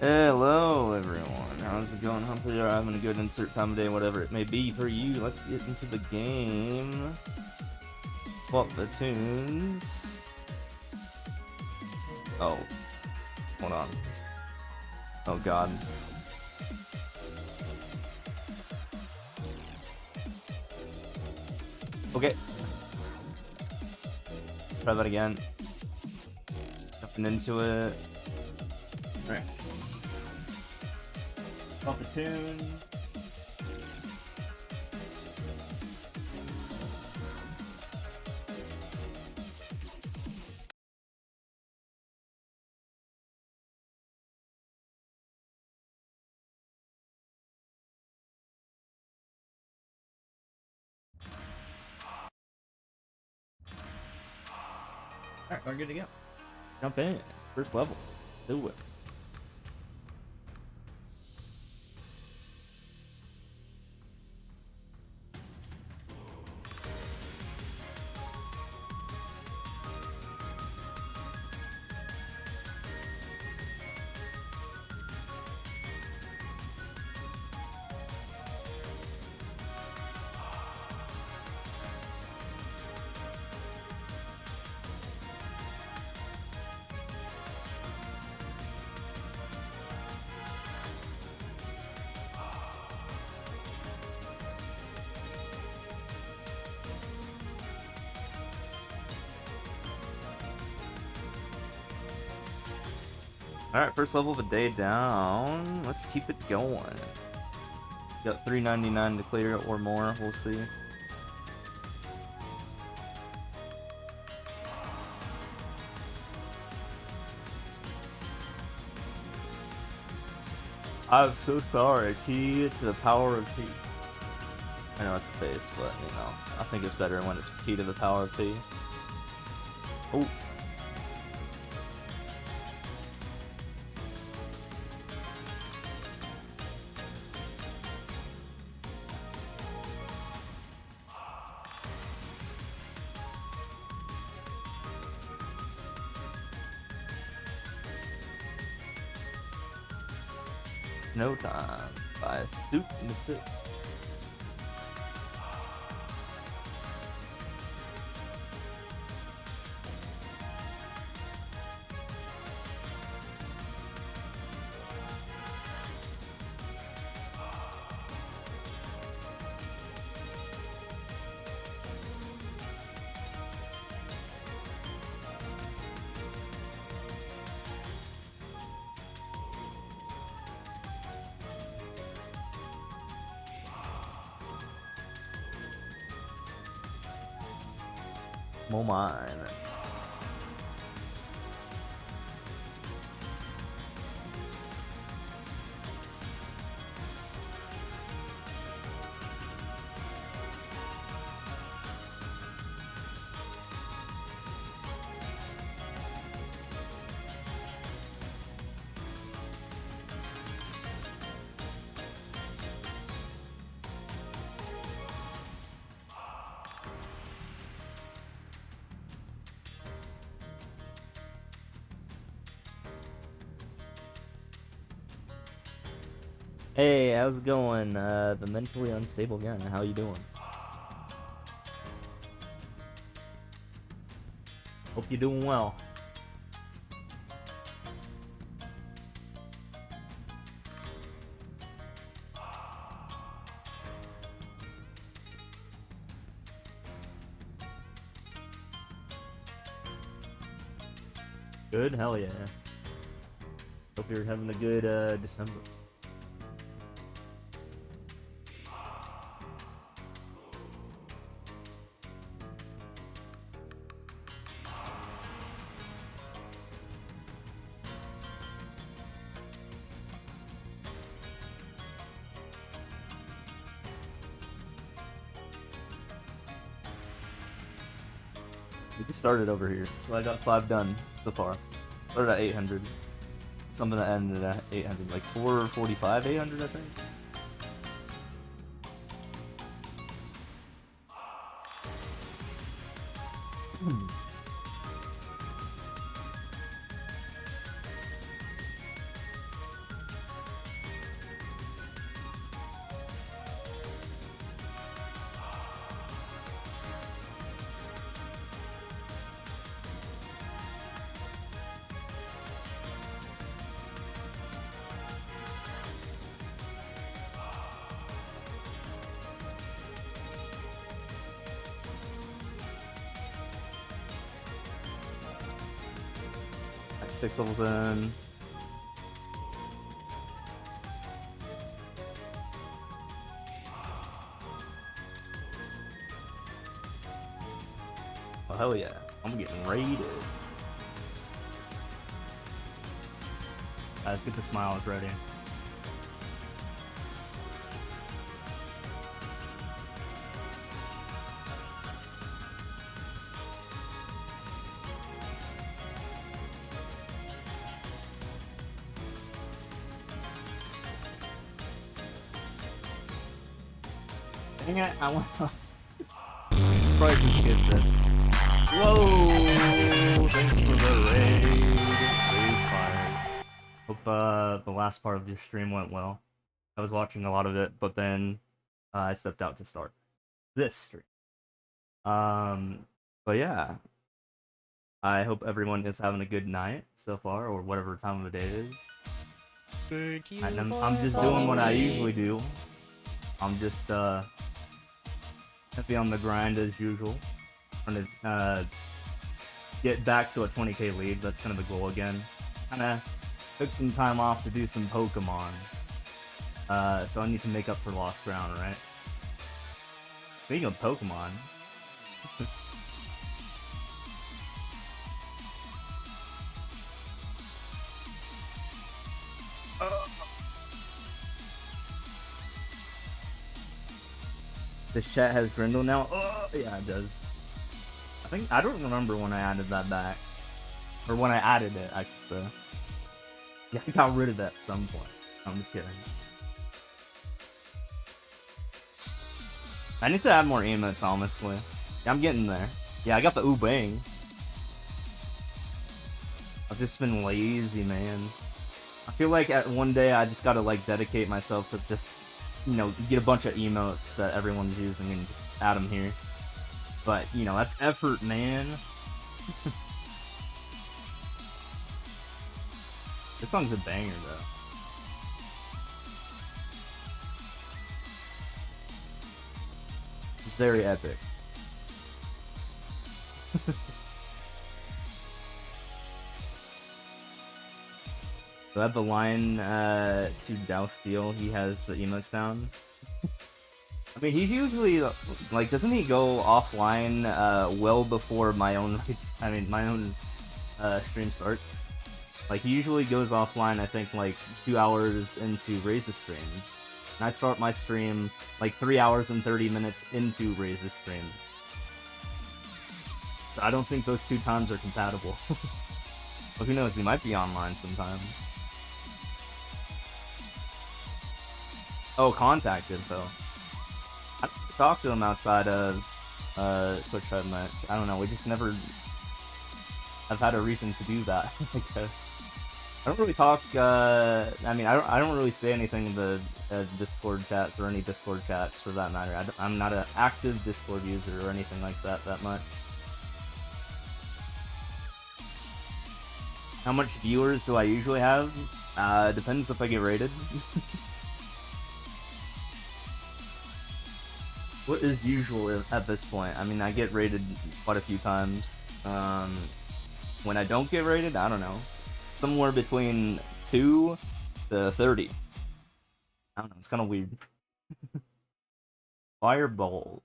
Hello everyone, how's it going? Hopefully you're having a good insert time of day, whatever it may be for you. Let's get into the game. Swap the tunes. Oh, hold on. Oh god. Okay. Try that again. Jumping into it. Alright. Off the tune. Alright, we're good to go. Jump in. First level. Do it. Alright, first level of a day down. Let's keep it going. Got $3.99 to clear or more, we'll see. I'm so sorry, T to the power of T. I know it's a face, but you know, I think it's better when it's T to the power of T. Oh. No Time by Suit and Sit. Mine. Hey, how's it going? The mentally unstable guy. How you doing? Hope you're doing well. Good? Hell yeah. Hope you're having a good December. We just started over here, so I got 5 done so far. Started at 800. Something that ended at 800, like 445, 800, I think. Like 6 levels in. Oh hell yeah, I'm getting raided. Let's get the smiles ready. Dang it, I want to probably just skip this. Whoa! Thanks for the raid. Raid's fired. Hope the last part of your stream went well. I was watching a lot of it, but then I stepped out to start this stream. But yeah. I hope everyone is having a good night so far, or whatever time of the day it is. Thank you. And I'm just doing what I usually do. I'm just gonna be on the grind as usual. Trying to get back to a 20k lead. That's kind of the goal again. Kinda took some time off to do some Pokemon. So I need to make up for lost ground, right? Speaking of Pokemon. The chat has Grindle now? Oh, yeah, it does. I don't remember when I added that back. Or when I added it, I should say. Yeah, I got rid of that at some point. I'm just kidding. I need to add more emotes, honestly. Yeah, I'm getting there. Yeah, I got the Bang. I've just been lazy, man. I feel like at one day I just gotta like dedicate myself to just, you know, get a bunch of emotes that everyone's using and just add them here. But, you know, that's effort, man. This song's a banger, though. It's very epic. So I have the line to Dousteel, he has the emotes down. I mean, he's usually, like, doesn't he go offline well before my own stream starts? Like, he usually goes offline, I think, like, 2 hours into Raise's stream. And I start my stream, like, 3 hours and 30 minutes into Raise's stream. So I don't think those 2 times are compatible. But who knows, he might be online sometime. Oh, contact info. I talked to him outside of Twitch Red Match. I don't know, we just never have had a reason to do that, I guess. don't really talk. I mean, I don't really say anything in the Discord chats or any Discord chats for that matter. I'm not an active Discord user or anything like that much. How much viewers do I usually have? Depends if I get rated. What is usual at this point? I mean, I get rated quite a few times. When I don't get rated, I don't know. Somewhere between 2 to 30. I don't know, it's kind of weird. Fireball.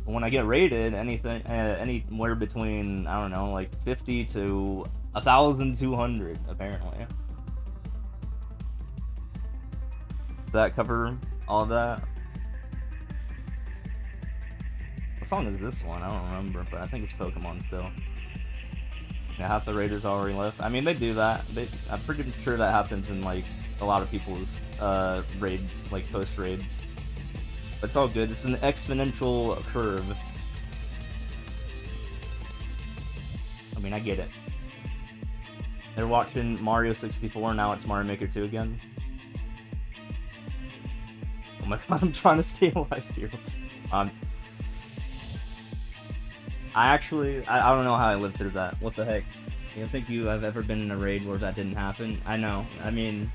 When I get rated, anything, anywhere between, I don't know, like 50 to 1,200, apparently. Does that cover all of that? What song is this one? I don't remember, but I think it's Pokemon still. Yeah, half the raiders already left. I mean, they do that. I'm pretty sure that happens in, like, a lot of people's raids, like, post-raids. But it's all good. It's an exponential curve. I mean, I get it. They're watching Mario 64, now it's Mario Maker 2 again. Oh my god, I'm trying to stay alive here. I don't know how I lived through that. What the heck? You don't think I've ever been in a raid where that didn't happen? I know. I mean,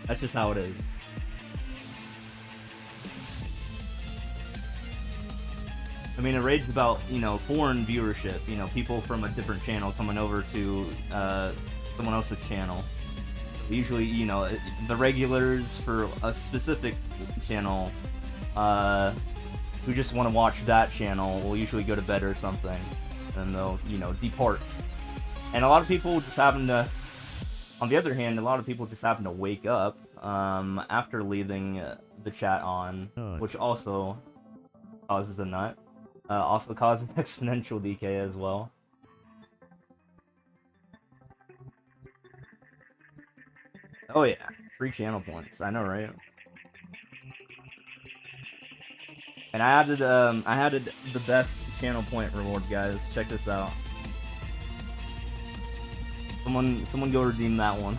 that's just how it is. I mean, a raid's about, you know, foreign viewership. You know, people from a different channel coming over to someone else's channel. Usually, you know, the regulars for a specific channel who just want to watch that channel will usually go to bed or something, and they'll, you know, depart. And a lot of people just happen to, on the other hand, a lot of people just happen to wake up after leaving the chat on, which also causes a nut. Also causes exponential decay as well. Oh yeah, free channel points. I know, right? And I added the best channel point reward, guys. Check this out. Someone go redeem that one.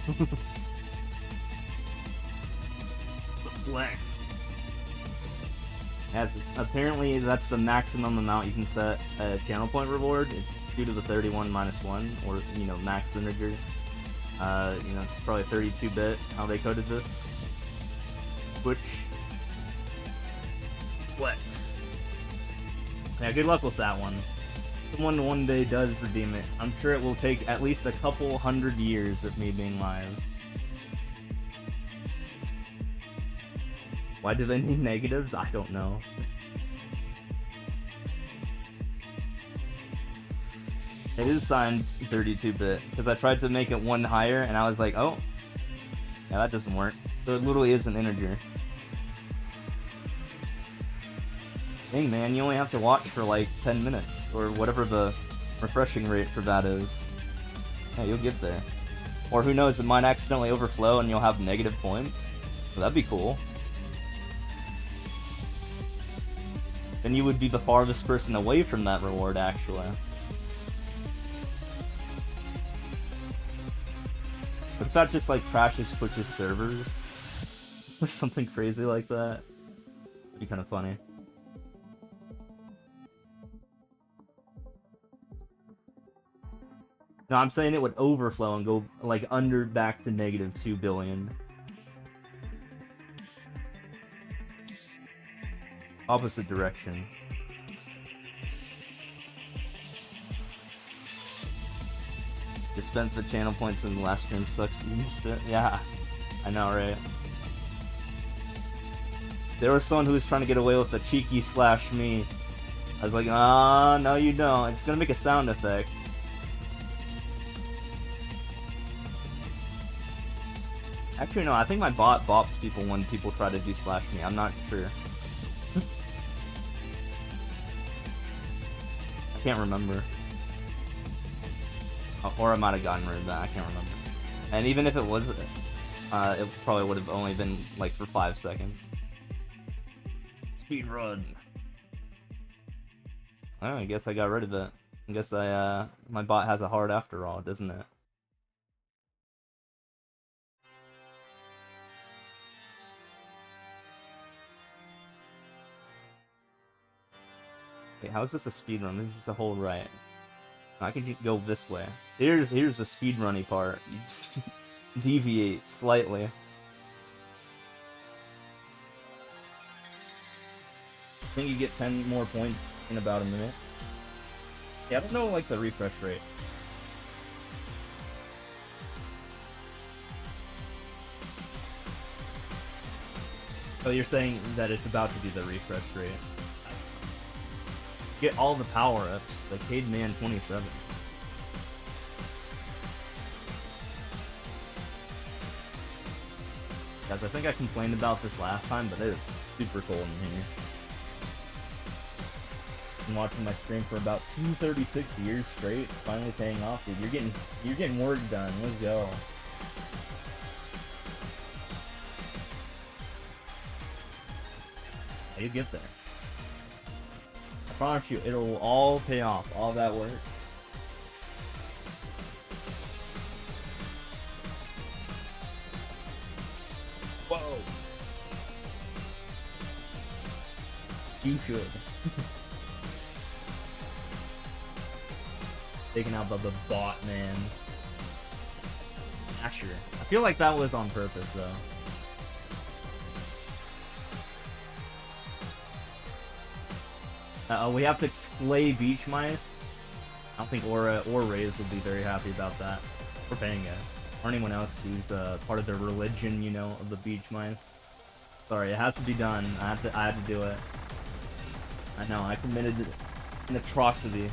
Flex. Apparently that's the maximum amount you can set a channel point reward. It's 2 to the 31 minus 1, or, you know, max integer. You know, it's probably 32-bit how they coded this. Which flex. Yeah, good luck with that one. Someone one day does redeem it. I'm sure it will take at least a couple 100 years of me being live. Why do they need negatives? I don't know. It is signed 32-bit, because I tried to make it one higher, and I was like, oh, yeah, that doesn't work. So it literally is an integer. Dang, man, you only have to watch for like 10 minutes, or whatever the refreshing rate for that is. Yeah, you'll get there. Or who knows, it might accidentally overflow and you'll have negative points. So that'd be cool. Then you would be the farthest person away from that reward, actually. What if that just, like, crashes Twitch's servers? Or something crazy like that? That'd be kind of funny. No, I'm saying it would overflow and go, like, under back to negative 2 billion. Opposite direction. Just spent the channel points in the last stream, sucks. Yeah, I know, right? There was someone who was trying to get away with a cheeky slash me. I was like, ah, no you don't. It's gonna make a sound effect. Actually, no, I think my bot bops people when people try to do slash me. I'm not sure. I can't remember. Or I might have gotten rid of that, I can't remember. And even if it was, it probably would have only been, like, for 5 seconds. Speed run. Oh, I guess I got rid of it. I guess my bot has a heart after all, doesn't it? Wait, how is this a speed run? This is just a whole right. I can go this way. Here's the speed runny part. You just deviate slightly. I think you get 10 more points in about a minute. Yeah, I don't know like the refresh rate. Oh, you're saying that it's about to be the refresh rate. Get all the power-ups, like Caveman 27. Guys, I think I complained about this last time, but it is super cold in here. Been watching my stream for about 236 years straight. It's finally paying off, dude. You're getting work done. Let's go. You get there. I promise you, it'll all pay off. All that work. Whoa. You should. Taken out by the bot, man. Asher. I feel like that was on purpose, though. We have to slay beach mice. I don't think Aura or Raze would be very happy about that. Or Panga. Or anyone else who's part of the religion, you know, of the beach mice. Sorry, it has to be done. I had to do it. I know, I committed an atrocity.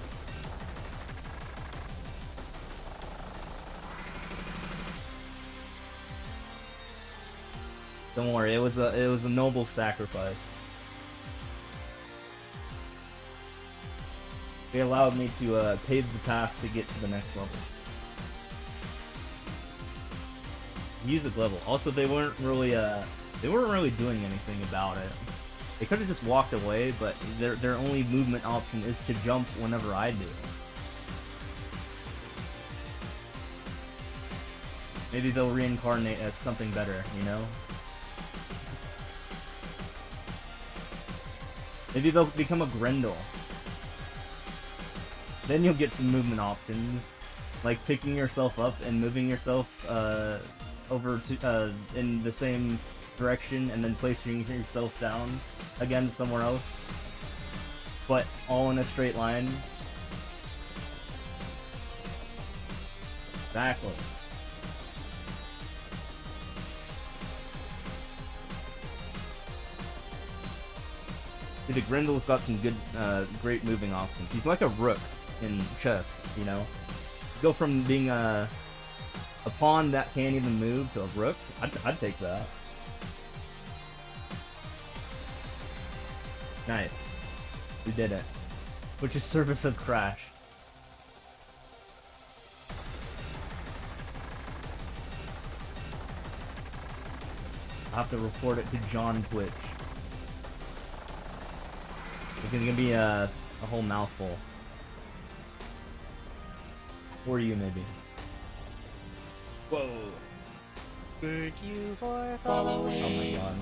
Don't worry, it was a noble sacrifice. They allowed me to pave the path to get to the next level. Music level. Also, they weren't really doing anything about it. They could have just walked away, but their only movement option is to jump whenever I do. Maybe they'll reincarnate as something better, you know? Maybe they'll become a Grendel. Then you'll get some movement options, like picking yourself up and moving yourself over to in the same direction, and then placing yourself down again somewhere else, but all in a straight line. Exactly. See, the Grindel's got some good, great moving options. He's like a rook in chess, you know? Go from being a pawn that can't even move to a rook. I'd take that. Nice. We did it. Which is Service of Crash. I'll have to report it to John Twitch. It's gonna be a whole mouthful. Or you, maybe. Whoa. Thank you for following. Oh my god.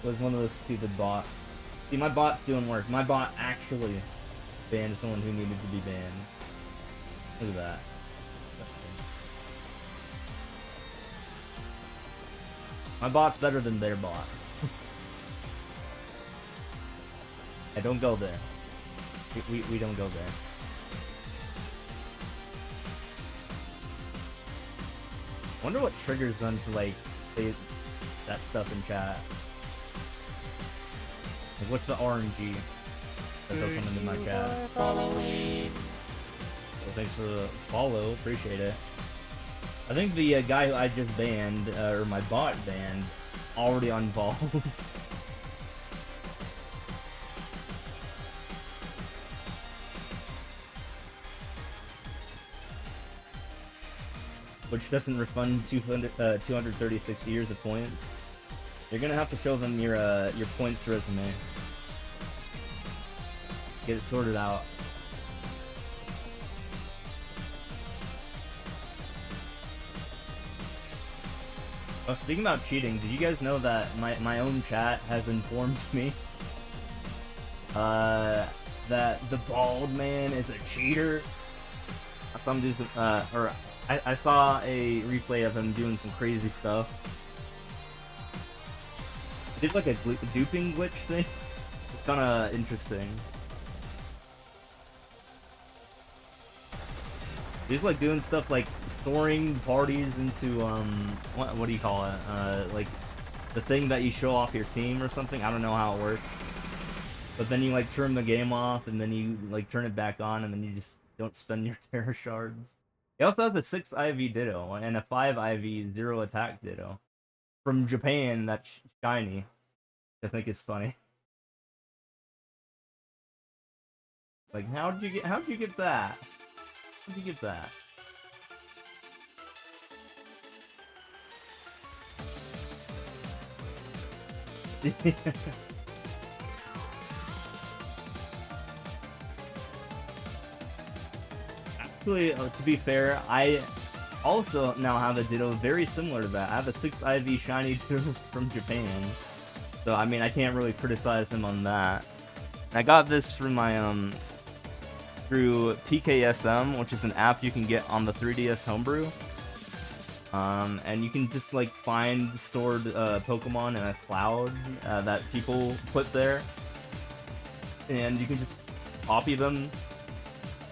It was one of those stupid bots. See, my bot's doing work. My bot actually banned someone who needed to be banned. Look at that. Let's see. My bot's better than their bot. Hey, don't go there. We don't go there. I wonder what triggers them to, like, say that stuff in chat. Like, what's the RNG that they'll come into my chat? Following. Well, thanks for the follow, appreciate it. I think the guy who I just banned, or my bot banned, already involved. Which doesn't refund 236 years of points. You're gonna have to show them your points resume. Get it sorted out. Oh, speaking about cheating, did you guys know that my own chat has informed me that the bald man is a cheater? I saw him do some, or I saw a replay of him doing some crazy stuff. He did like a duping glitch thing. It's kind of interesting. He's like doing stuff like storing parties into what do you call it? Like the thing that you show off your team or something. I don't know how it works. But then you like turn the game off and then you like turn it back on and then you just don't spend your terror shards. He also has a 6 IV Ditto and a 5 IV 0 attack Ditto from Japan. That's shiny. I think is funny. Like how'd you get that? How'd you get that? Actually, to be fair, I also now have a Ditto very similar to that. I have a 6 IV shiny Ditto from Japan. So, I mean, I can't really criticize him on that. I got this from my, through PKSM, which is an app you can get on the 3DS Homebrew. And you can just, like, find stored, Pokemon in a cloud, that people put there. And you can just copy them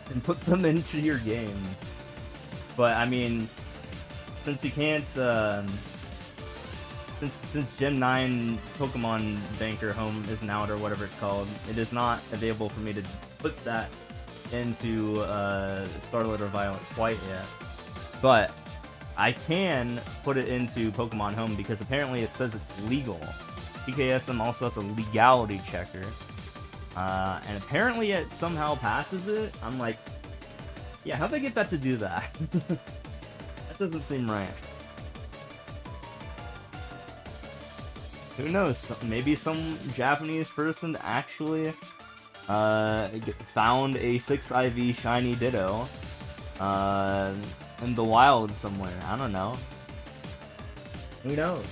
and put them into your game. But I mean, since you can't, since Gen 9 Pokemon Banker Home isn't out or whatever it's called, it is not available for me to put that into Scarlet or Violet quite yet. But I can put it into Pokemon Home because apparently it says it's legal. PKSM also has a legality checker. And apparently it somehow passes it. I'm like, yeah, how'd they get that to do that? That doesn't seem right. Who knows? Maybe some Japanese person actually found a 6 IV shiny Ditto in the wild somewhere. I don't know. Who knows?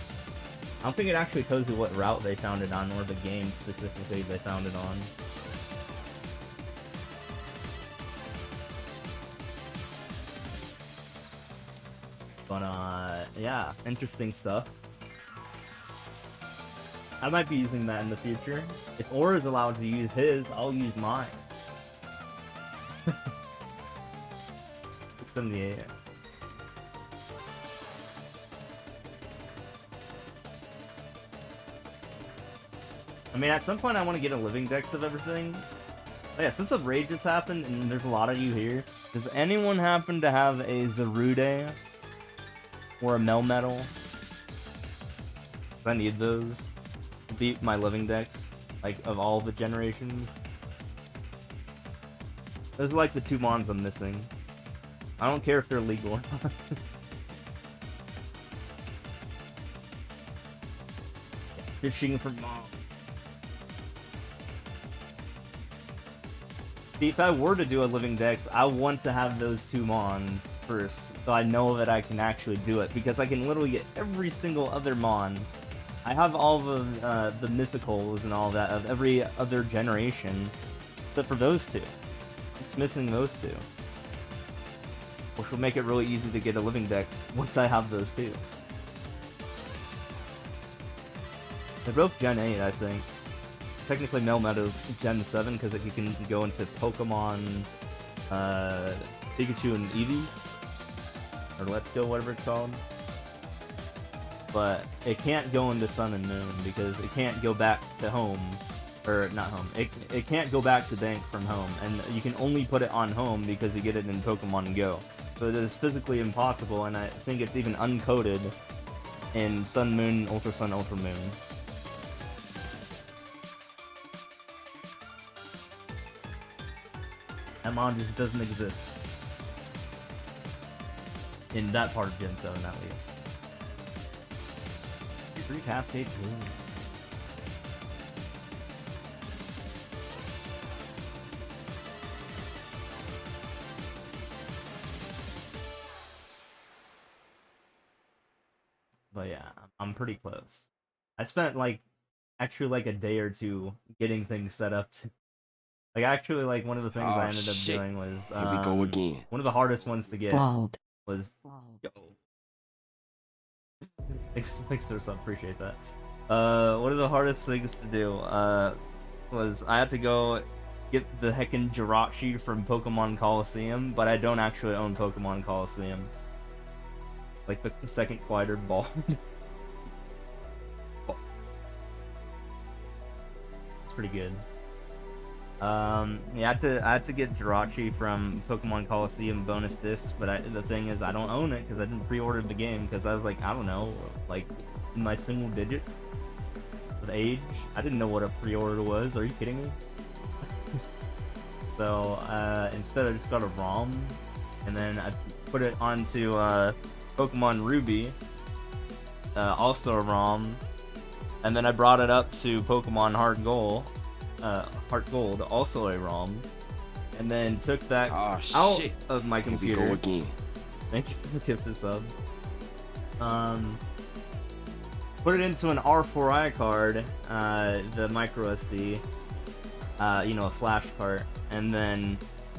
I don't think it actually tells you what route they found it on or the game specifically they found it on. But yeah, interesting stuff. I might be using that in the future. If Aura is allowed to use his, I'll use mine. 678. I mean, at some point I want to get a living dex of everything. But yeah, since the raid just happened, and there's a lot of you here, does anyone happen to have a Zarude? Or a Melmetal? I need those to beat my living dex, like, of all the generations. Those are like the 2 mons I'm missing. I don't care if they're legal or not. Fishing for mom. See, if I were to do a living dex, I want to have those 2 mons first, so I know that I can actually do it, because I can literally get every single other mon. I have all of the mythicals and all that of every other generation, except for those 2. It's missing those 2. Which will make it really easy to get a living dex once I have those 2. They're both Gen 8, I think. Technically, Melmeto's Gen 7 because you can go into Pokemon, Pikachu and Eevee, or Let's Go, whatever it's called. But it can't go into Sun and Moon because it can't go back to home, or not home. It can't go back to Bank from home, and you can only put it on home because you get it in Pokemon Go. So it is physically impossible, and I think it's even uncoded in Sun, Moon, Ultra Sun, Ultra Moon. That mon just doesn't exist. In that part of Gen 7, at least. 3 Cascade Blue. But yeah, I'm pretty close. I spent like actually like a day or two getting things set up. Like actually like one of the things I Oh ended up shit. doing was Here we go again. one of the hardest ones to get Bald. was yo. Thanks for sub, appreciate that. One of the hardest things to do was I had to go get the heckin' Jirachi from Pokemon Coliseum, but I don't actually own Pokemon Coliseum. Like the second quieter ball. It's pretty good. Yeah, I had to get Jirachi from Pokemon Coliseum bonus disc, but the thing is, I don't own it because I didn't pre-order the game because I was like, I don't know, like in my single digits with age, I didn't know what a pre-order was. Are you kidding me? So instead, I just got a ROM, and then I put it onto Pokemon Ruby, also a ROM, and then I brought it up to Pokemon Heart Gold, also a ROM, and then took that out shit. of my computer. Here we go again. Thank you for the gift of sub. Put it into an R4i card, the micro SD, a flash cart, and then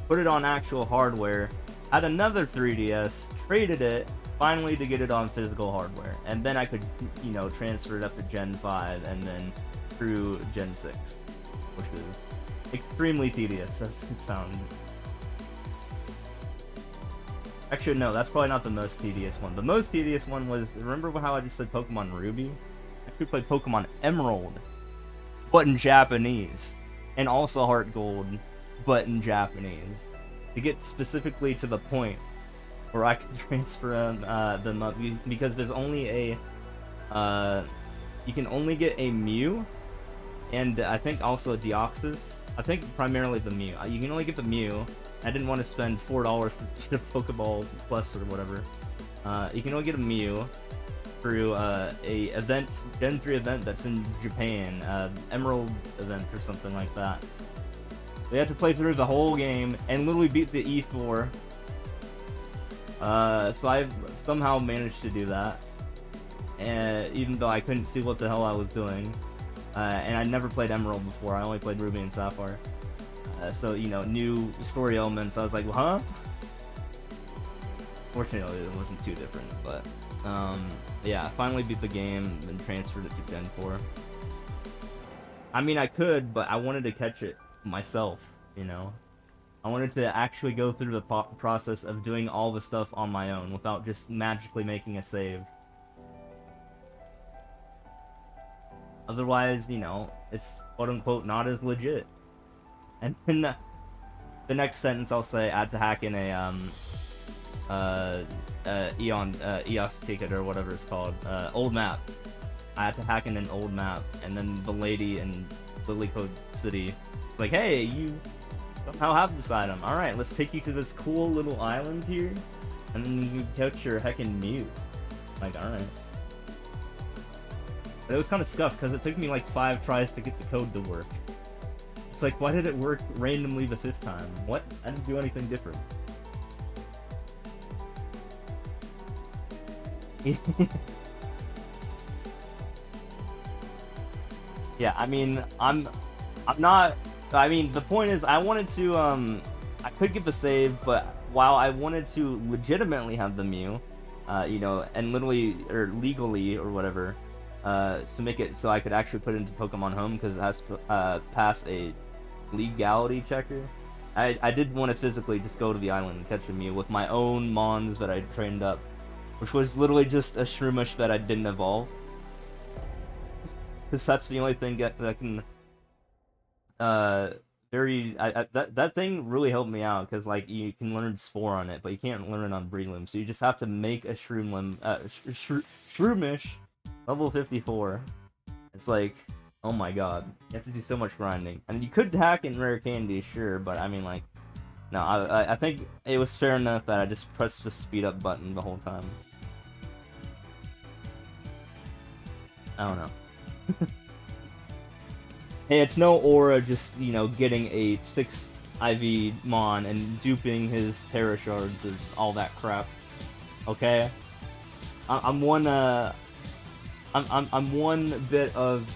put it on actual hardware. Had another 3DS, traded it, finally to get it on physical hardware, and then I could, transfer it up to Gen 5 and then through Gen 6, which is extremely tedious as it sounds. Actually, no, that's probably not the most tedious one. The most tedious one was, remember how I just said Pokemon Ruby? I could play Pokemon Emerald, but in Japanese, and also Heart Gold, but in Japanese, to get specifically to the point where I can transfer them up, because there's only a, you can only get a Mew, and I think also a Deoxys. I think primarily the Mew. You can only get the Mew. I didn't want to spend $4 to get a Pokeball Plus or whatever. You can only get a Mew through a event, Gen 3 event that's in Japan, Emerald event or something like that. We had to play through the whole game and literally beat the E4. So I somehow managed to do that, and even though I couldn't see what the hell I was doing. And I never played Emerald before. I only played Ruby and Sapphire. So, new story elements. I was like, well, huh? Fortunately, it wasn't too different. But, yeah, I finally beat the game and transferred it to Gen 4. I mean, I could, but I wanted to catch it myself, I wanted to actually go through the process of doing all the stuff on my own without just magically making a save. Otherwise, it's quote-unquote not as legit. And then the next sentence I'll say, I had to hack in a, EOS ticket or whatever it's called, old map. I had to hack in an old map, and then the lady in Lilycode City was like, hey, you somehow have this item. Alright, let's take you to this cool little island here, and then you can catch your heckin' Mew. Like, alright. But it was kind of scuffed because it took me like 5 tries to get the code to work. It's like, why did it work randomly the 5th time? What? I didn't do anything different. Yeah, I mean, I'm not. I mean, the point is, I wanted to. I could get the save, but while I wanted to legitimately have the Mew, and literally or legally or whatever. To make it so I could actually put it into Pokemon Home because it has to pass a legality checker. I did want to physically just go to the island and catch a Mew with my own Mons that I trained up, which was literally just a Shroomish that I didn't evolve. Because that's the only thing that can that thing really helped me out because like you can learn Spore on it, but you can't learn it on Breloom, so you just have to make a Shroomish. Level 54. It's like, oh my god. You have to do so much grinding. And you could hack in rare candy, sure, but I mean, like, no, I think it was fair enough that I just pressed the speed up button the whole time. I don't know. Hey, it's no aura just, getting a 6 IV Mon and duping his Terra Shards and all that crap. Okay? I'm one I'm one bit of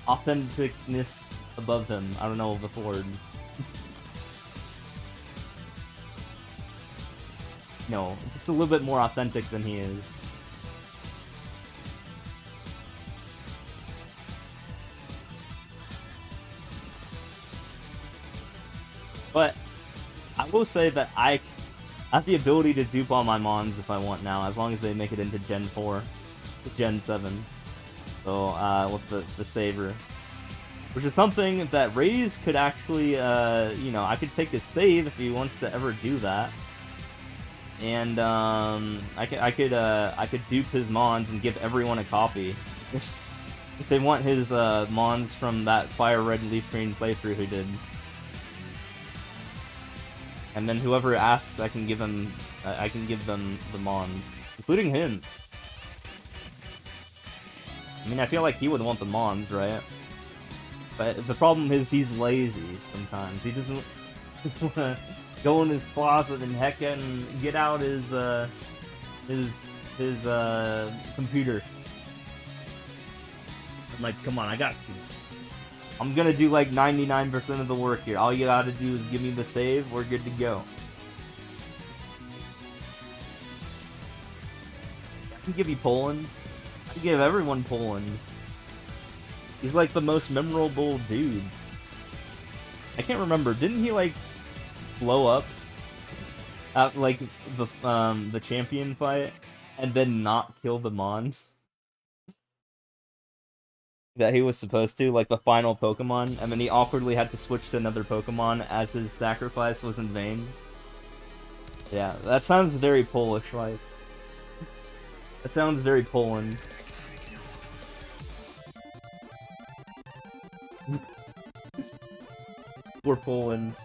authenticness above him. I don't know the word. No, just a little bit more authentic than he is. But I will say that I have the ability to dupe all my Mons if I want now, as long as they make it into Gen 4 to Gen 7. So, with the Saber. Which is something that Raze could actually, you know, I could take his save if he wants to ever do that. And, I could dupe his Mons and give everyone a copy. If they want his, Mons from that Fire Red Leaf Green playthrough who did. And then whoever asks, I can give them the Mons, including him. I mean, I feel like he would want the Mons, right? But the problem is he's lazy sometimes. He doesn't want to go in his closet and heckin' get out his computer. I'm like, come on, I got you. I'm gonna do like 99% of the work here. All you gotta do is give me the save, we're good to go. I can give you Poland. I can give everyone Poland. He's like the most memorable dude. I can't remember, didn't he like blow up at like the champion fight and then not kill the Mon? That he was supposed to, like the final Pokemon, and then he awkwardly had to switch to another Pokemon as his sacrifice was in vain. Yeah, that sounds very Polish, like. That sounds very Poland. Poor Poland.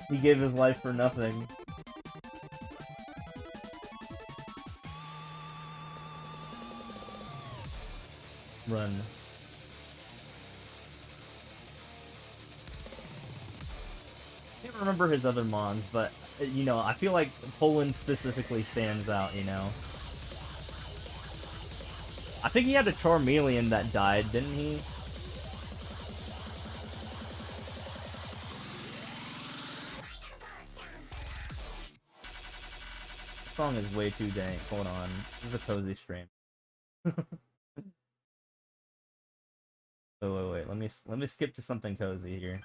He gave his life for nothing. Run. I can't remember his other Mons, but, you know, I feel like Poland specifically stands out, you know? I think he had a Charmeleon that died, didn't he? This song is way too dank. Hold on. This is a cozy stream. Oh, wait. Let me skip to something cozy here.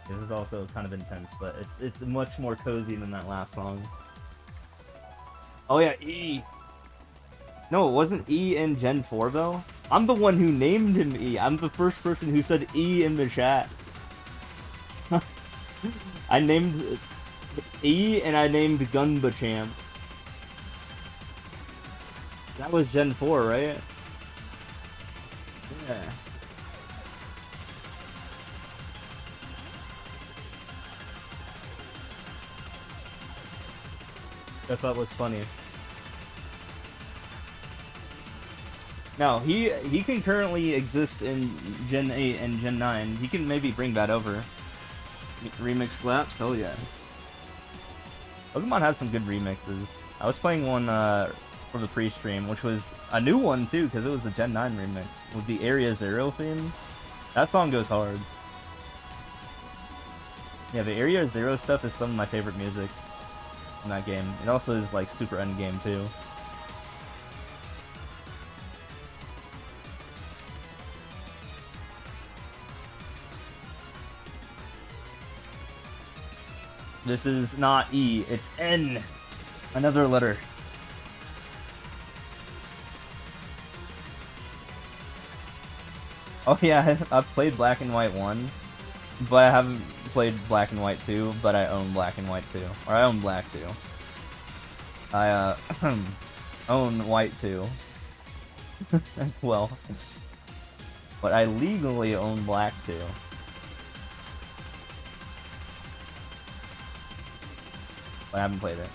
This is also kind of intense, but it's much more cozy than that last song. Oh yeah, E! No, it wasn't E in Gen 4 though? I'm the one who named him E. I'm the first person who said E in the chat. I named E and I named Gunbachamp. That was Gen 4, right? Yeah. I thought was funny. No, he can currently exist in Gen 8 and Gen 9. He can maybe bring that over. Remix slaps? Hell yeah. Pokemon has some good remixes. I was playing one for the pre-stream, which was a new one too, because it was a Gen 9 remix with the Area Zero theme. That song goes hard. Yeah, the Area Zero stuff is some of my favorite music in that game. It also is like super endgame too. This is not E, it's N. Another letter. Oh yeah, I've played Black and White 1, but I haven't played Black and White 2, but I own Black and White 2. Or I own Black 2. I, own White 2. as well. But I legally own Black 2. But I haven't played it.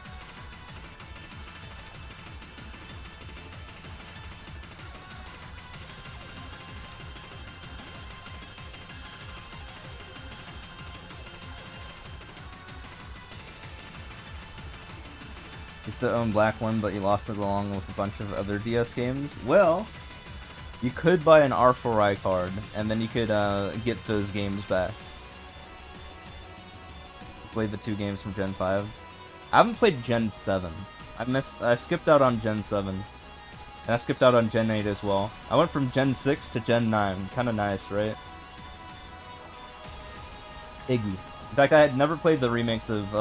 used to own Black One, but you lost it along with a bunch of other DS games. Well, you could buy an R4i card, and then you could get those games back. Play the 2 games from Gen 5. I haven't played Gen 7. I skipped out on Gen 7. And I skipped out on Gen 8 as well. I went from Gen 6 to Gen 9. Kinda nice, right? Iggy. In fact, I had never played the remakes of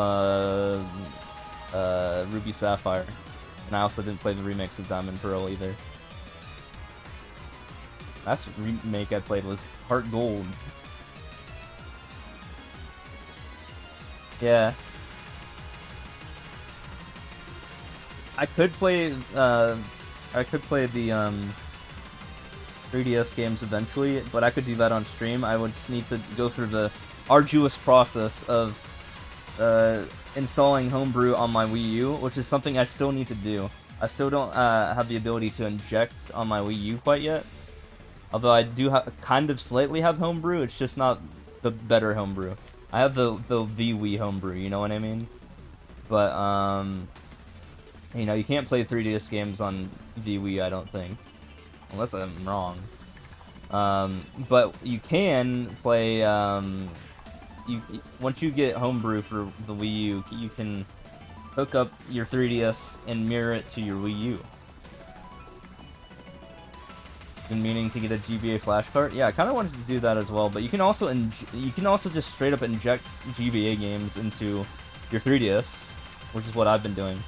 Ruby Sapphire. And I also didn't play the remakes of Diamond Pearl either. Last remake I played was Heart Gold. Yeah. I could play the 3DS games eventually, but I could do that on stream. I would just need to go through the arduous process of installing Homebrew on my Wii U, which is something I still need to do. I still don't have the ability to inject on my Wii U quite yet. Although I do kind of slightly have Homebrew, it's just not the better Homebrew. I have the Wii Homebrew, you know what I mean? But, you know, you can't play 3DS games on Wii, I don't think. Unless I'm wrong. But you can play, once you get Homebrew for the Wii U, you can hook up your 3DS and mirror it to your Wii U. Been meaning to get a GBA flash card? Yeah, I kind of wanted to do that as well, but you can also just straight up inject GBA games into your 3DS, which is what I've been doing.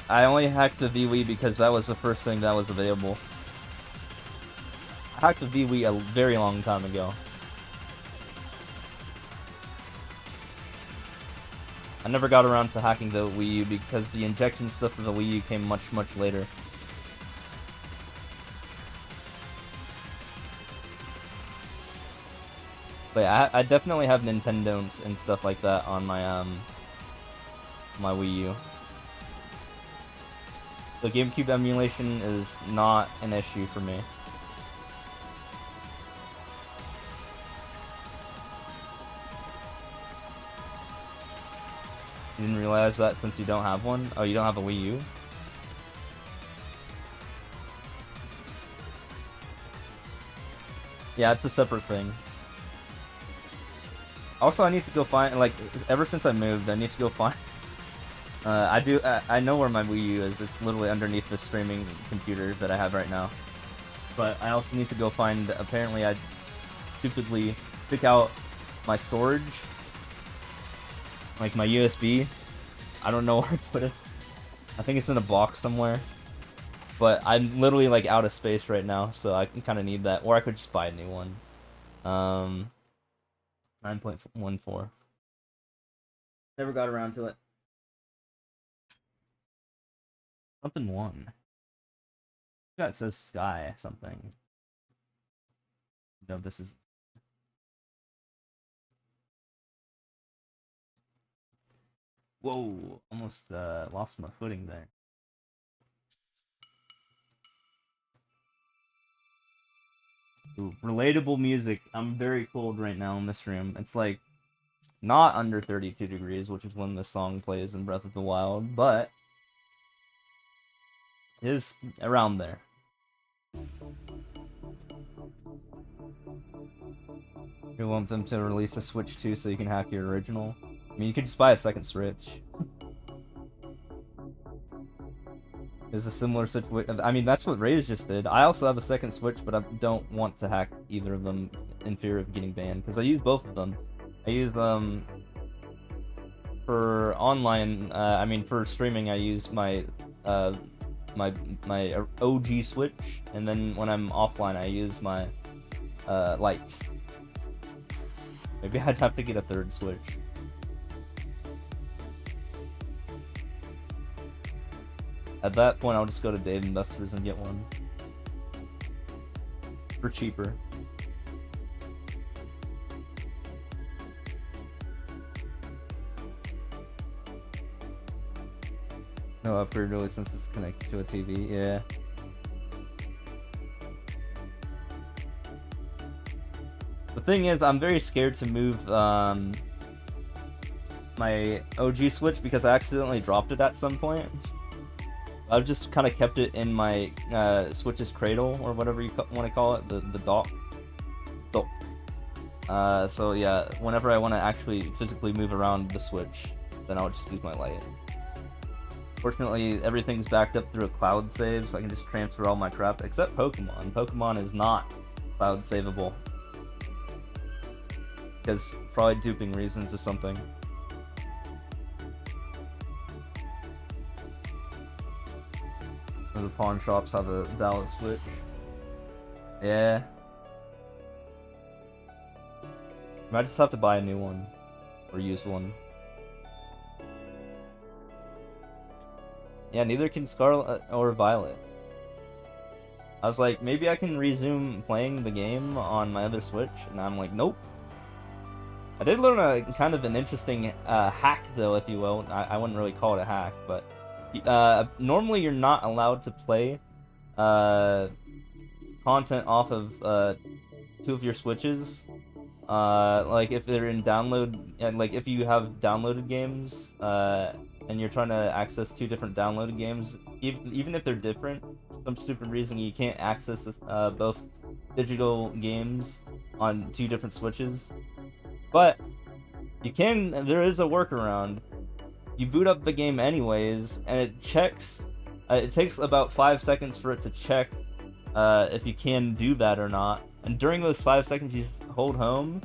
I only hacked the Wii because that was the first thing that was available. I hacked the Wii a very long time ago. I never got around to hacking the Wii U because the injection stuff of the Wii U came much, much later. But yeah, I definitely have Nintendo and stuff like that on my my Wii U. The GameCube emulation is not an issue for me. You didn't realize that since you don't have one? Oh, you don't have a Wii U? Yeah, it's a separate thing. Also, I need to go find, like, ever since I moved, I need to go find... I know where my Wii U is. It's literally underneath the streaming computer that I have right now. But I also need to go find, apparently I stupidly took out my storage. Like my USB. I don't know where I put it. I think it's in a box somewhere. But I'm literally like out of space right now, so I can kind of need that. Or I could just buy a new one. 9.14. Never got around to it. Something one. That says sky something. No, this is... Whoa, almost lost my footing there. Ooh, relatable music. I'm very cold right now in this room. It's like not under 32 degrees, which is when this song plays in Breath of the Wild, but it is around there. You want them to release a Switch 2 so you can hack your original? I mean, you could just buy a second Switch. There's a similar situation. I mean, that's what Rage just did. I also have a second Switch, but I don't want to hack either of them in fear of getting banned, because I use both of them. I use them for online. I mean, for streaming, I use my my OG Switch, and then when I'm offline, I use my lights. Maybe I'd have to get a third Switch. At that point, I'll just go to Dave & Buster's and get one. For cheaper. No upgrade really since it's connected to a TV, yeah. The thing is, I'm very scared to move my OG Switch because I accidentally dropped it at some point. I've just kind of kept it in my Switch's cradle, or whatever you want to call it, the dock. So yeah, whenever I want to actually physically move around the Switch, then I'll just use my light. Fortunately, everything's backed up through a cloud save, so I can just transfer all my crap, except Pokemon. Pokemon is not cloud savable. Because probably duping reasons or something. The pawn shops have a valid Switch. Yeah. I might just have to buy a new one. Or use one. Yeah, neither can Scarlet or Violet. I was like, maybe I can resume playing the game on my other Switch, and I'm like, nope. I did learn a kind of an interesting hack, though, if you will. I wouldn't really call it a hack, but normally you're not allowed to play content off of two of your Switches. Like if they're in download, like if you have downloaded games, and you're trying to access two different downloaded games, even if they're different, for some stupid reason you can't access this, both digital games on two different Switches. But you can. There is a workaround. You boot up the game anyways, and it checks. It takes about 5 seconds for it to check if you can do that or not. And during those 5 seconds, you just hold home.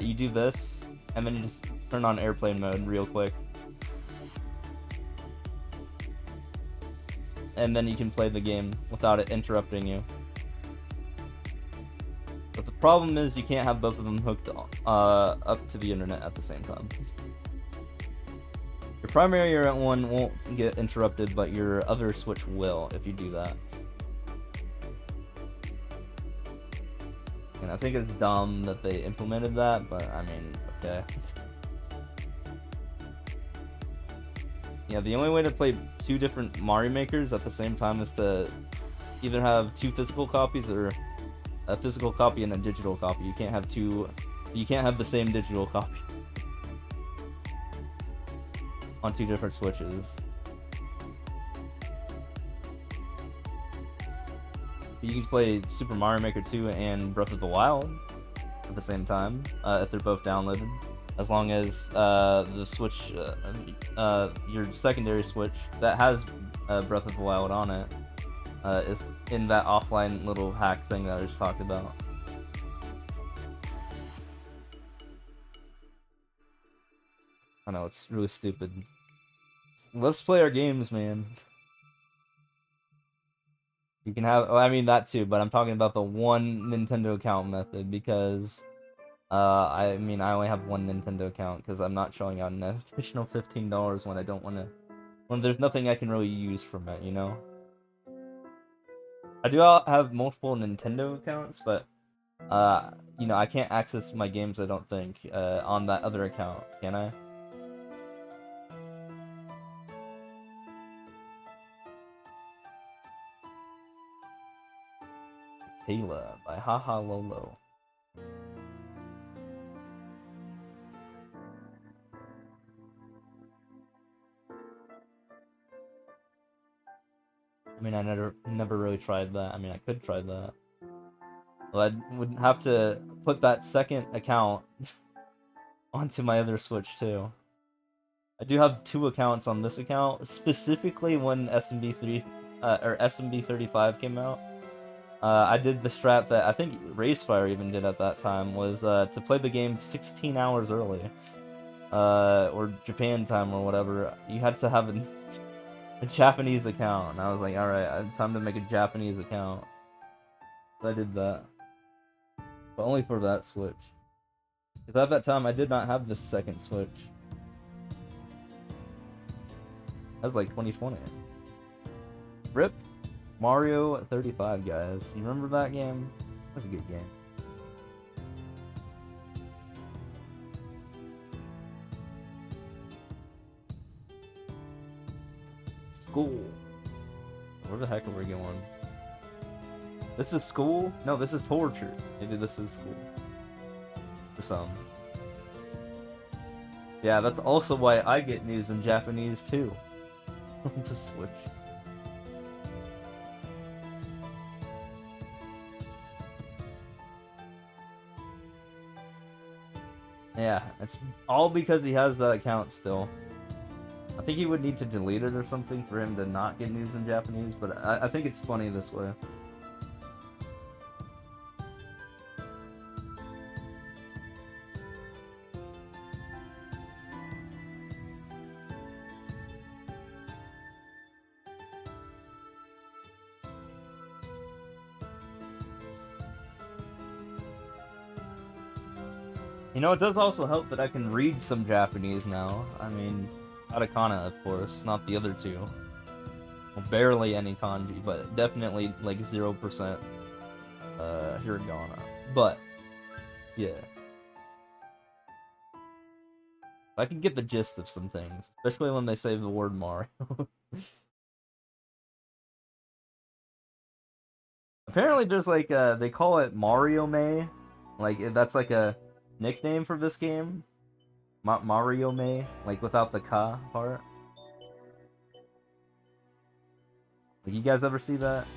You do this, and then you just turn on airplane mode real quick. And then you can play the game without it interrupting you. But the problem is you can't have both of them hooked up to the internet at the same time. Your primary one won't get interrupted, but your other Switch will if you do that. And I think it's dumb that they implemented that, but I mean, okay. Yeah, the only way to play two different Mario Makers at the same time is to either have two physical copies or a physical copy and a digital copy. You can't have two. You can't have the same digital copy on two different Switches. You can play Super Mario Maker 2 and Breath of the Wild at the same time if they're both downloaded, as long as the Switch, your secondary Switch that has Breath of the Wild on it, is in that offline little hack thing that I just talked about. I know, it's really stupid. Let's play our games, man. You can have, I mean that too, but I'm talking about the one Nintendo account method because, I mean, I only have one Nintendo account because I'm not showing out an additional $15 when I don't want to, when there's nothing I can really use from it, you know? I do have multiple Nintendo accounts, but, you know, I can't access my games, I don't think, on that other account, can I? Kayla by Haha Lolo. I mean, I never really tried that. I mean, I could try that. Well, I would have to put that second account onto my other Switch too. I do have two accounts on this account, specifically when SMB3 or SMB35 came out. I did the strat that I think Racefire even did at that time, was to play the game 16 hours early. Or Japan time or whatever. You had to have a Japanese account, and I was like, alright, time to make a Japanese account. So I did that. But only for that Switch. Because at that time, I did not have this second Switch. That was like 2020. RIP Mario 35, guys. You remember that game? That's a good game. School. Where the heck are we going? This is school? No, this is torture. Maybe this is school. Yeah, that's also why I get news in Japanese too. To switch. Yeah, it's all because he has that account still. I think he would need to delete it or something for him to not get news in Japanese, but I think it's funny this way. You know, it does also help that I can read some Japanese now. I mean, katakana, of course, not the other two. Well, barely any kanji, but definitely like 0% hiragana. But, yeah. I can get the gist of some things, especially when they say the word Mario. Apparently there's like, they call it Mario May. Like, that's like a nickname for this game. Mario May, like without the ka part. Like, you guys ever see that?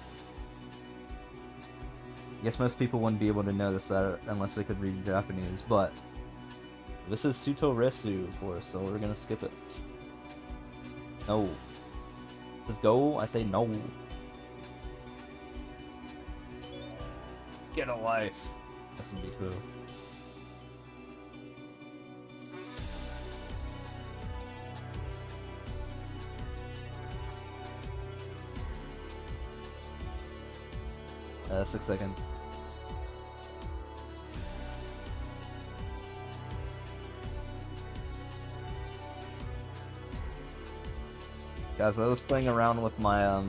I guess most people wouldn't be able to notice that unless they could read Japanese, but this is Suto Resu, of course, so we're gonna skip it. No. Let's go. I say no. Get a life. SMB 2. 6 seconds. Guys, I was playing around with my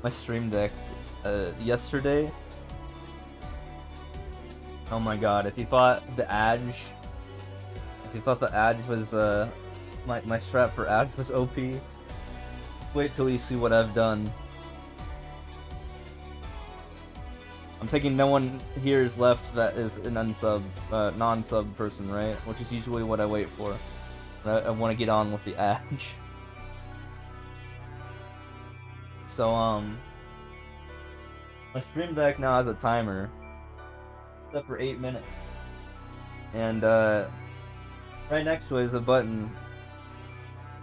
my Stream Deck yesterday. Oh my god, if you thought the Edge was my strap for Edge was OP, wait till you see what I've done. I'm thinking no one here is left that is an unsub, non-sub person, right? Which is usually what I wait for. I want to get on with the Edge. So, my Stream Deck now has a timer. It's up for 8 minutes. And, right next to it is a button.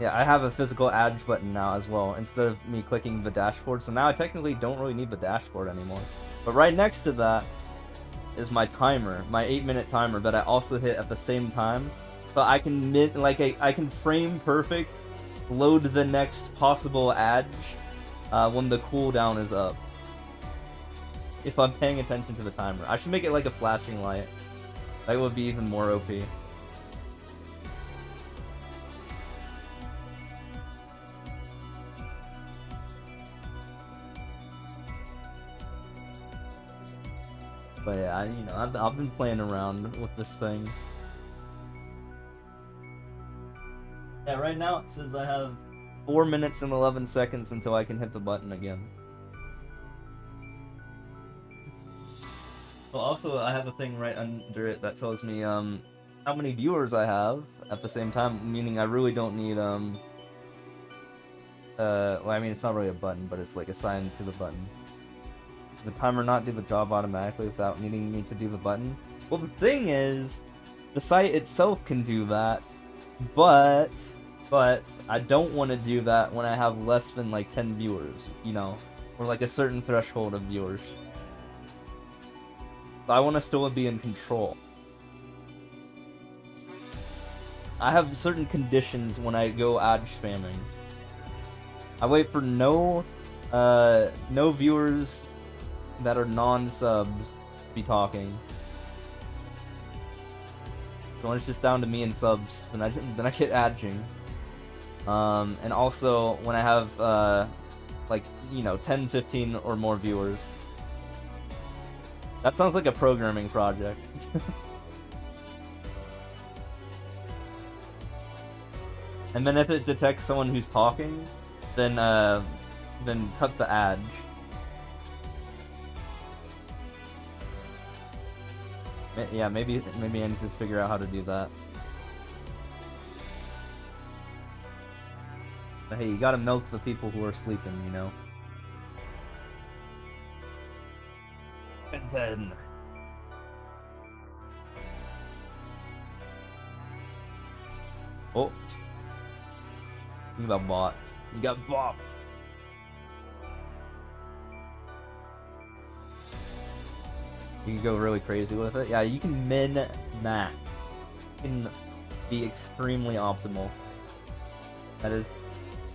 Yeah, I have a physical Edge button now as well, instead of me clicking the dashboard. So now I technically don't really need the dashboard anymore. But right next to that is my timer, my 8-minute timer that I also hit at the same time. So I can I can frame perfect load the next possible Edge when the cooldown is up. If I'm paying attention to the timer. I should make it like a flashing light. That would be even more OP. But yeah, I've been playing around with this thing. Yeah, right now it says I have 4 minutes and 11 seconds until I can hit the button again. Well, also I have a thing right under it that tells me how many viewers I have at the same time, meaning I really don't need well, I mean, it's not really a button, but it's like assigned to the button. The timer not do the job automatically without needing me to do the button? Well, the thing is, the site itself can do that, but I don't want to do that when I have less than like 10 viewers, you know, or like a certain threshold of viewers. I want to still be in control. I have certain conditions when I go ad spamming. I wait for no viewers that are non-subs to be talking. So when it's just down to me and subs, then I get adging. And also when I have like, you know, 10, 15 or more viewers. That sounds like a programming project. And then if it detects someone who's talking, then cut the ad. Yeah, maybe I need to figure out how to do that. But hey, you gotta milk the people who are sleeping, you know? And then... Oh. Think about bots. You got bopped. You can go really crazy with it. Yeah, you can min-max. You can be extremely optimal. That is...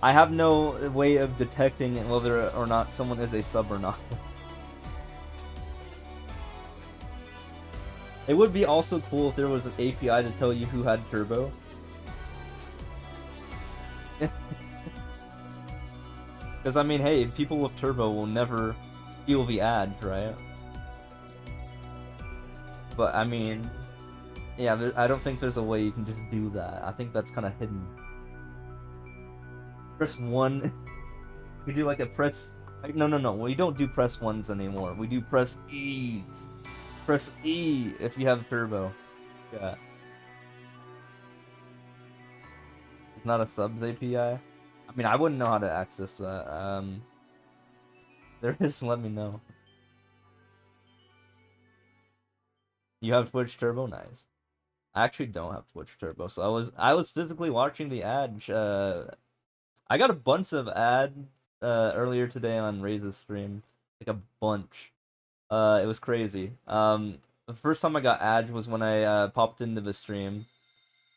I have no way of detecting whether or not someone is a sub or not. It would be also cool if there was an API to tell you who had turbo. Because, I mean, hey, people with turbo will never feel the ads, right? But, I mean, yeah, I don't think there's a way you can just do that. I think that's kind of hidden. Press 1. We do like a press... No. We don't do press 1s anymore. We do press E's. Press E if you have turbo. Yeah. It's not a subs API. I mean, I wouldn't know how to access that. There is, let me know. You have Twitch Turbo? Nice. I actually don't have Twitch Turbo, so I was physically watching the ad. I got a bunch of ads earlier today on Ray's stream. Like a bunch. It was crazy. The first time I got ads was when I popped into the stream.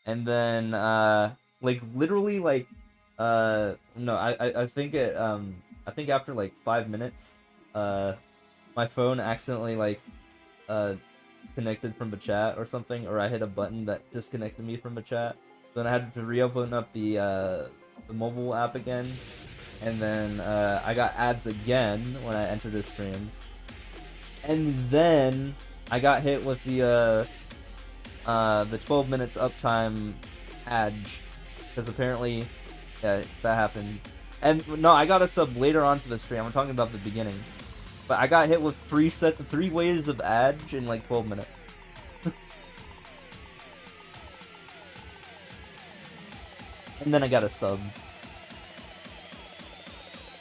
And then like literally like no, I think I think after like 5 minutes my phone accidentally like disconnected from the chat or something, or I hit a button that disconnected me from the chat. Then I had to reopen up the mobile app again, and then I got ads again when I entered the stream, and then I got hit with the 12 minutes uptime ad, because apparently, yeah, that happened. And no, I got a sub later on to the stream. I'm talking about the beginning. But I got hit with 3 waves of ads in like 12 minutes. And then I got a sub.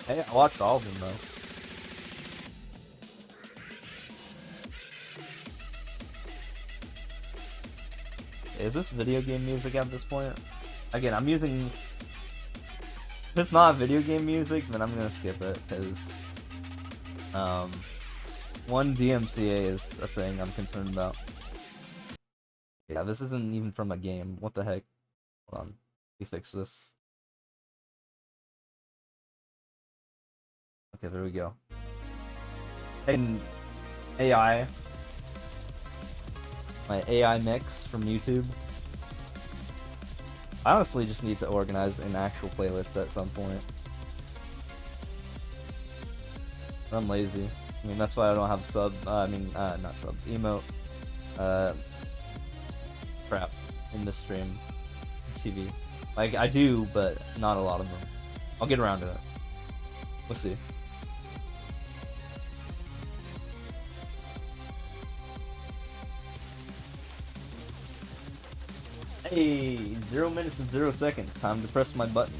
Hey, I watched all of them though. Is this video game music at this point? Again, I'm using... If it's not video game music, then I'm gonna skip it, because... one DMCA is a thing I'm concerned about. Yeah, this isn't even from a game. What the heck? Hold on. Let me fix this. Okay, there we go. And AI. My AI mix from YouTube. I honestly just need to organize an actual playlist at some point. I'm lazy. I mean, that's why I don't have not subs, emote, crap in this stream, TV. Like, I do, but not a lot of them. I'll get around to it. We'll see. Hey, 0 minutes and 0 seconds. Time to press my button.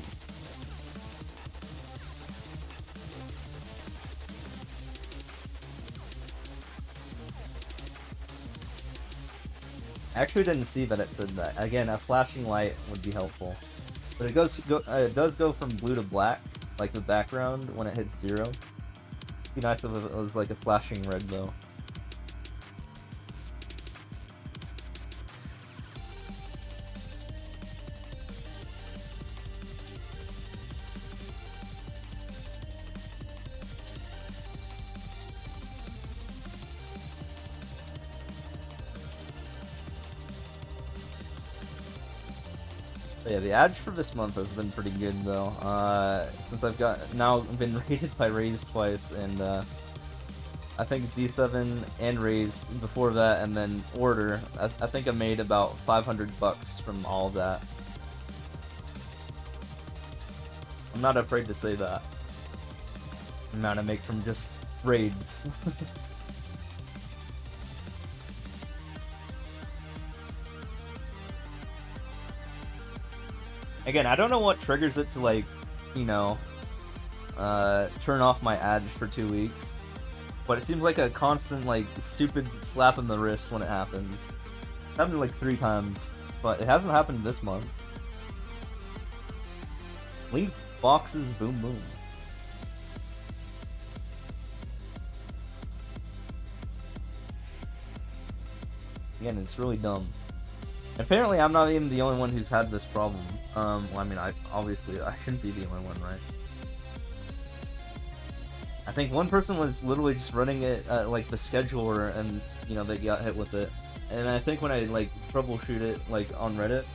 I actually didn't see that it said that. Again, a flashing light would be helpful. But it does go from blue to black, like the background, when it hits 0. It'd be nice if it was like a flashing red, though. But yeah, the ads for this month has been pretty good though. Since I've been rated by Raze twice, and I think Z7 and Raze before that, and then Order. I think I made about $500 from all of that. I'm not afraid to say that. The amount I make from just raids. Again, I don't know what triggers it to like you know, turn off my ads for 2 weeks. But it seems like a constant, like, stupid slap in the wrist when it happens. It happened like 3 times, but it hasn't happened this month. Link boxes, boom boom. Again, it's really dumb. Apparently, I'm not even the only one who's had this problem. Well, I mean, obviously I shouldn't be the only one, right? I think one person was literally just running it like the scheduler, and you know they got hit with it. And I think when I like troubleshoot it like on Reddit,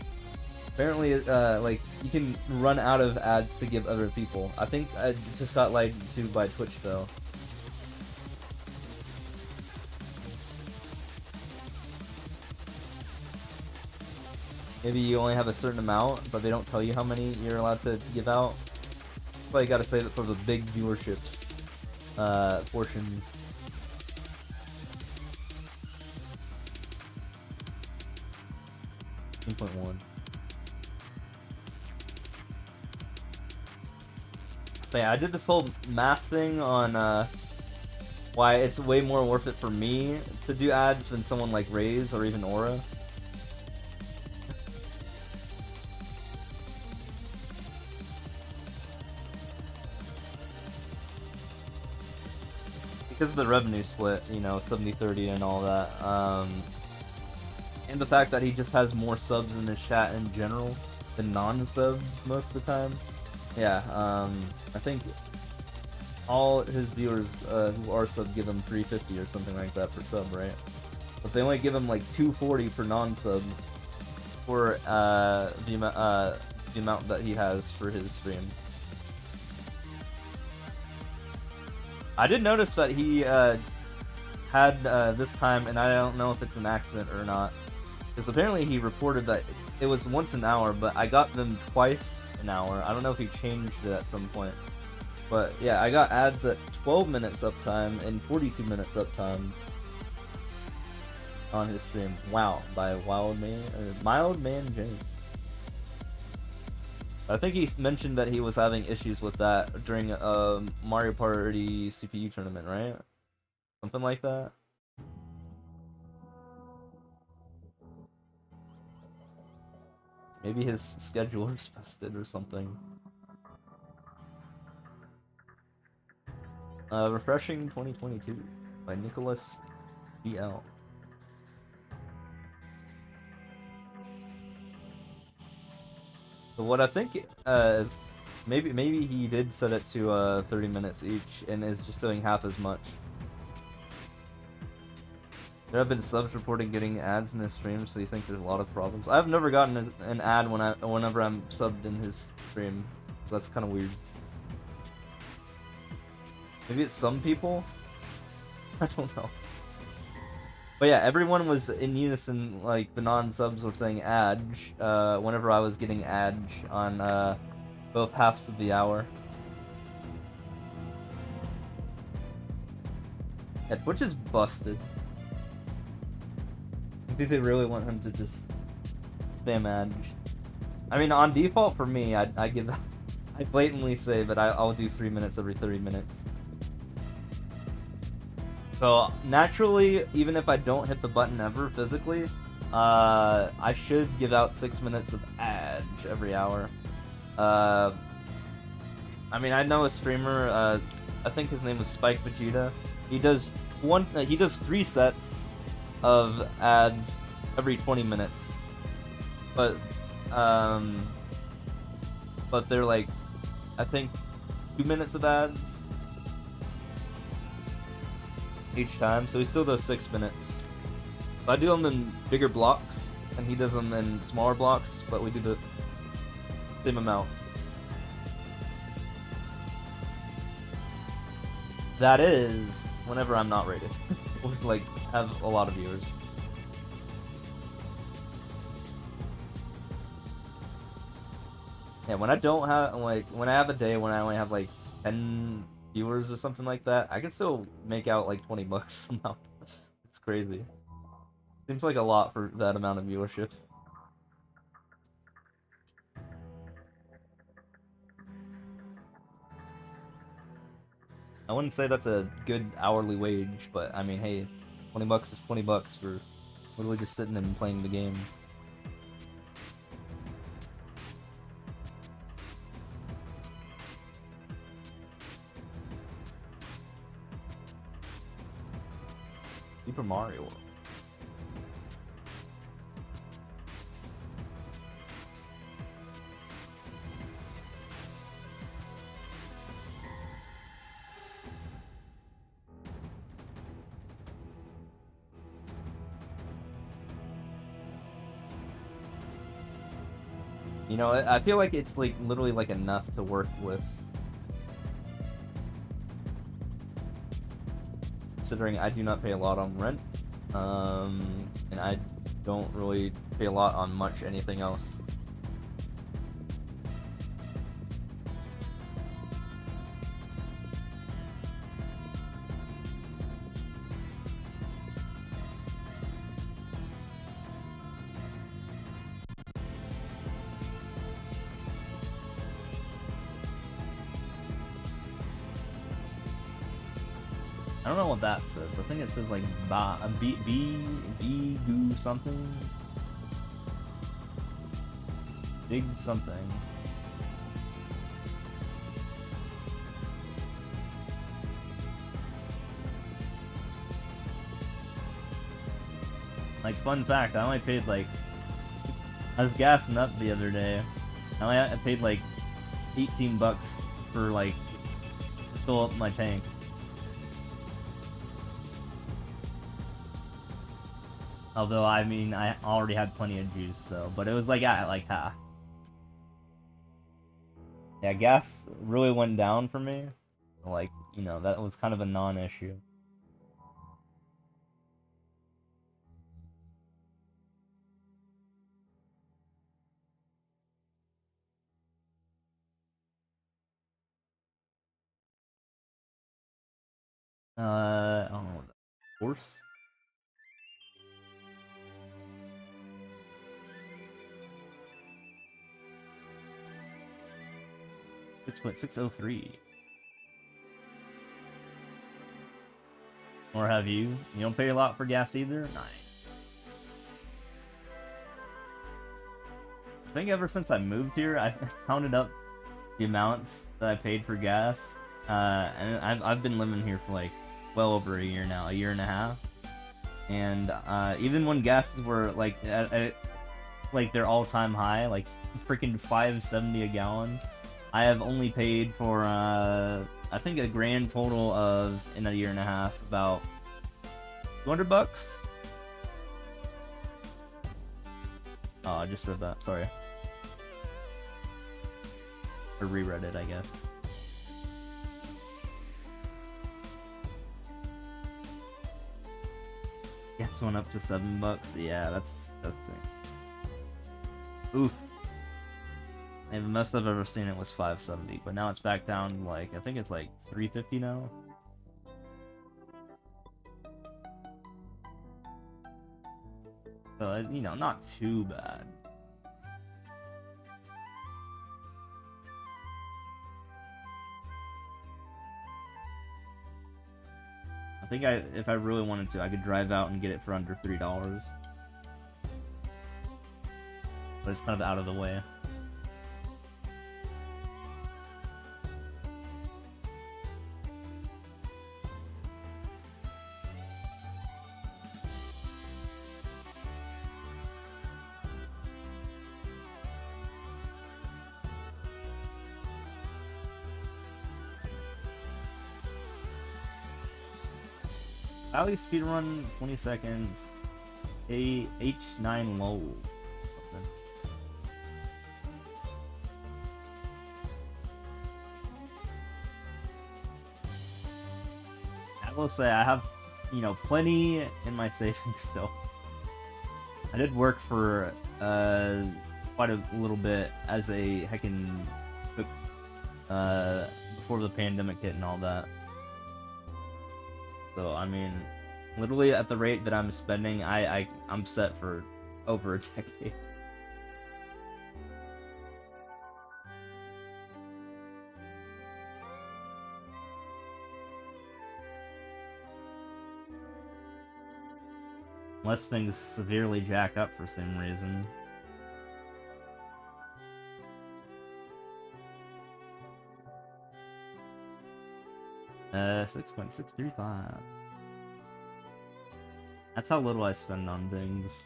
apparently like you can run out of ads to give other people. I think I just got lied to by Twitch though. Maybe you only have a certain amount, but they don't tell you how many you're allowed to give out. That's why you gotta save it for the big viewerships portions. .1. But yeah, I did this whole math thing on why it's way more worth it for me to do ads than someone like Raze or even Aura. Because of the revenue split, you know, 70-30 and all that, and the fact that he just has more subs in his chat in general than non-subs most of the time. Yeah, I think all his viewers who are sub give him 350 or something like that per sub, right? But they only give him like 240 for non-sub for the amount that he has for his stream. I did notice that he had this time, and I don't know if it's an accident or not, because apparently he reported that it was once an hour, but I got them twice an hour. I don't know if he changed it at some point. But yeah, I got ads at 12 minutes uptime and 42 minutes uptime on his stream. Wow, by Mild Man James. I think he mentioned that he was having issues with that during a Mario Party CPU tournament, right? Something like that. Maybe his schedule is busted or something. Refreshing 2022 by Nicholas BL. So what I think is maybe he did set it to 30 minutes each and is just doing half as much. There have been subs reporting getting ads in his stream, so you think there's a lot of problems. I've never gotten an ad whenever I'm subbed in his stream. So that's kind of weird. Maybe it's some people? I don't know. But yeah, everyone was in unison, like the non-subs were saying adge whenever I was getting adge on both halves of the hour. Yeah, Twitch is busted. I think they really want him to just spam adge. I mean, on default for me, I blatantly say that I'll do 3 minutes every 30 minutes. So naturally, even if I don't hit the button ever physically, I should give out 6 minutes of adge every hour. I mean, I know a streamer. I think his name was Spike Vegeta. He does 3 sets of ads every 20 minutes, but they're like, I think 2 minutes of ads each time, so he still does 6 minutes. So I do them in bigger blocks, and he does them in smaller blocks, but we do the same amount. That is whenever I'm not rated. Like, have a lot of viewers. Yeah, when I don't have, like, when I have a day when I only have, like, 10 viewers or something like that, I can still make out, like, 20 bucks somehow. It's crazy. Seems like a lot for that amount of viewership. I wouldn't say that's a good hourly wage, but I mean, hey, 20 bucks is 20 bucks for literally just sitting and playing the game. Super Mario World. You know, I feel like it's like literally like enough to work with. Considering I do not pay a lot on rent, and I don't really pay a lot on much anything else. I don't know what that says. I think it says like B goo something. Big something. Like, fun fact, I only paid like, I was gassing up the other day. I paid like 18 bucks for like to fill up my tank. Although, I mean, I already had plenty of juice, though. But it was, like, at, like, half. Yeah, gas really went down for me. Like, you know, that was kind of a non-issue. I don't know. Horse? $6.603. Or have you? You don't pay a lot for gas either? Nice. I think ever since I moved here, I counted up the amounts that I paid for gas. And I've been living here for like well over a year now, a year and a half. And even when gases were like at like their all-time high, like freaking $5.70 a gallon, I have only paid for I think a grand total of, in a year and a half, about 200 bucks. Oh, I just read that. Sorry. Or reread it, I guess. Gas went up to $7. Yeah, that's the thing. Oof. And the most I've ever seen it was $5.70, but now it's back down, like, I think it's like $3.50 now. So, you know, not too bad. I think if I really wanted to, I could drive out and get it for under $3. But it's kind of out of the way. Alley speedrun 20 seconds. H9 low. I will say I have, you know, plenty in my savings still. I did work for quite a little bit as a heckin' cook before the pandemic hit and all that. So, I mean, literally at the rate that I'm spending, I'm set for over a decade. Unless things severely jack up for some reason. Uh, 6.635. That's how little I spend on things.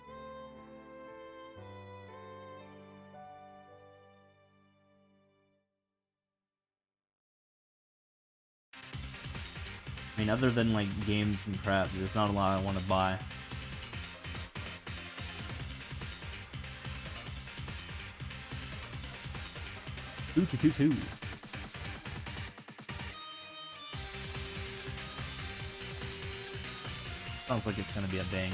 I mean, other than like games and crap, there's not a lot I want to buy. Two. Sounds like it's gonna be a banger.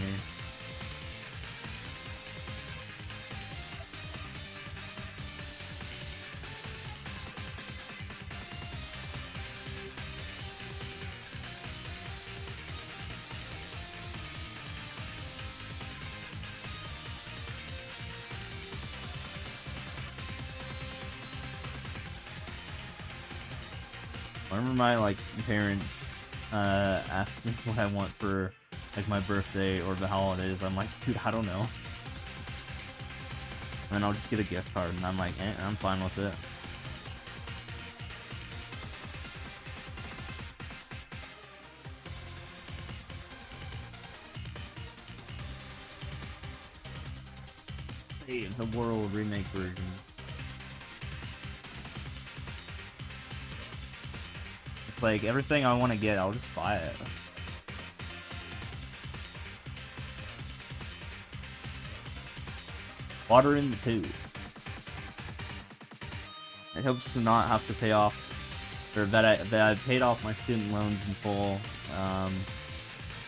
I remember my like parents asked me what I want for like my birthday or the holidays. I'm like, dude, I don't know. And then I'll just get a gift card, and I'm like, I'm fine with it. Save the World remake version. It's like everything I want to get, I'll just buy it. Water in the tube. It helps to not have to pay off, or that I paid off my student loans in full,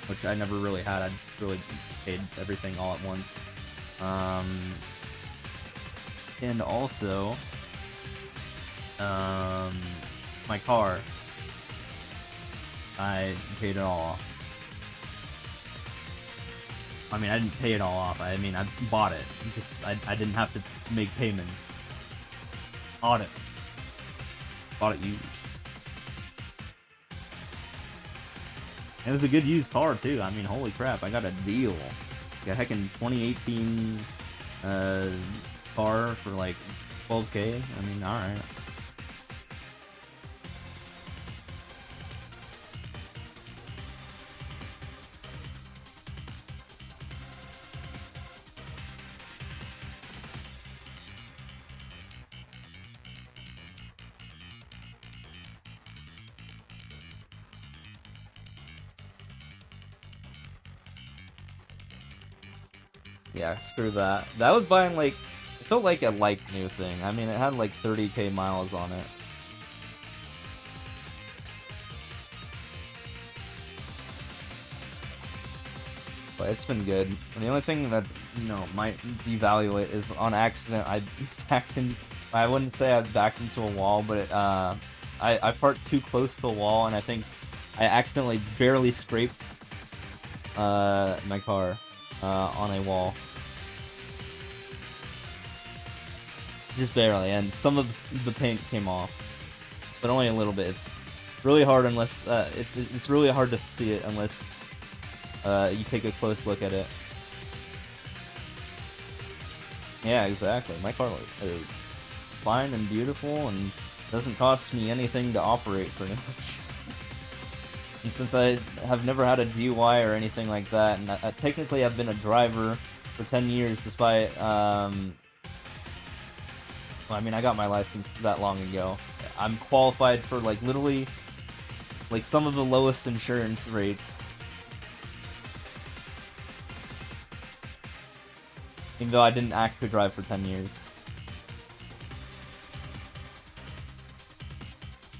which I never really had. I just really paid everything all at once. And also, my car, I paid it all off. I mean, I didn't pay it all off. I mean, I bought it. Just I didn't have to make payments. Bought it. Bought it used. It was a good used car too. I mean, holy crap! I got a deal. Got a heckin' 2018 car for like 12K. I mean, all right. Yeah, screw that. That was buying like, it felt like a like new thing. I mean, it had like 30K miles on it. But it's been good. And the only thing that, you know, might devalue it is on accident I backed in. I wouldn't say I backed into a wall, but I parked too close to a wall, and I think I accidentally barely scraped my car on a wall. Just barely, and some of the paint came off, but only a little bit. It's really hard unless it's really hard to see it unless you take a close look at it. Yeah, exactly. My car is fine and beautiful, and doesn't cost me anything to operate pretty much. And since I have never had a DUI or anything like that, and I technically I've been a driver for 10 years, despite well, I mean, I got my license that long ago. I'm qualified for, like, literally, like, some of the lowest insurance rates. Even though I didn't actually drive for 10 years.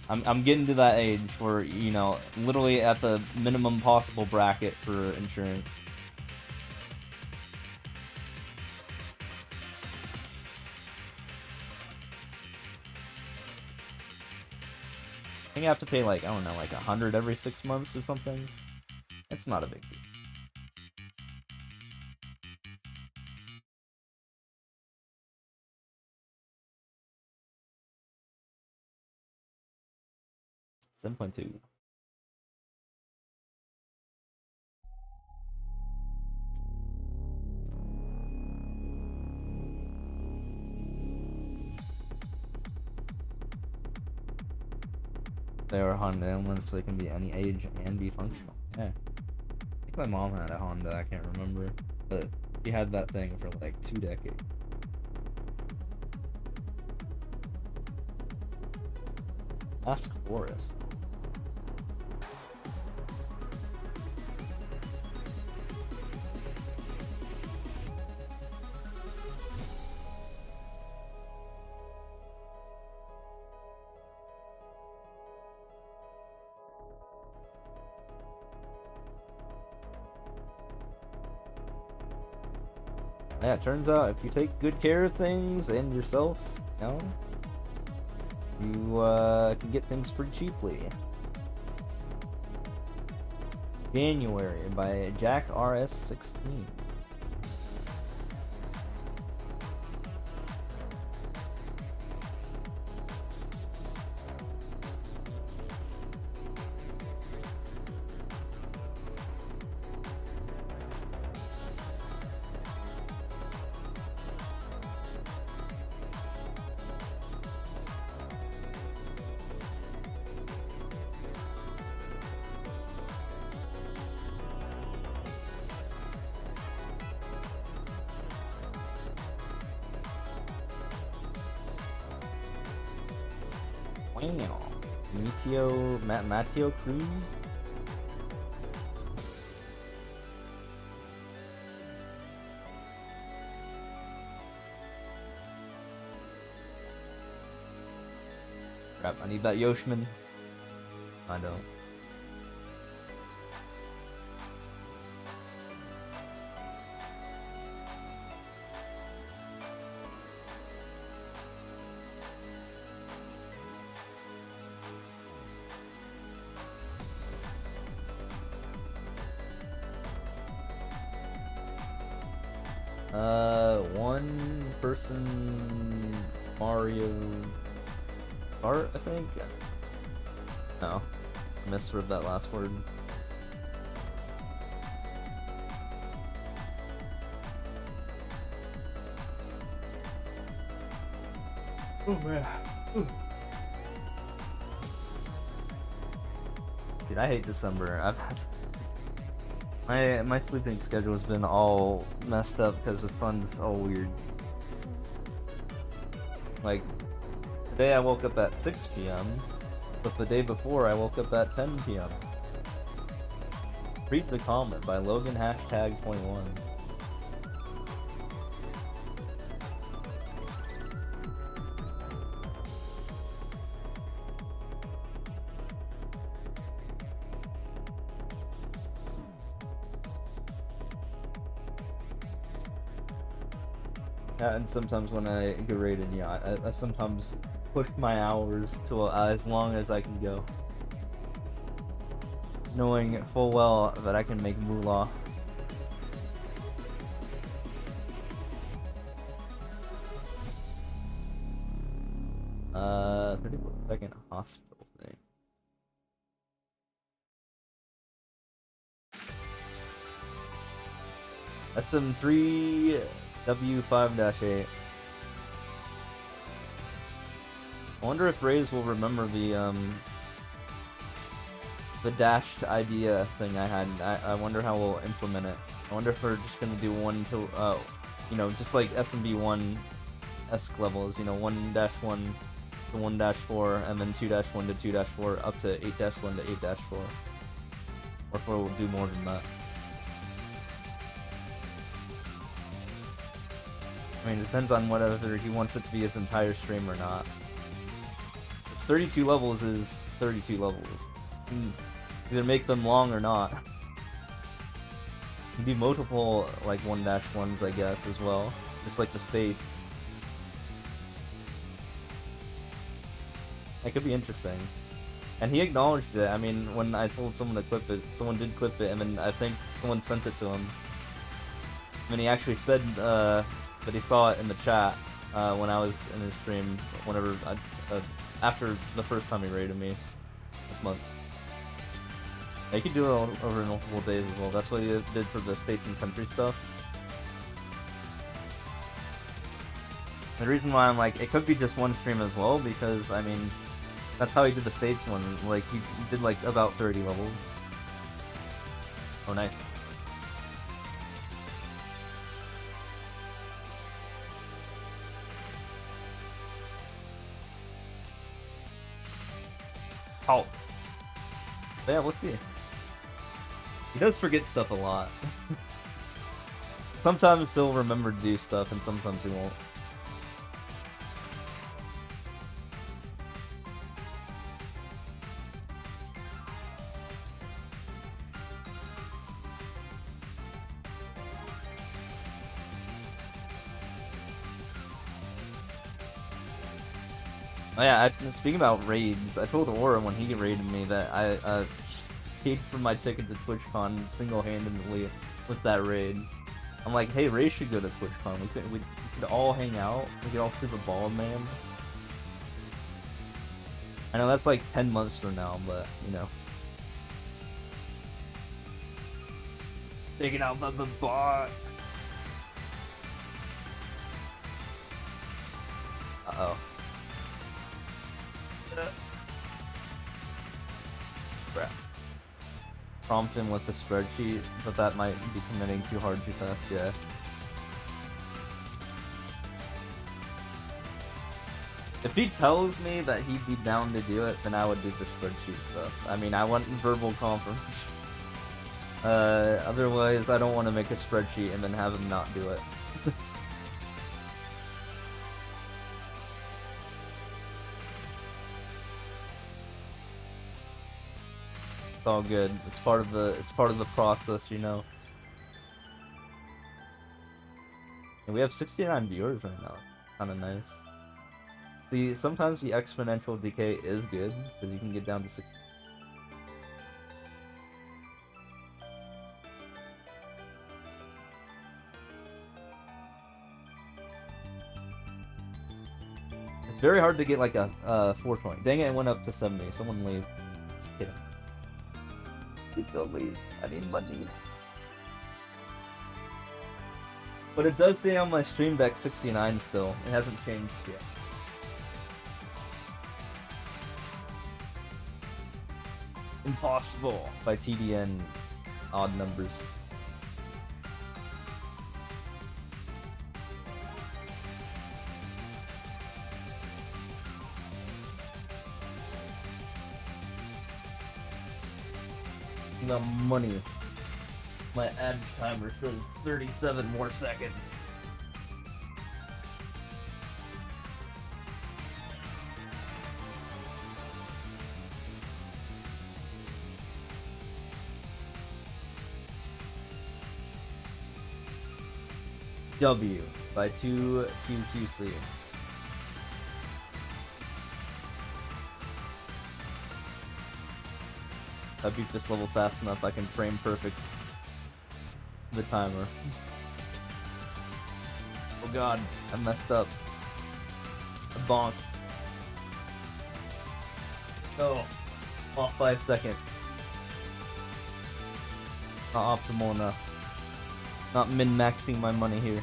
I'm getting to that age where, you know, literally at the minimum possible bracket for insurance. I think I have to pay like, I don't know, like 100 every 6 months or something. It's not a big deal. $7.2. They are Honda elements, so they can be any age and be functional. Yeah. I think my mom had a Honda, I can't remember. But she had that thing for like 2 decades. Ask Forest. Yeah, it turns out if you take good care of things and yourself, you know, you can get things pretty cheaply. January by Jack RS16. Wow. Mateo Cruz? Crap, I need that Yoshman. I don't. One person Mario Kart, I think? No. I misread that last word. Oh man. Ooh. Dude, I hate December. I've had my sleeping schedule has been all messed up because the sun's all weird. Like today I woke up at 6 p.m. but the day before I woke up at 10 p.m. Read the Comet by Logan #21. And sometimes when I get rated, yeah, I sometimes push my hours to as long as I can go, knowing full well that I can make moolah. 34-second hospital thing. SM3 W5-8. I wonder if Raze will remember the dashed idea thing I had. I wonder how we'll implement it. I wonder if we're just gonna do one to you know, just like SMB1-esque levels, you know, 1-1 to 1-4, and then 2-1 to 2-4, up to 8-1 to 8-4. Or if we'll do more than that. I mean, it depends on whether he wants it to be his entire stream or not. Because 32 levels is 32 levels. You can either make them long or not. You can do multiple, like, 1-1s, I guess, as well. Just like the states. That could be interesting. And he acknowledged it. I mean, when I told someone to clip it, someone did clip it, and then I think someone sent it to him. And he actually said, but he saw it in the chat when I was in his stream, whenever after the first time he raided me this month. Yeah, you can do it over multiple days as well. That's what he did for the states and country stuff. The reason why I'm like, it could be just one stream as well, because I mean, That's how he did the States one. Like, he did like about 30 levels. Oh, nice. Halt. But yeah, we'll see. He does forget stuff a lot. Sometimes he'll remember to do stuff, and sometimes he won't. Oh yeah, speaking about raids, I told Aura when he raided me that I paid for my ticket to TwitchCon single-handedly with that raid. I'm like, hey, Ray should go to TwitchCon. We could all hang out. We could all super ball, man. I know that's like 10 months from now, but you know. Taking out the bot. Uh-oh. Crap. Prompt him with the spreadsheet, but that might be committing too hard too fast, yeah. If he tells me that he'd be down to do it, then I would do the spreadsheet stuff. I mean, I want verbal confirmation. Otherwise, I don't want to make a spreadsheet and then have him not do it. It's all good. It's part of the process, you know. And we have 69 viewers right now. Kind of nice. See, sometimes the exponential decay is good because you can get down to 60. It's very hard to get like a 420. Dang it, it went up to 70. Someone leave. Just kidding. Please don't leave. I need money. But it does say on my stream deck 69 still. It hasn't changed yet. Impossible by TDN odd numbers. The money. My ad timer says 37 more seconds. W by 2 QQC. If I beat this level fast enough, I can frame perfect the timer. Oh god, I messed up. I bonked. Oh, off by a second. Not optimal enough. Not min-maxing my money here.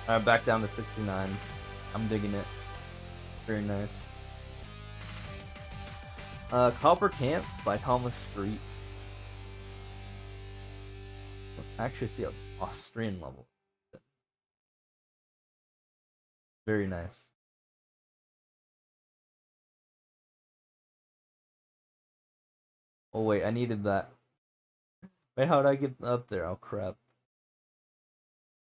Alright, back down to 69. I'm digging it. Very nice. Copper Camp by Thomas Street. I actually see a Austrian level. Very nice. Oh wait, I needed that. Wait, how did I get up there? Oh crap.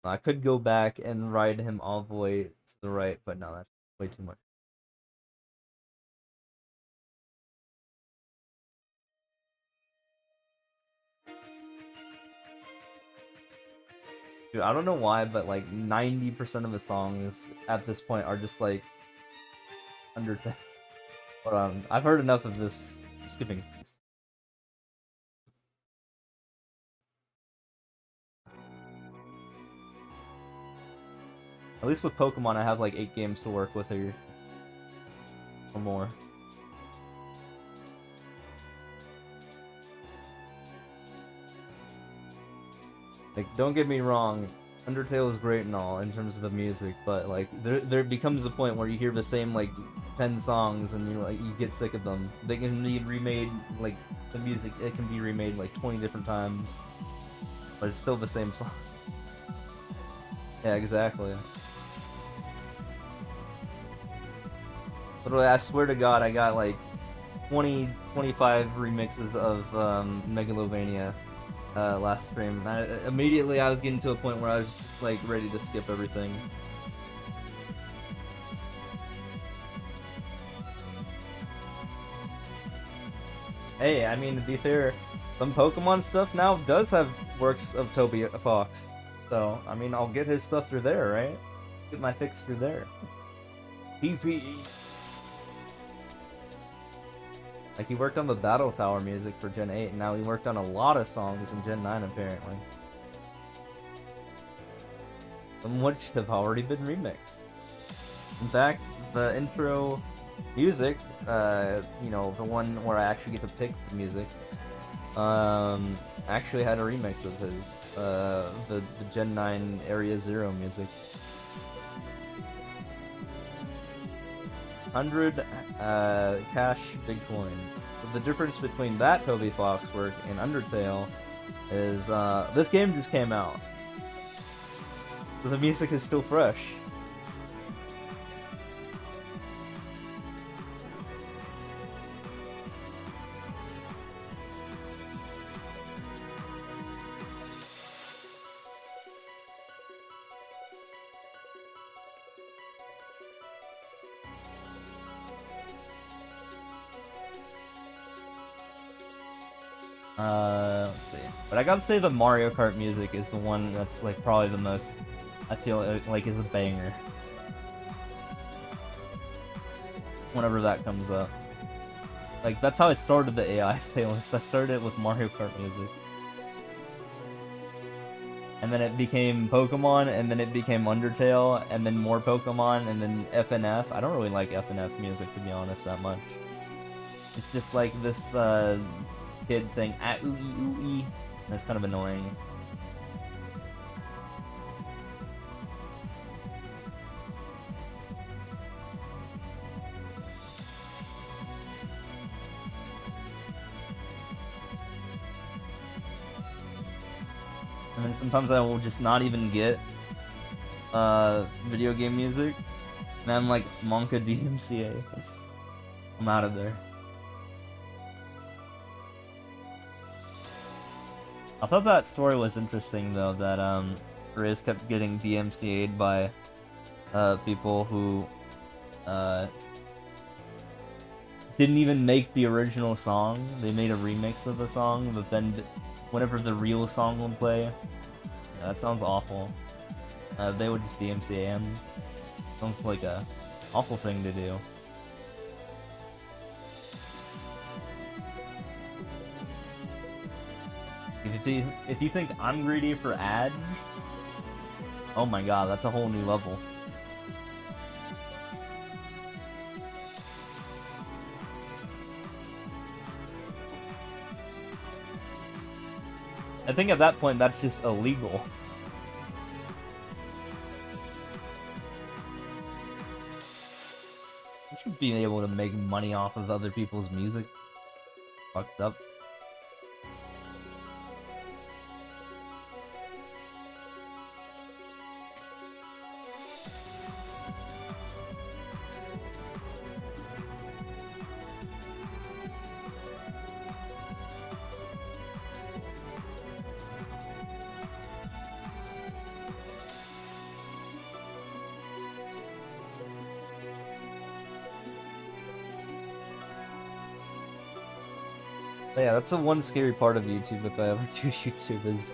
I could go back and ride him all the way to the right, but no, that's way too much. Dude, I don't know why, but like 90% of the songs at this point are just like under 10. But I've heard enough of this. I'm skipping. At least with Pokemon, I have like 8 games to work with here. Or more. Like, don't get me wrong, Undertale is great and all in terms of the music, but like there becomes a point where you hear the same like 10 songs and you get sick of them. They can be remade, like the music, it can be remade like 20 different times, but it's still the same song. Yeah, exactly. Literally, I swear to God, I got like 20, 25 remixes of Megalovania last stream. Immediately, I was getting to a point where I was just like ready to skip everything. Hey, I mean, to be fair, some Pokemon stuff now does have works of Toby Fox. So, I mean, I'll get his stuff through there, right? Get my fix through there. PPE. Like, he worked on the Battle Tower music for Gen 8, and now he worked on a lot of songs in Gen 9, apparently. Some which have already been remixed. In fact, the intro music, you know, the one where I actually get to pick the music, actually had a remix of his, the Gen 9 Area Zero music. 100 cash Bitcoin. But the difference between that Toby Fox work and Undertale is this game just came out, so the music is still fresh. Let's see. But I gotta say the Mario Kart music is the one that's like probably the most, I feel like is a banger. Whenever that comes up. Like, that's how I started the AI playlist. I started it with Mario Kart music. And then it became Pokemon, and then it became Undertale, and then more Pokemon, and then FNF. I don't really like FNF music, to be honest, that much. It's just like this, kid saying ah ooh ee ooh ee. That's kind of annoying. And then sometimes I will just not even get video game music. And I'm like, Monka DMCA. I'm out of there. I thought that story was interesting though, that Riz kept getting DMCA'd by people who didn't even make the original song. They made a remix of the song, but then whenever the real song would play, that sounds awful. They would just DMCA him. Sounds like a awful thing to do. If you think I'm greedy for ads, oh my god, that's a whole new level. I think at that point that's just illegal. You should be able to make money off of other people's music. Fucked up. But yeah, that's the one scary part of YouTube if I ever choose YouTube, is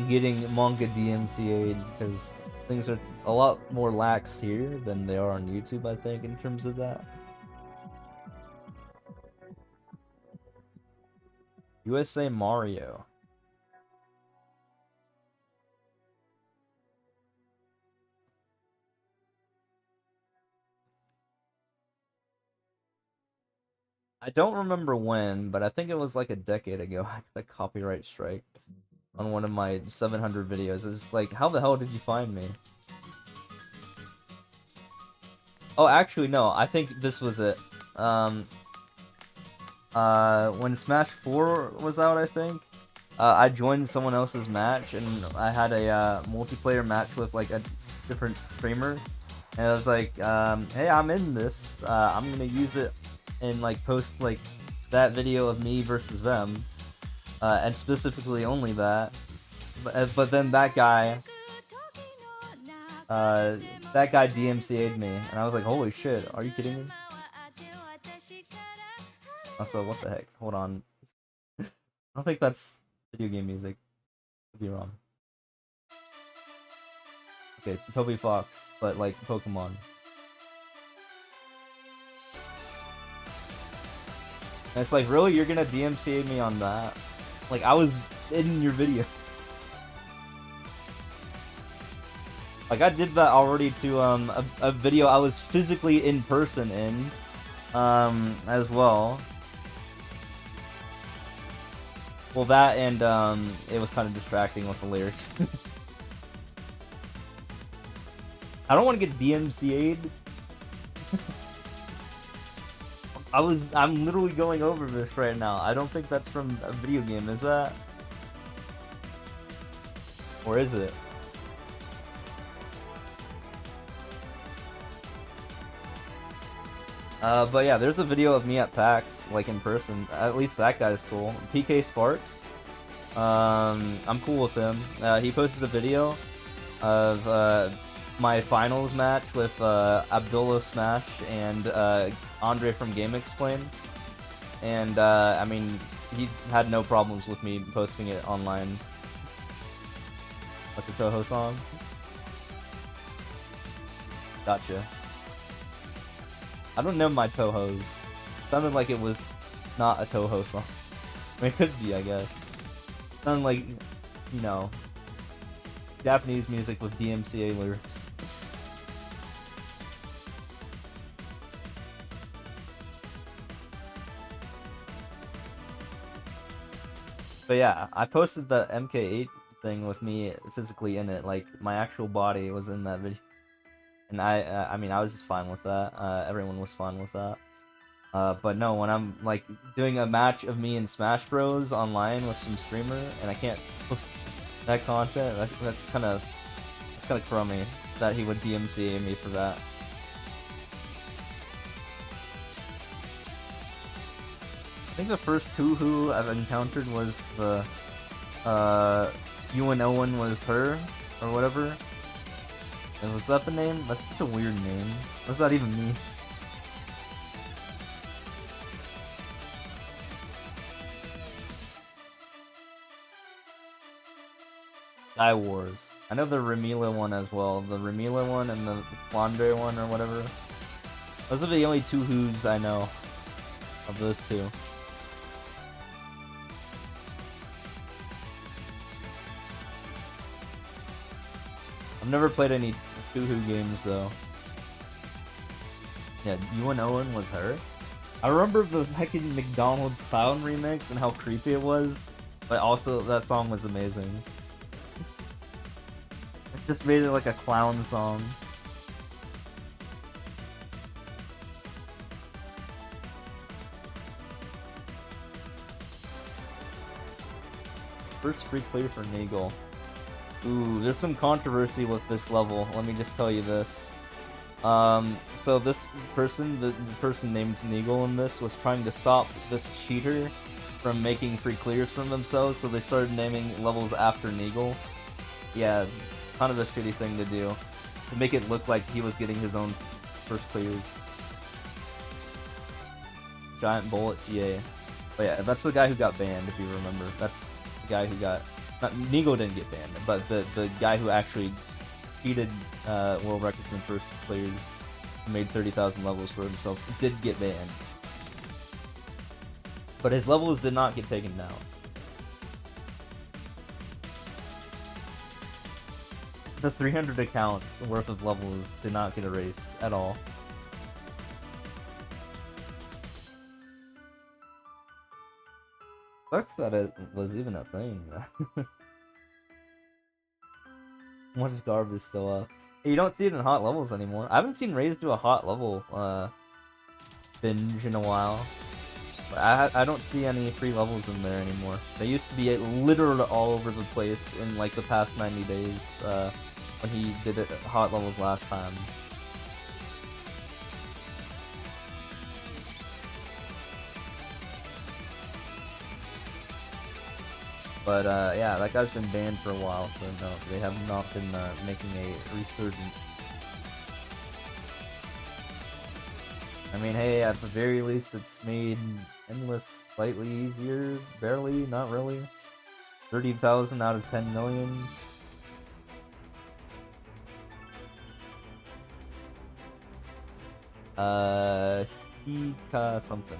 getting manga DMCA'd, because things are a lot more lax here than they are on YouTube, I think, in terms of that. USA Mario. I don't remember when, but I think it was like a decade ago. I got a copyright strike on one of my 700 videos. It's like, how the hell did you find me? Oh, actually, no. I think this was it. When Smash 4 was out, I think, I joined someone else's match, and I had a multiplayer match with like a different streamer, and I was like, hey, I'm in this. I'm gonna use it and like post like that video of me versus them, and specifically only that. But then that guy DMCA'd me, and I was like, holy shit, are you kidding me? Also, what the heck? Hold on. I don't think that's video game music. Could be wrong. Okay, Toby Fox, but like Pokemon. And it's like, really? You're gonna DMCA me on that? Like, I was in your video. Like, I did that already to a video I was physically in person in, as well. Well, that and it was kind of distracting with the lyrics. I don't want to get DMCA'd. I'm literally going over this right now. I don't think that's from a video game, is that? Or is it? But yeah, there's a video of me at PAX, like in person. At least that guy's cool. PK Sparks. I'm cool with him. He posted a video of my finals match with Abdullah Smash and Andre from Game Explain. And I mean, he had no problems with me posting it online. That's a Toho song. Gotcha. I don't know my Tohos. Sounded like it was not a Toho song. I mean, it could be, I guess. Sounded like, you know, Japanese music with DMCA lyrics. But yeah, I posted the MK8 thing with me physically in it. Like, my actual body was in that video. And I mean, I was just fine with that. Everyone was fine with that. But no, when I'm like doing a match of me in Smash Bros online with some streamer, and I can't post that content, that's kind of crummy that he would DMCA me for that. I think the first Tuhu I've encountered was the you and Owen was her or whatever. And was that the name? That's such a weird name. What does that even mean? Sky Wars. I know the Remila one as well. The Remila one and the Flandre one or whatever. Those are the only two Who's I know of those two. I've never played any Tuhu games though. Yeah, you and Owen was her. I remember the heckin' McDonald's Clown remix and how creepy it was, but also that song was amazing. It just made it like a clown song. First free clear for Nagel. Ooh, there's some controversy with this level, let me just tell you this. So this person, the person named Nagel in this, was trying to stop this cheater from making free clears from themselves, so they started naming levels after Nagel. Yeah, kind of a shitty thing to do. To make it look like he was getting his own first clears. Giant bullets, yay. But yeah, that's the guy who got banned, if you remember. That's the guy who got... Nigo didn't get banned, but the guy who actually cheated world records in first clears and made 30,000 levels for himself did get banned. But his levels did not get taken down. The 300 accounts worth of levels did not get erased at all. Sucks that it was even a thing. Much garbage still up. You don't see it in hot levels anymore. I haven't seen Raze do a hot level binge in a while. I don't see any free levels in there anymore. They used to be littered all over the place in like the past 90 days when he did it hot levels last time. But yeah, that guy's been banned for a while, so no, they have not been making a resurgence. I mean, hey, at the very least, it's made Endless slightly easier. Barely, not really. 30,000 out of 10 million. Hika something.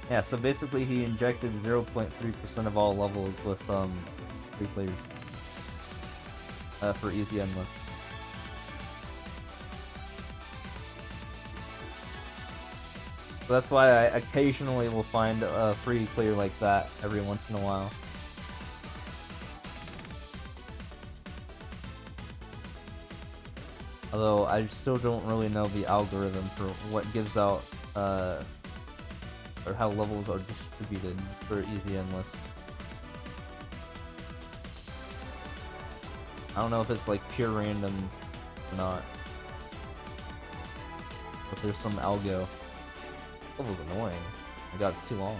Yeah, so basically he injected 0.3% of all levels with free players for easy endless. So that's why I occasionally will find a free player like that every once in a while. Although I still don't really know the algorithm for what gives out or how levels are distributed for easy endless. I don't know if it's like pure random or not. But there's some algo. That was annoying. My god, it's too long.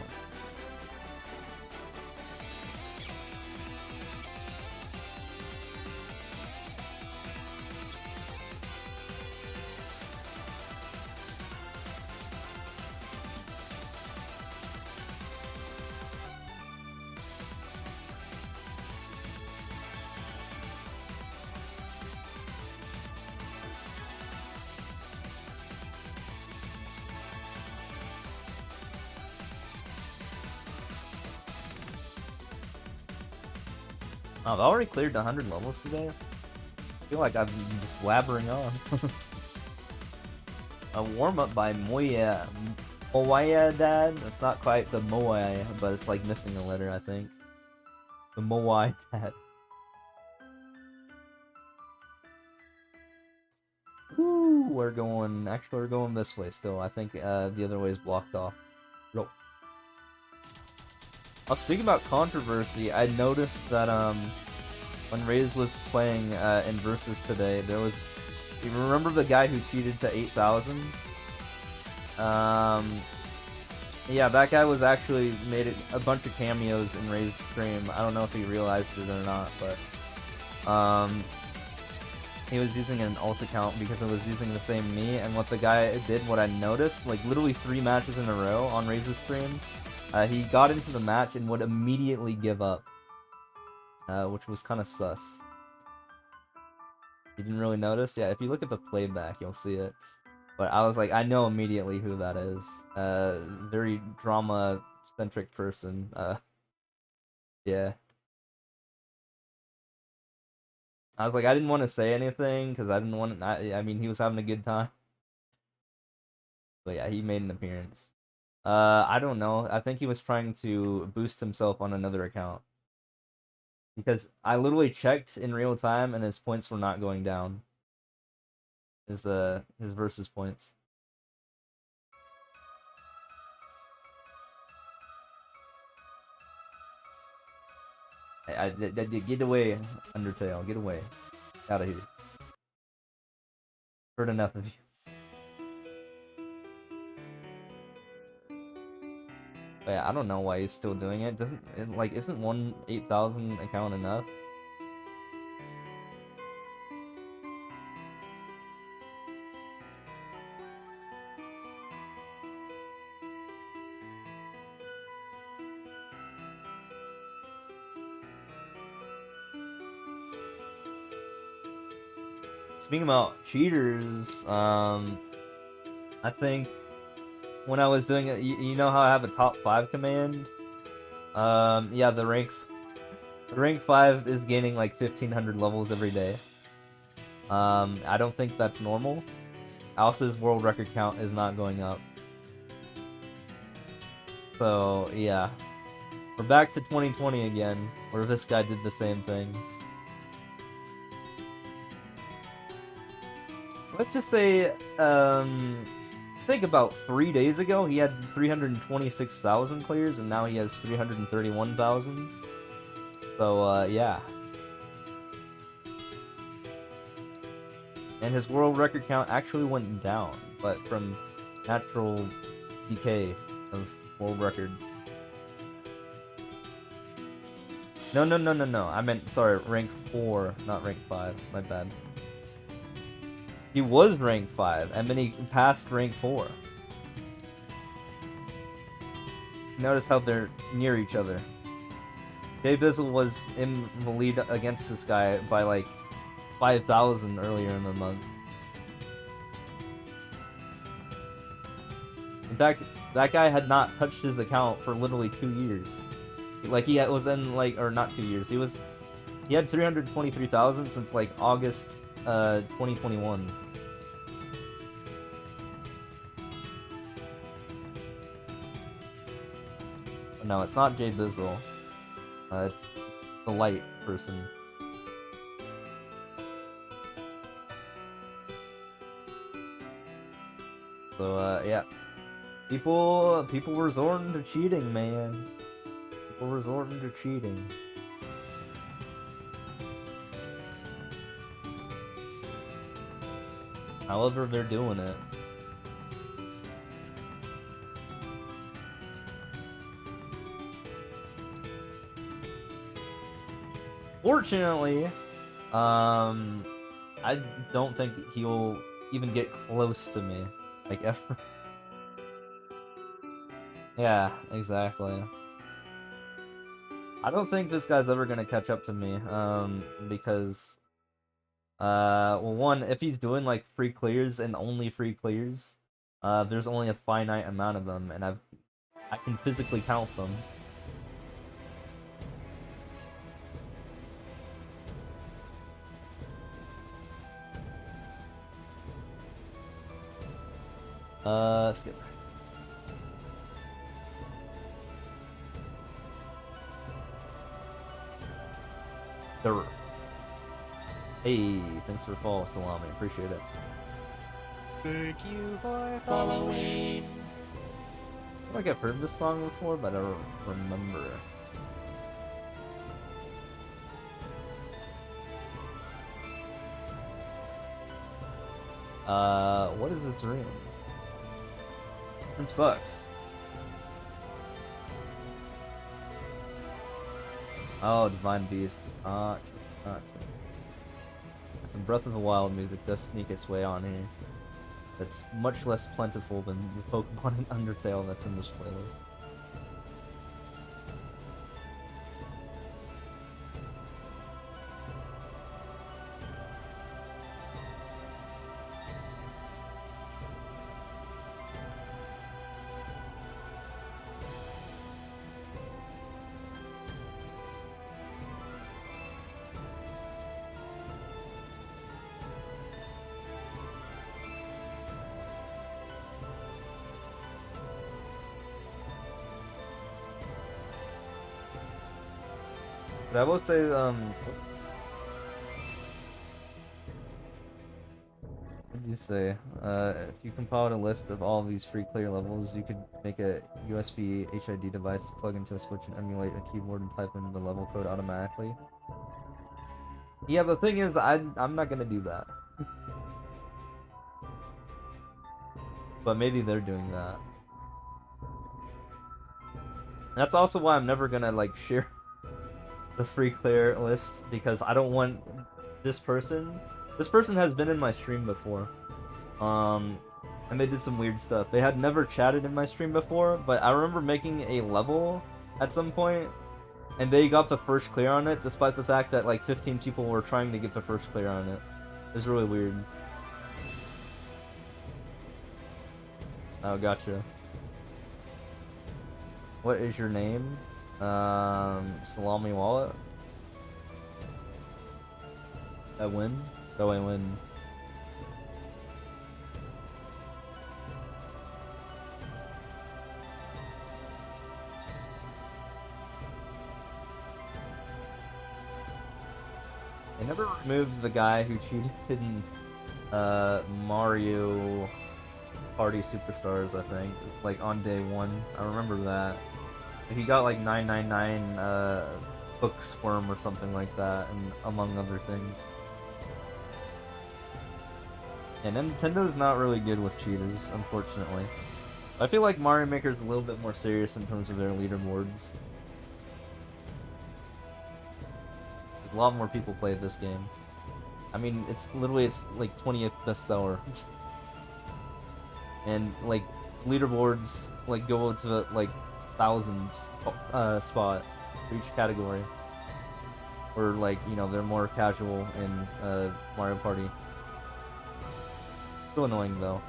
Oh, I've already cleared 100 levels today. I feel like I've been just blabbering on. A warm-up by Moya Dad. It's not quite the Moai, but it's like missing a letter, I think. The Moai Dad. Woo, we're going this way still. I think the other way is blocked off. Nope. Speaking about controversy, I noticed that when Raze was playing in Versus today, there was, you remember the guy who cheated to 8,000? Yeah, that guy was actually made a bunch of cameos in Raze's stream. I don't know if he realized it or not, but he was using an alt account because it was using the same me, and what the guy did, what I noticed, like literally 3 matches in a row on Raze's stream, he got into the match and would immediately give up, which was kind of sus. You didn't really notice? Yeah, if you look at the playback, you'll see it. But I was like, I know immediately who that is. Very drama-centric person. Yeah. I was like, I didn't want to say anything, because I didn't want to, I mean, he was having a good time. But yeah, he made an appearance. I don't know. I think he was trying to boost himself on another account. Because I literally checked in real time and his points were not going down. His versus points. Get away, Undertale. Get away. Out of here. Heard enough of you. But yeah, I don't know why he's still doing it. Isn't one 8,000 account enough? Speaking about cheaters, I think when I was doing it, you know how I have a top 5 command? Yeah, the rank 5 is gaining like 1,500 levels every day. I don't think that's normal. Alice's world record count is not going up. So, yeah. We're back to 2020 again, where this guy did the same thing. Let's just say, I think about 3 days ago, he had 326,000 clears, and now he has 331,000. So, yeah. And his world record count actually went down, but from natural decay of world records. No. I meant, sorry, rank 4, not rank 5. My bad. He was rank 5, and then he passed rank 4. Notice how they're near each other. Jay Bizzle was in the lead against this guy by like 5,000 earlier in the month. In fact, that guy had not touched his account for literally 2 years. Like, he was in, like, or not 2 years, he had 323,000 since, like, August, 2021. No, it's not Jay Bizzle. It's the light person. So, yeah. People resorting to cheating, man. People resorting to cheating. However they're doing it. Fortunately, I don't think he'll even get close to me, like, ever. Yeah, exactly. I don't think this guy's ever gonna catch up to me, because, well, one, if he's doing, like, free clears and only free clears, there's only a finite amount of them, and I can physically count them. Skip. Durr. Hey, thanks for the follow, Salami. Appreciate it. Thank you for following. I feel like I've heard this song before, but I don't remember. What is this room? Room sucks. Oh, Divine Beast. Some Breath of the Wild music does sneak its way on here. That's much less plentiful than the Pokemon and Undertale that's in this playlist. But I will say, what did you say? If you compiled a list of all of these free clear levels, you could make a USB HID device to plug into a switch and emulate a keyboard and type in the level code automatically. Yeah, but the thing is, I'm not gonna do that. But maybe they're doing that. That's also why I'm never gonna, like, share the free clear list, because I don't want this person. This person has been in my stream before, and they did some weird stuff. They had never chatted in my stream before, but I remember making a level at some point, and they got the first clear on it, despite the fact that like 15 people were trying to get the first clear on it. It was really weird. Oh, gotcha. What is your name? Salami Wallet. That win? so I win. They never removed the guy who cheated in Mario Party Superstars, I think, like on day 1. I remember that. He got like 999 Hook Squirm or something like that, and among other things. And Nintendo's not really good with cheaters, unfortunately. I feel like Mario Maker's a little bit more serious in terms of their leaderboards. A lot more people play this game. I mean, it's like 20th bestseller. And like leaderboards like go to like thousands spot for each category. Or like, you know, they're more casual in Mario Party. Still annoying though.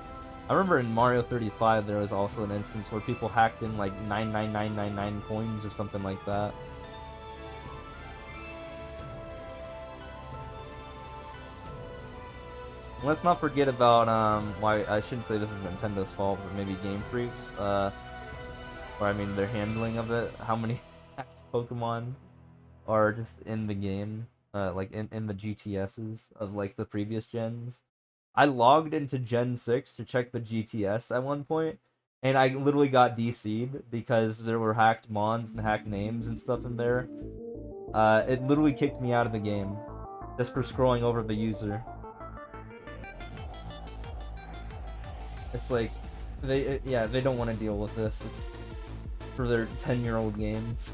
I remember in Mario 35 there was also an instance where people hacked in like 99999 coins or something like that. Let's not forget about why I shouldn't say this is Nintendo's fault, but maybe Game Freak's, or I mean their handling of it. How many hacked Pokemon are just in the game, like in the GTSs of like the previous gens. I logged into Gen 6 to check the GTS at one point, and I literally got DC'd because there were hacked mons and hacked names and stuff in there. It literally kicked me out of the game just for scrolling over the user. It's like, they don't want to deal with this. It's for their 10-year-old games.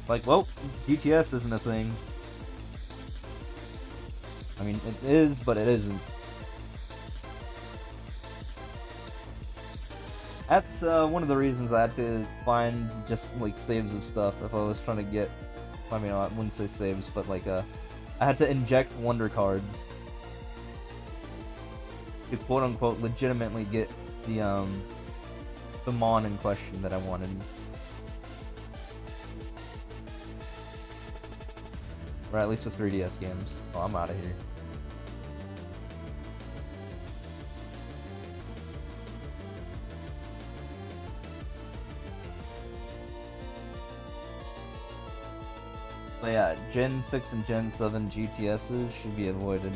Like, well, GTS isn't a thing. I mean, it is, but it isn't. That's one of the reasons I had to find just like saves of stuff if I was trying to get. I mean, I wouldn't say saves, but like I had to inject wonder cards to quote unquote legitimately get the mon in question that I wanted. Or at least the 3DS games. Oh, I'm out of here. So yeah, Gen 6 and Gen 7 GTSs should be avoided.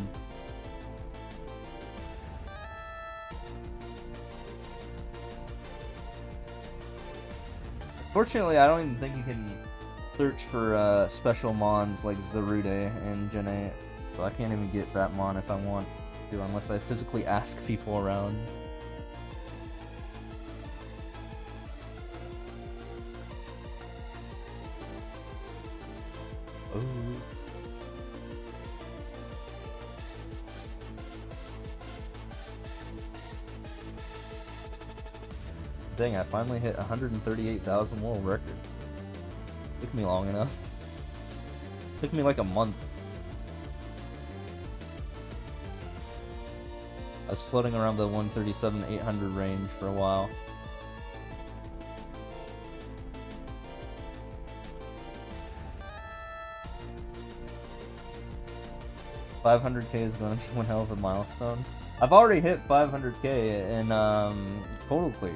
Fortunately, I don't even think you can search for special mons like Zarude in Gen 8, so I can't even get that mon if I want to, unless I physically ask people around. Oh. Dang, I finally hit 138,000 world records. Took me long enough. Took me like a month. I was floating around the 137,800 range for a while. $500K is going to be one hell of a milestone. I've already hit 500K in total clears.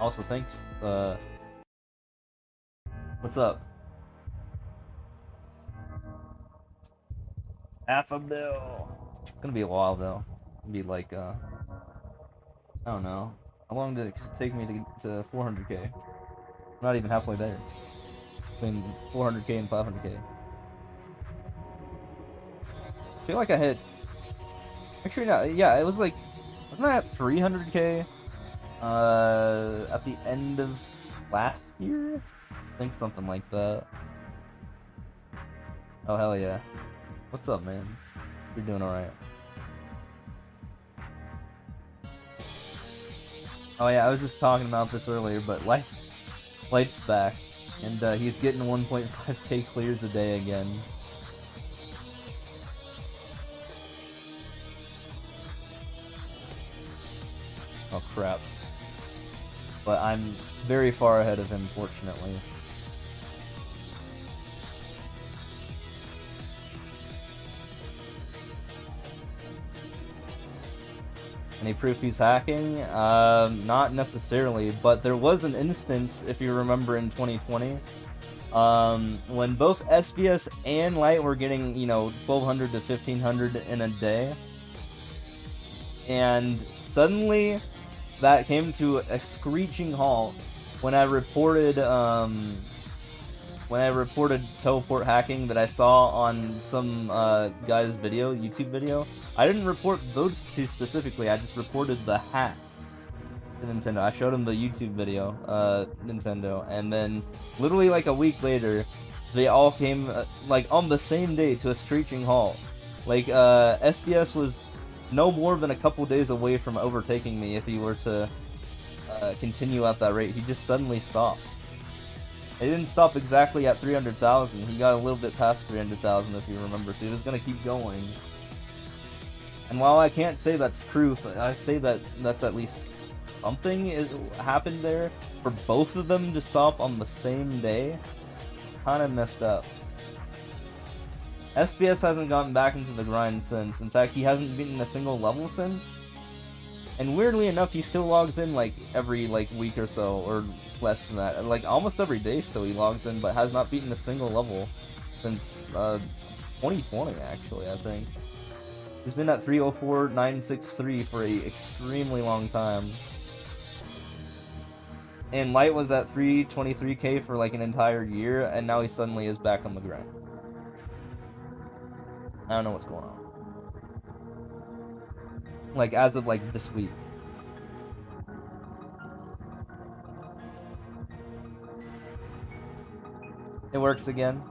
Also, thanks. What's up? Half a mil. It's gonna be a while though. It'll be like I don't know. How long did it take me to get to 400K? I'm not even halfway there. Between 400K and 500K. I feel like I hit. Actually, no. Yeah, it was like. Wasn't I at 300K? At the end of last year? I think something like that. Oh hell yeah. What's up, man? You're doing alright. Oh yeah, I was just talking about this earlier, but Light's back, and he's getting 1.5K clears a day again. Oh crap. But I'm very far ahead of him, fortunately. Any proof he's hacking? Not necessarily, but there was an instance, if you remember, in 2020, when both SBS and Light were getting, you know, 1,200 to 1,500 in a day, and suddenly that came to a screeching halt when I reported teleport hacking that I saw on some guy's video, YouTube video. I didn't report those two specifically, I just reported the hack to Nintendo. I showed him the YouTube video, Nintendo, and then literally like a week later, they all came, like on the same day, to a screeching halt. Like, SBS was no more than a couple days away from overtaking me if he were to continue at that rate. He just suddenly stopped. It didn't stop exactly at 300,000. He got a little bit past 300,000, if you remember, so he was going to keep going. And while I can't say that's proof, I say that that's at least something happened there. For both of them to stop on the same day, it's kind of messed up. SBS hasn't gotten back into the grind since. In fact, he hasn't beaten a single level since. And weirdly enough, he still logs in like every week or so, or less than that. Like almost every day still he logs in, but has not beaten a single level since 2020 actually, I think. He's been at 304,963 for a extremely long time. And Light was at 323k for like an entire year, and now he suddenly is back on the grind. I don't know what's going on. Like, as of, like, this week. It works again.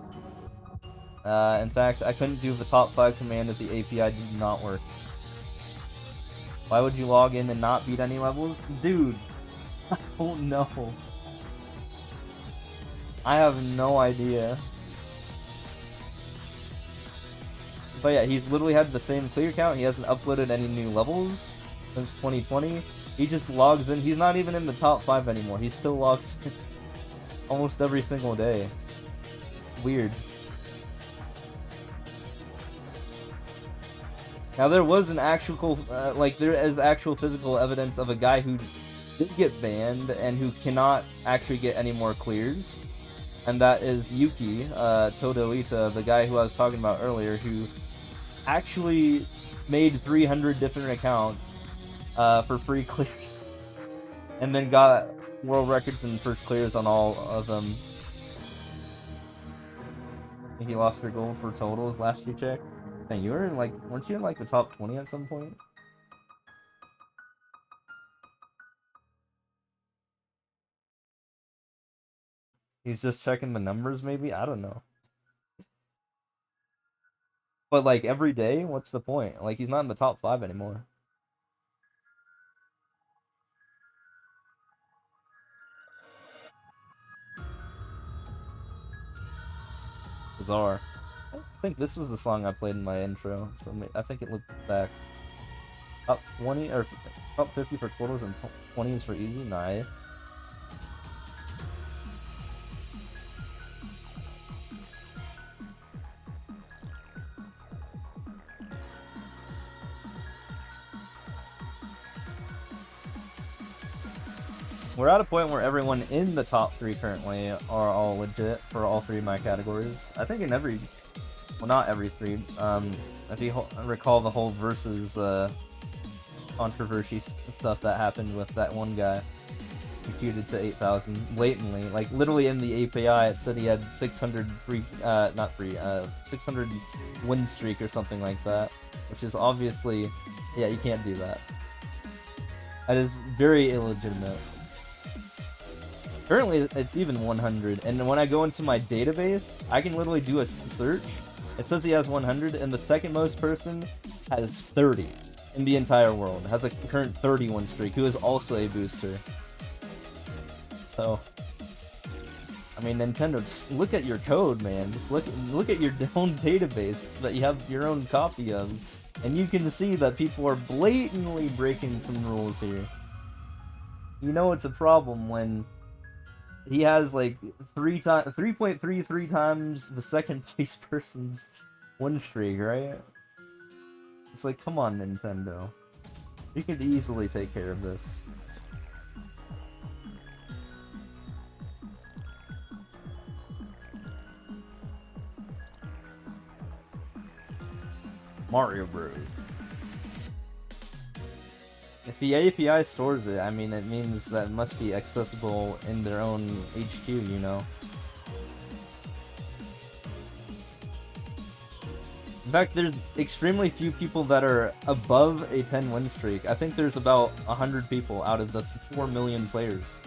In fact, I couldn't do the top 5 command if the API did not work. Why would you log in and not beat any levels? Dude, I don't know. I have no idea. But yeah, he's literally had the same clear count. He hasn't uploaded any new levels since 2020. He just logs in. He's not even in the top 5 anymore. He still logs in almost every single day. Weird. Now there was an actual, there is actual physical evidence of a guy who did get banned and who cannot actually get any more clears. And that is Yuki, Todoita, the guy who I was talking about earlier, who actually made 300 different accounts for free clears, and then got world records and first clears on all of them. He lost your gold for totals last you checked. Dang, you were in weren't you in the top 20 at some point? He's just checking the numbers, maybe? I don't know. But every day, what's the point? He's not in the top 5 anymore. Bizarre. I think this was the song I played in my intro, so I think it looked back. Top 20 or top 50 for totals and 20s for easy. Nice. We're at a point where everyone in the top 3 currently are all legit for all 3 of my categories. I think in every, well, not every 3. If you recall the whole versus controversy stuff that happened with that one guy, computed to 8,000 blatantly. Literally in the API, it said he had 600 600 win streak or something like that, which is obviously, yeah, you can't do that. That is very illegitimate. Currently, it's even 100, and when I go into my database, I can literally do a search. It says he has 100, and the second most person has 30 in the entire world. Has a current 31 streak, who is also a booster. So, I mean, Nintendo, just look at your code, man. Just look at your own database that you have your own copy of, and you can see that people are blatantly breaking some rules here. You know it's a problem when he has 3.33 times the second place person's win streak, right? It's come on, Nintendo. You could easily take care of this. Mario Bros. If the API stores it, I mean, it means that it must be accessible in their own HQ, you know? In fact, there's extremely few people that are above a 10 win streak. I think there's about 100 people out of the 4 million players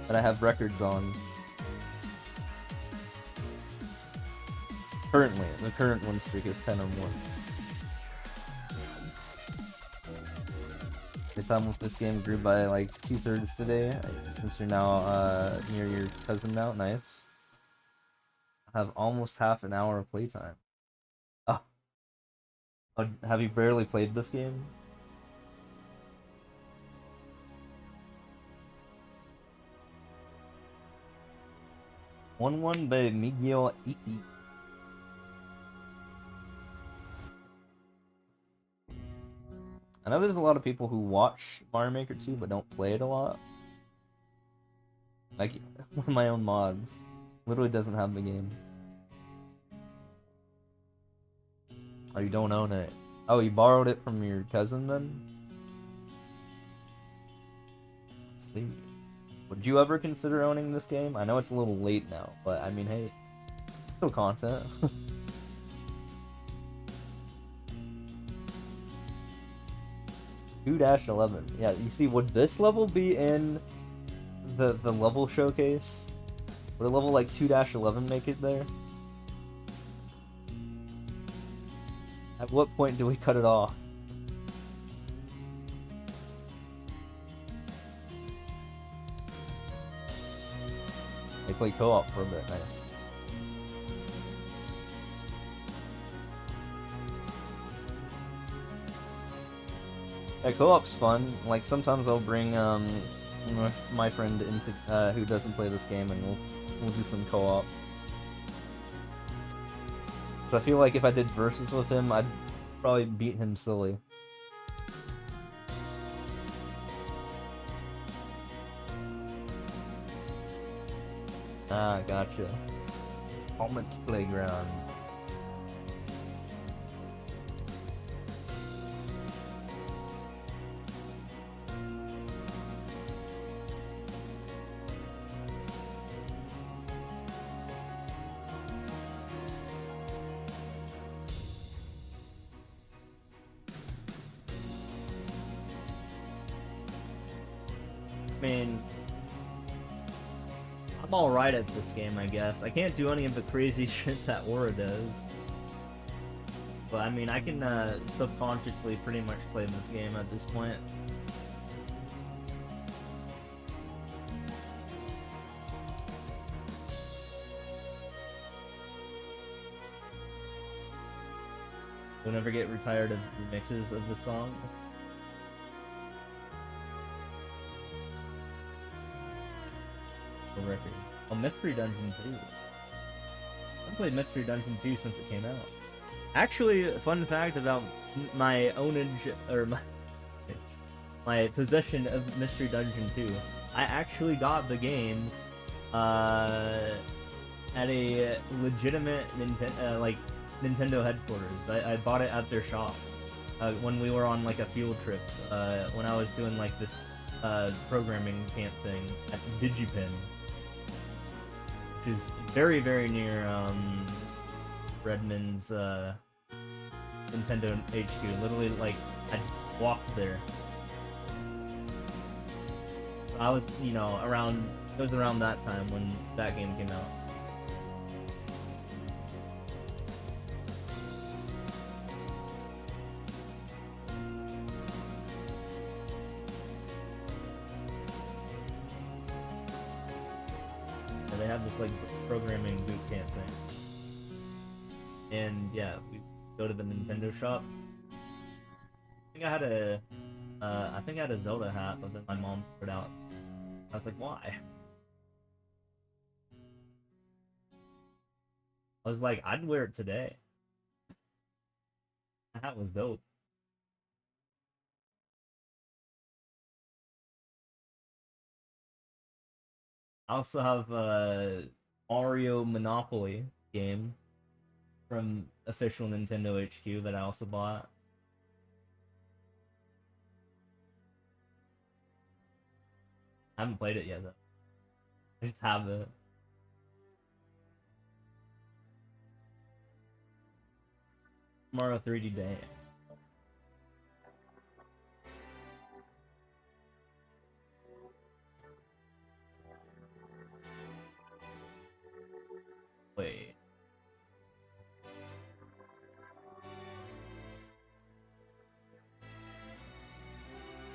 that I have records on. Currently, the current win streak is 10 or more. The time with this game grew by like 2/3 today, since you're now near your cousin now. Nice. I have almost half an hour of playtime. Oh. Have you barely played this game? One by Miguel Iki. I know there's a lot of people who watch Mario Maker 2 but don't play it a lot. Like, one of my own mods literally doesn't have the game. Oh, you don't own it. Oh, you borrowed it from your cousin then? Let's see. Would you ever consider owning this game? I know it's a little late now, but I mean, hey, still content. 2-11. Yeah, you see, would this level be in the level showcase? Would a level like 2-11 make it there? At what point do we cut it off? They play co-op for a bit, nice. Yeah, co-op's fun. Like, sometimes I'll bring my friend into who doesn't play this game, and we'll do some co-op. So I feel like if I did versus with him, I'd probably beat him silly. Ah, gotcha. Almond's Playground. I mean, I'm alright at this game, I guess. I can't do any of the crazy shit that Aura does. But I mean, I can subconsciously pretty much play this game at this point. You'll never get retired of remixes of the songs. Record. Oh, Mystery Dungeon 2. I've played Mystery Dungeon 2 since it came out. Actually, fun fact about my ownage, or my possession of Mystery Dungeon 2. I actually got the game at a legitimate Nintendo headquarters. I bought it at their shop when we were on like a field trip, when I was doing like this programming camp thing at Digipen, which is very, very near Redmond's Nintendo HQ. Literally, like, I just walked there. I was, you know, it was around that time when that game came out. They have this like programming boot camp thing, and yeah, we go to the Nintendo shop. I think I had a Zelda hat, but then my mom threw it out. I was like, why? I was like, I'd wear it today. The hat was dope. I also have Mario Monopoly game from official Nintendo HQ that I also bought. I haven't played it yet though. I just have it. Mario 3D Day. Wait.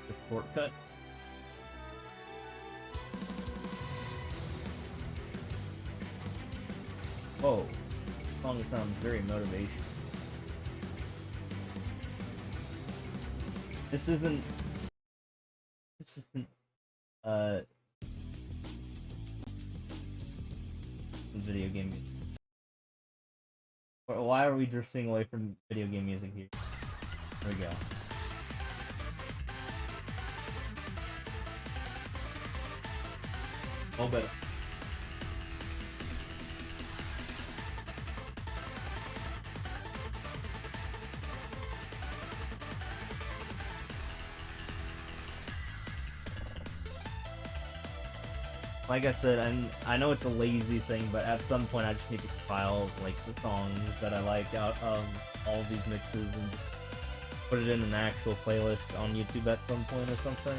The shortcut? Whoa. This song sounds very motivational. This isn't uh video game music. Why are we drifting away from video game music here? There we go. Oh, but like I said, I know it's a lazy thing, but at some point I just need to compile like the songs that I like out of all of these mixes and put it in an actual playlist on YouTube at some point or something.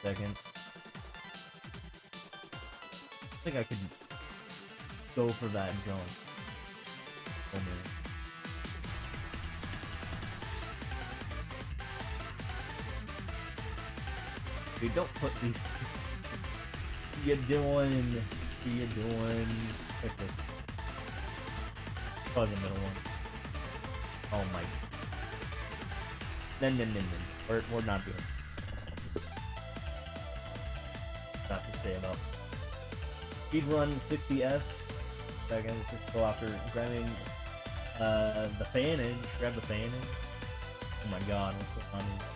Seconds. I think I could go for that jump. Dude, don't put these. What you doing? What you doing? Pick this. Probably the middle one. Oh my. No. We're not doing. Not to say about speedrun 60s. Second, just go after grabbing the fanage. Grab the fanage. Oh my god, what's going on here?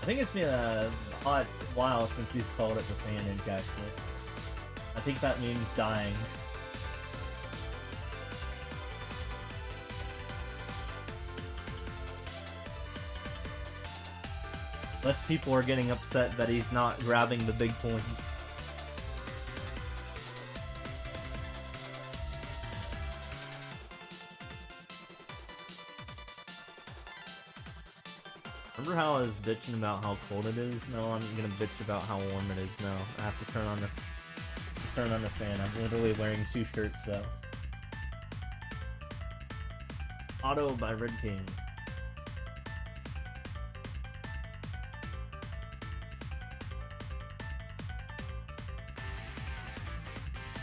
I think it's been a hot while since he's called it the fanage, actually. I think that means dying. Less people are getting upset that he's not grabbing the big coins. Remember how I was bitching about how cold it is? No, I'm gonna bitch about how warm it is now. I have to turn on the fan. I'm literally wearing 2 shirts though. Auto by Red King.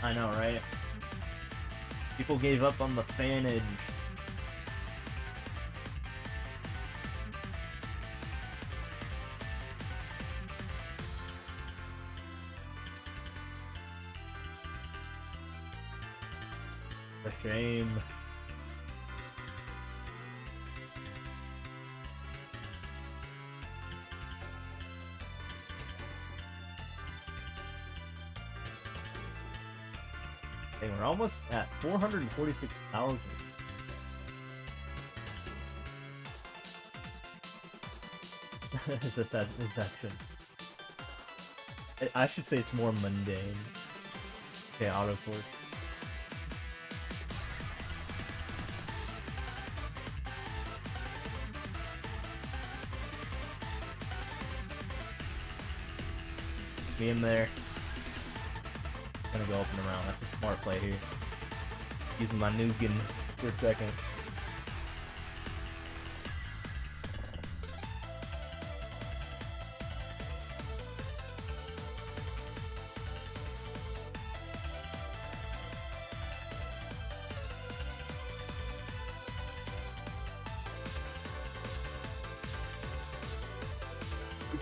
I know, right? People gave up on the fanage. A shame. Hey, we're almost at 446,000. Is it that infection? I should say it's more mundane. Okay, auto force. Me in there. Gonna go open around. That's a smart play here. Using my Nukin for a second.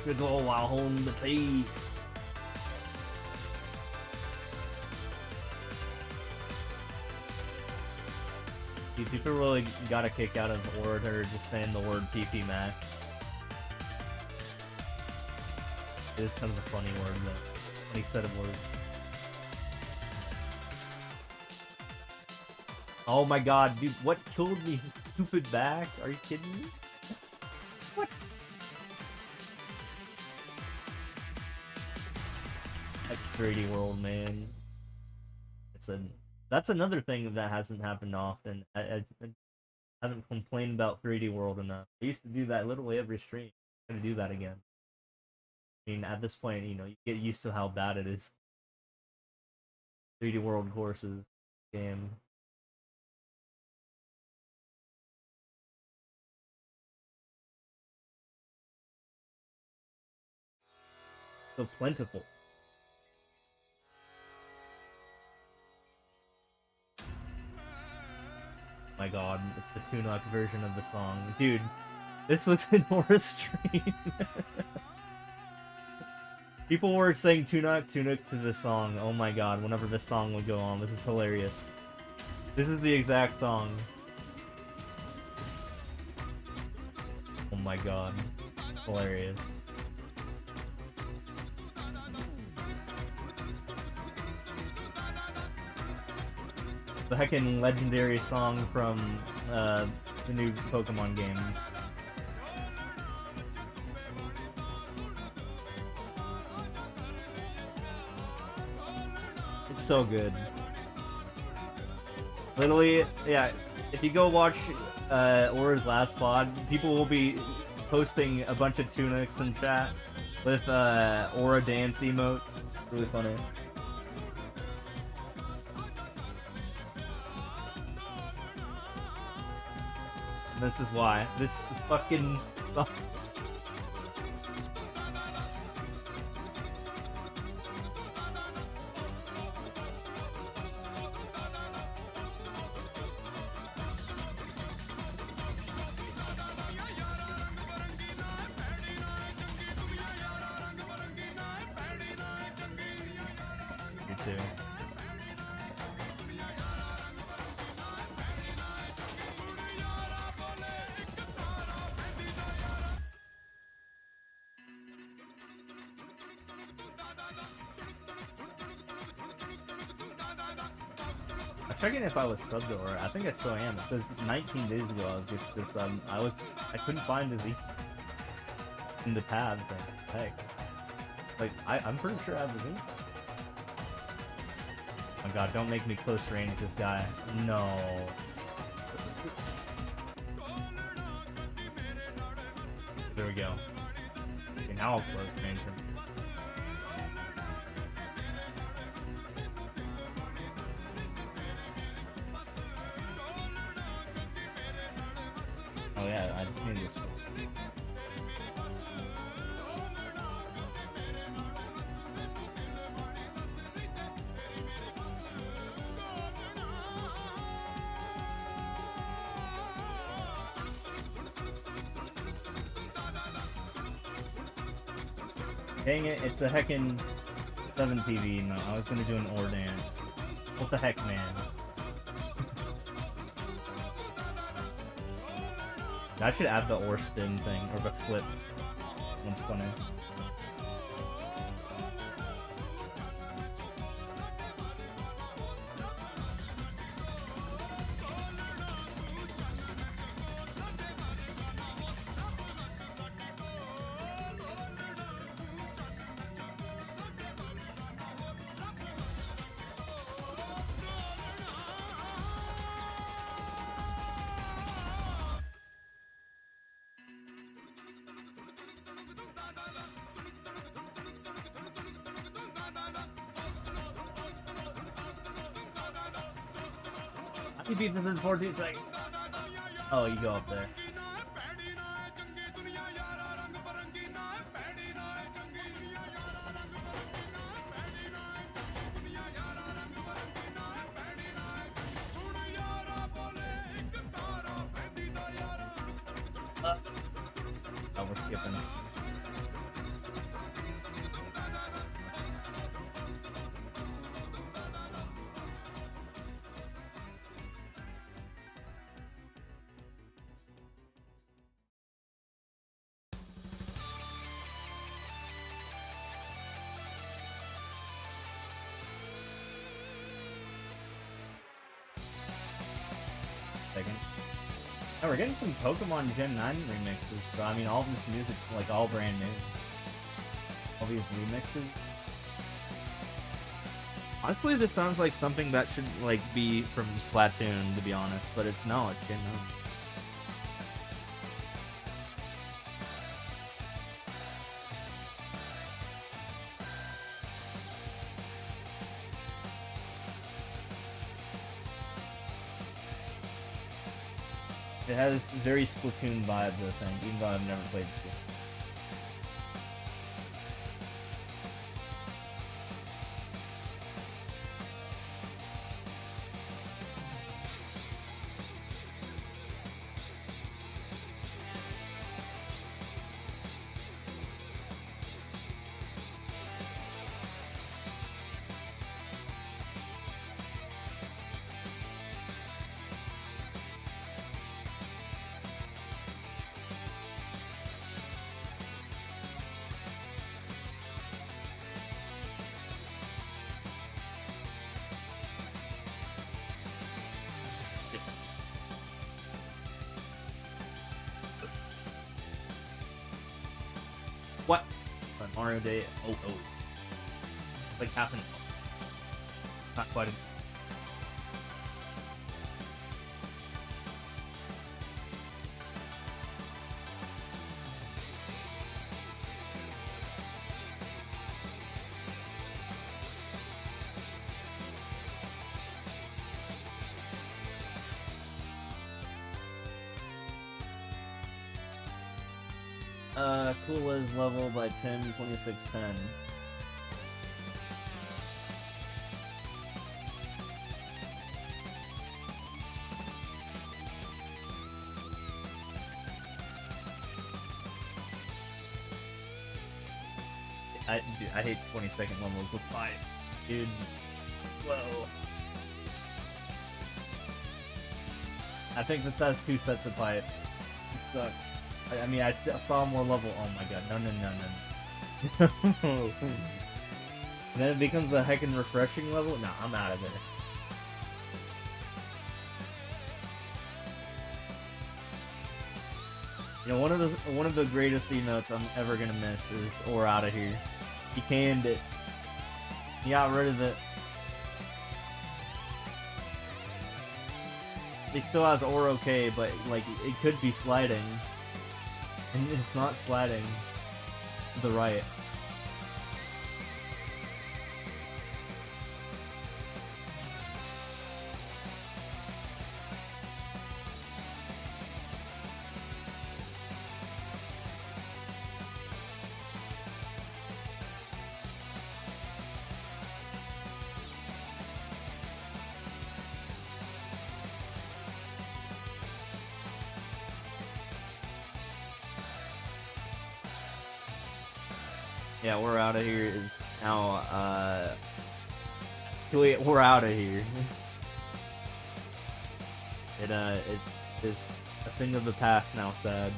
Good old while holding the page. Dude, people really got a kick out of Orator just saying the word PP Max. It is kind of a funny word, though. Funny set of words. Oh my god, dude, what killed me? His stupid back? Are you kidding me? What? Like 3D World, man. That's another thing that hasn't happened often. I haven't complained about 3D World enough. I used to do that literally every stream. I'm gonna do that again. I mean, at this point, you know, you get used to how bad it is. 3D World courses game. So plentiful. My god, it's the Tunok version of the song. Dude, this was in Aura's stream. People were saying Tunok to the song. Oh my god, whenever this song would go on. This is hilarious. This is the exact song. Oh my god. Hilarious. The heckin' legendary song from the new Pokemon games. It's so good. Literally, yeah, if you go watch Aura's last VOD, people will be posting a bunch of tunics in chat with Aura dance emotes. Really funny. This is why. This fucking... You too. I was checking if I was subbed to Aura. I think I still am. It says 19 days ago I was gifted this sub. I couldn't find it in the tab thing. Heck. Like, I'm pretty sure I have the link. Oh my god, don't make me close range this guy. No. There we go. Okay, now I'll close range him. Oh yeah, I just need this. Dang it, it's a heckin' 7 TV. No, I was gonna do an Aura dance. What the heck, man? I should add the Aura spin thing, or the flip. One's funny. You beat this in 14 seconds. Oh, you go up there. Oh, we're skipping. seconds. Oh, we're getting some Pokemon Gen 9 remixes, bro. I mean, all of this music's like all brand new. All these remixes. Honestly, this sounds like something that should like be from Splatoon, to be honest, but it's no, it's Gen 9. It has very Splatoon vibes, I think, even though I've never played Splatoon. What? Mario Day 00. Like half an hour. Not quite Cool is level by Tim 2610. Dude, I hate 20-second levels with pipe. Dude, whoa. I think this has 2 sets of pipes. It sucks. I mean, I saw more level. Oh my god, no. And then it becomes a heckin' refreshing level? Nah, I'm out of there. You know, one of the greatest emotes I'm ever gonna miss is "Or Outta Here." He canned it. He got rid of it. He still has "Or Okay," but like it could be sliding. And it's not sliding to the right. Yeah, we're out of here is now, we're out of here. It is a thing of the past now, sad.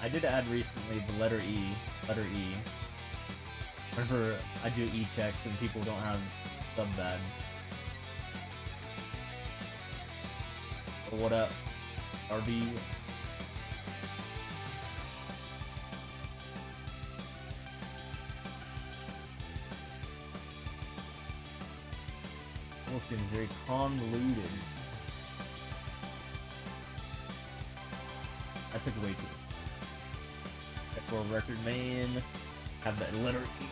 I did add recently the letter E. Whenever I do E checks and people don't have sub bad. So what up, RB? Almost seems very convoluted. I took away too. World record man. Have that letter E.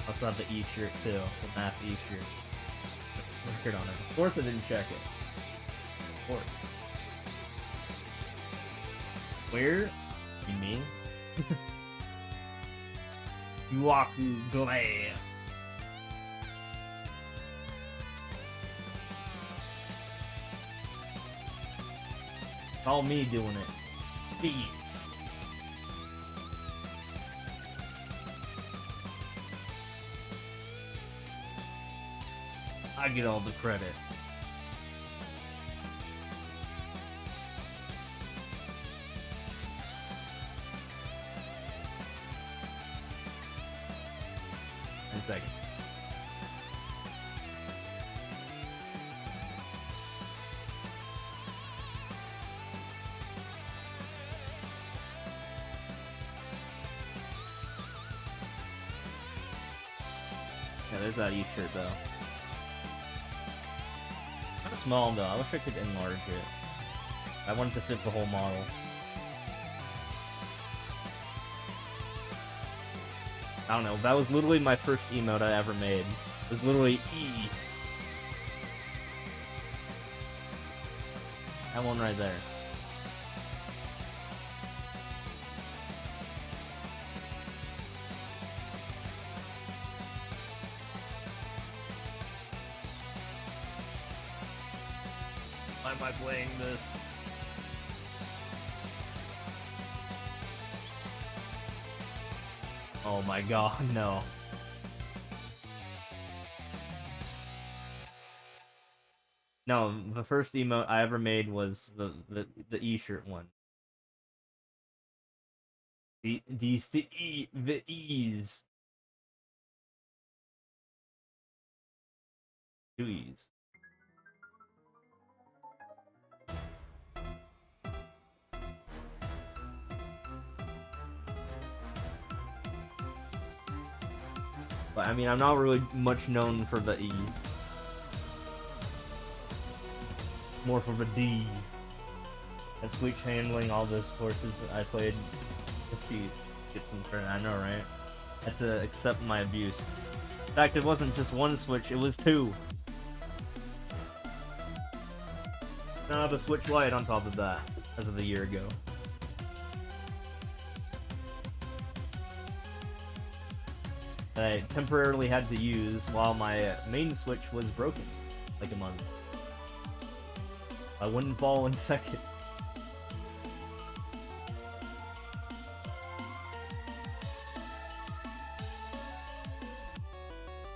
Also have the E shirt too. The math E shirt. Record on it. Of course I didn't check it. Of course. Where? You mean? Yuaku Glay. All me doing it. B. I get all the credit. In seconds. Yeah, there's that E-shirt though. Kind of small though. I wish I could enlarge it. I wanted to fit the whole model. I don't know. That was literally my first emote I ever made. It was literally E. That one right there. Why am I playing this? Oh my god, no. No, the first emote I ever made was the E-shirt one. The E's. Two E's. But I mean, I'm not really much known for the E. More for the D. And Switch handling all those courses that I played. Let's see, get some credit. I know, right? I had to accept my abuse. In fact, it wasn't just one Switch, it was two. Now I have a Switch Lite on top of that, as of a year ago. That I temporarily had to use while my main Switch was broken, like a month. I wouldn't fall in second.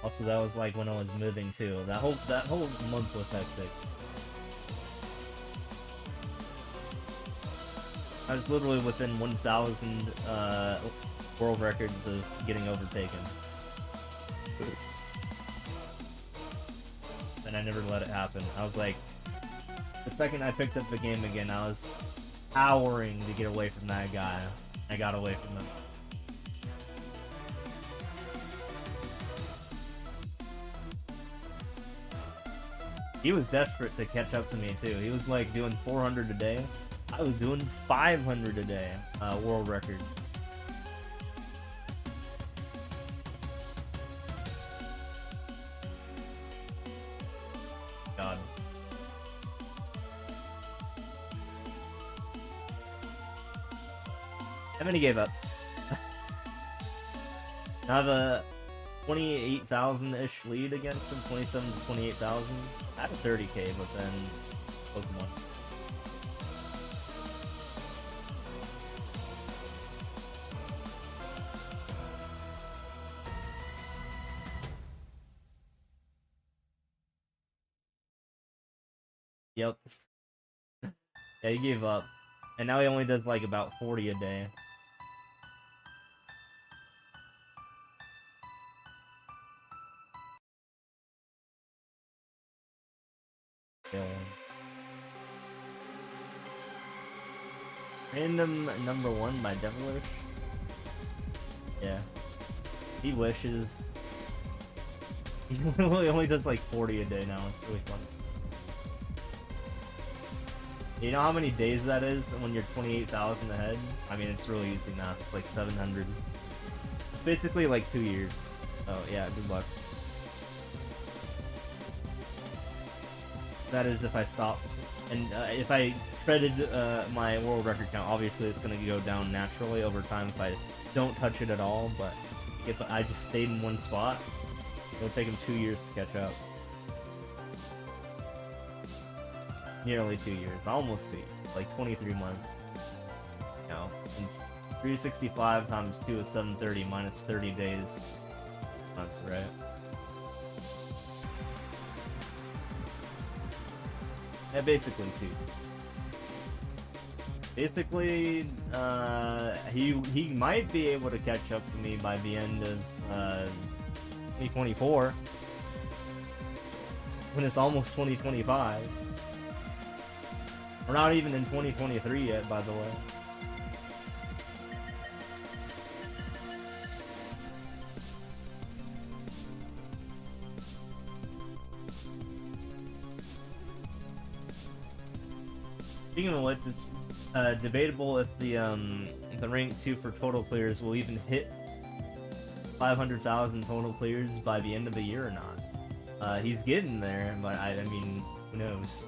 Also, that was like when I was moving too. That whole month was hectic. I was literally within 1,000 world records of getting overtaken. And I never let it happen. I was like, the second I picked up the game again, I was powering to get away from that guy. I got away from him. He was desperate to catch up to me too. He was like doing 400 a day. I was doing 500 a day, world record. God. And then he gave up. Now I have a 28,000-ish lead against him, 27 to 28,000. I had a 30k, but then Pokemon. Yep. Yeah, he gave up. And now he only does like about 40 a day. Yeah. Random number 1 by Devilish. Yeah. He wishes. He only does like 40 a day now. It's really fun. You know how many days that is when you're 28,000 ahead? I mean, it's really easy now. It's like 700. It's basically like 2 years. Oh yeah, good luck. That is if I stopped. And if I shredded my world record count, obviously it's going to go down naturally over time if I don't touch it at all. But if I just stayed in one spot, it'll take him 2 years to catch up. Nearly 2 years, almost 2 years, like 23 months. You know, since 365 times 2 is 730 minus 30 days. Months, right? Yeah, basically 2. Basically, he might be able to catch up to me by the end of 2024, when it's almost 2025. We're not even in 2023 yet, by the way. Speaking of which, it's debatable if the rank 2 for total clears will even hit 500,000 total clears by the end of the year or not. He's getting there, but I mean, who knows?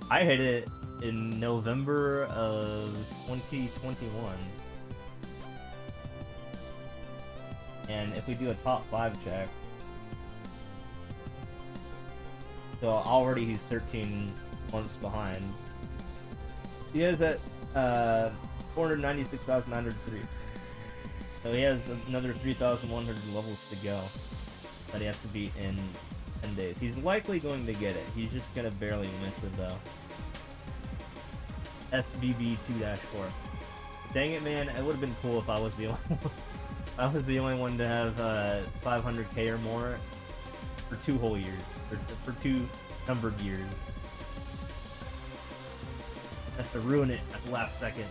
I hit it in November of 2021. And if we do a top 5 check, so already he's 13 months behind. He is at 496,903. So he has another 3,100 levels to go that he has to beat in 10 days. He's likely going to get it. He's just gonna barely miss it though. SBB 2-4. Dang it, man! It would have been cool if I was the only one. I was the only one to have 500k or more for 2 whole years, or for 2 numbered years. Has to ruin it at the last second.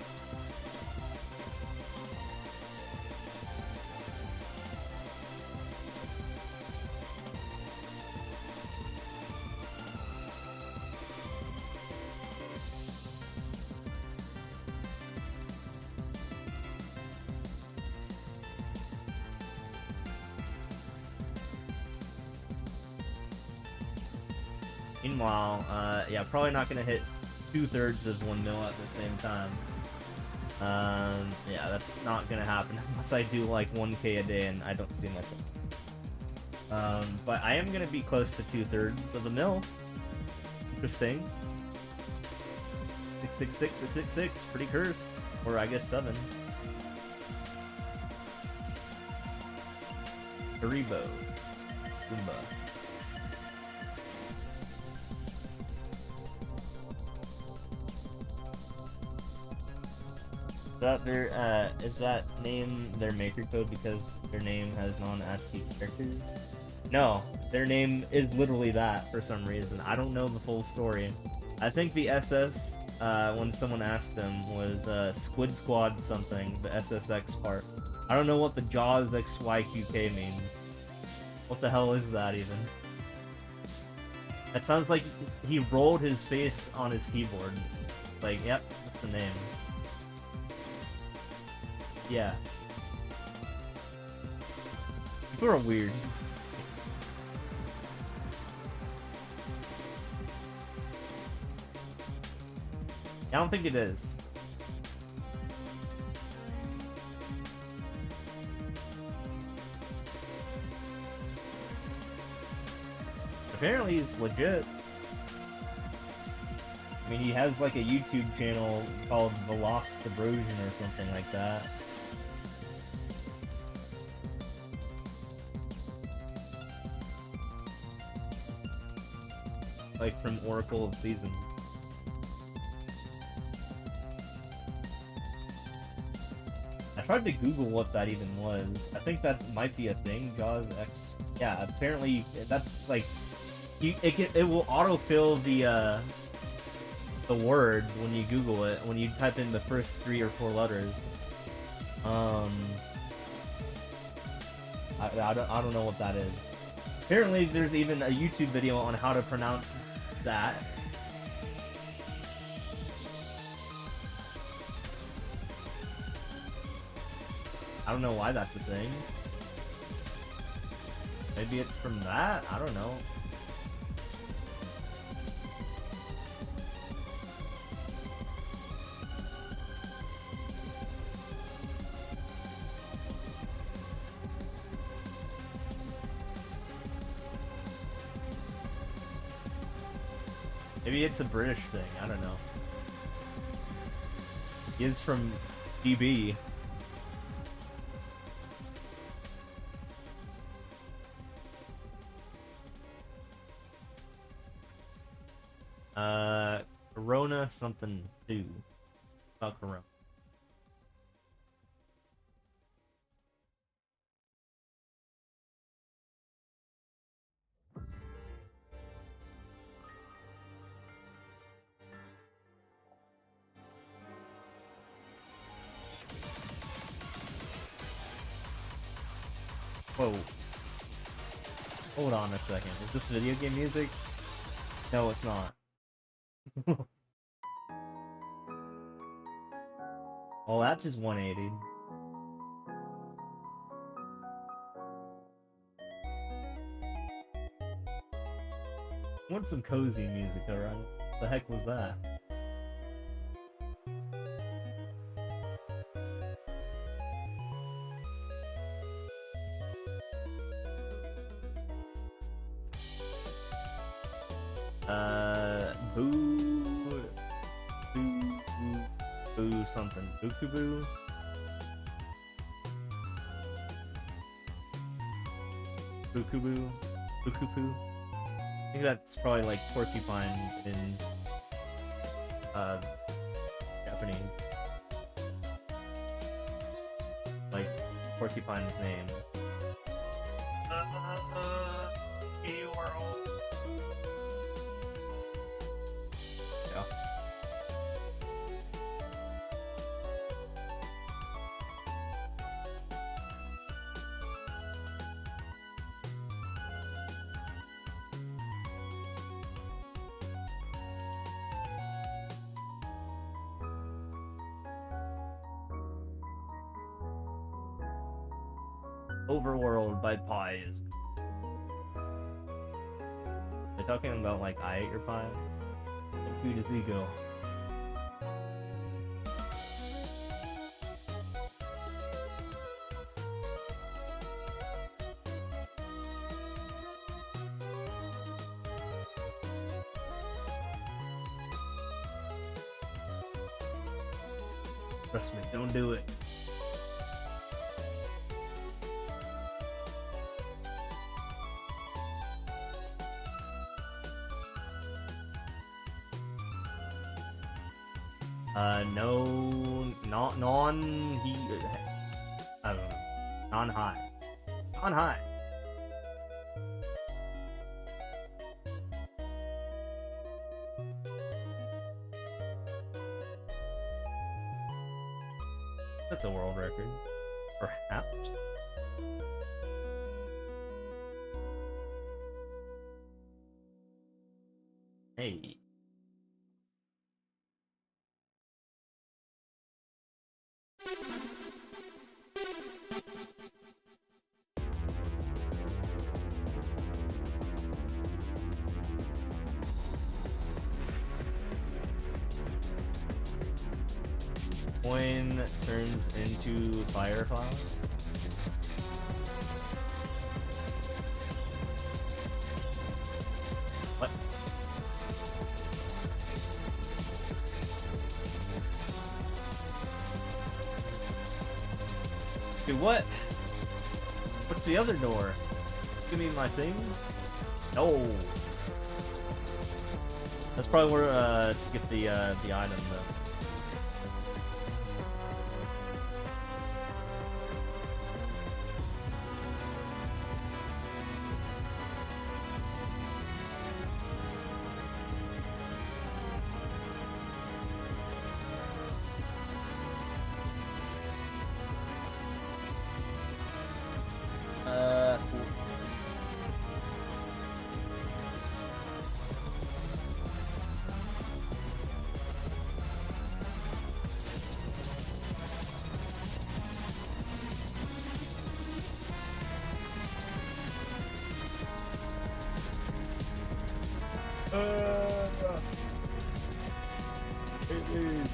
Meanwhile, yeah, probably not gonna hit 2/3 of 1 mil at the same time. Yeah, that's not gonna happen unless I do like 1k a day, and I don't see myself. But I am gonna be close to 2/3 of a mil. Interesting. 666, 666, pretty cursed. Or I guess 7. Haribo. Goomba. Is that name their maker code because their name has non-ASCII characters? No, their name is literally that for some reason. I don't know the full story. I think the SS, when someone asked them, was Squid Squad something, the SSX part. I don't know what the JAWS XYQK means. What the hell is that even? That sounds like he rolled his face on his keyboard. Like, yep, that's the name. Yeah. People are weird. I don't think it is. Apparently he's legit. I mean, he has like a YouTube channel called The Lost Subrosion or something like that. Like from Oracle of Seasons. I tried to Google what that even was. I think that might be a thing, JAWS X. Yeah, apparently that's like it will autofill the word when you Google it, when you type in the first 3 or 4 letters. I don't know what that is. Apparently there's even a YouTube video on how to pronounce that. I don't know why that's a thing. Maybe it's from that? I don't know. Maybe it's a British thing, I don't know. He is from DB. Corona something 2. About Corona. Whoa. Hold on a second. Is this video game music? No, it's not. Oh, that's just 180. I want some cozy music, alright? The heck was that? Boo... Boo something. Bookaboo? Bookaboo? Bookapoo? I think that's probably like porcupine in Japanese. Like porcupine's name. Yeah. Overworld by Pie is. They're talking about like I ate your pie. How cute does he go? Trust me, don't do it. No, not he. I don't know. Non-high. Non-high. That's a world record. Perhaps. Hey. Coin turns into fire clouds. What? Dude, what? What's the other door? Give me my thing? No. That's probably where to get the item though. It is.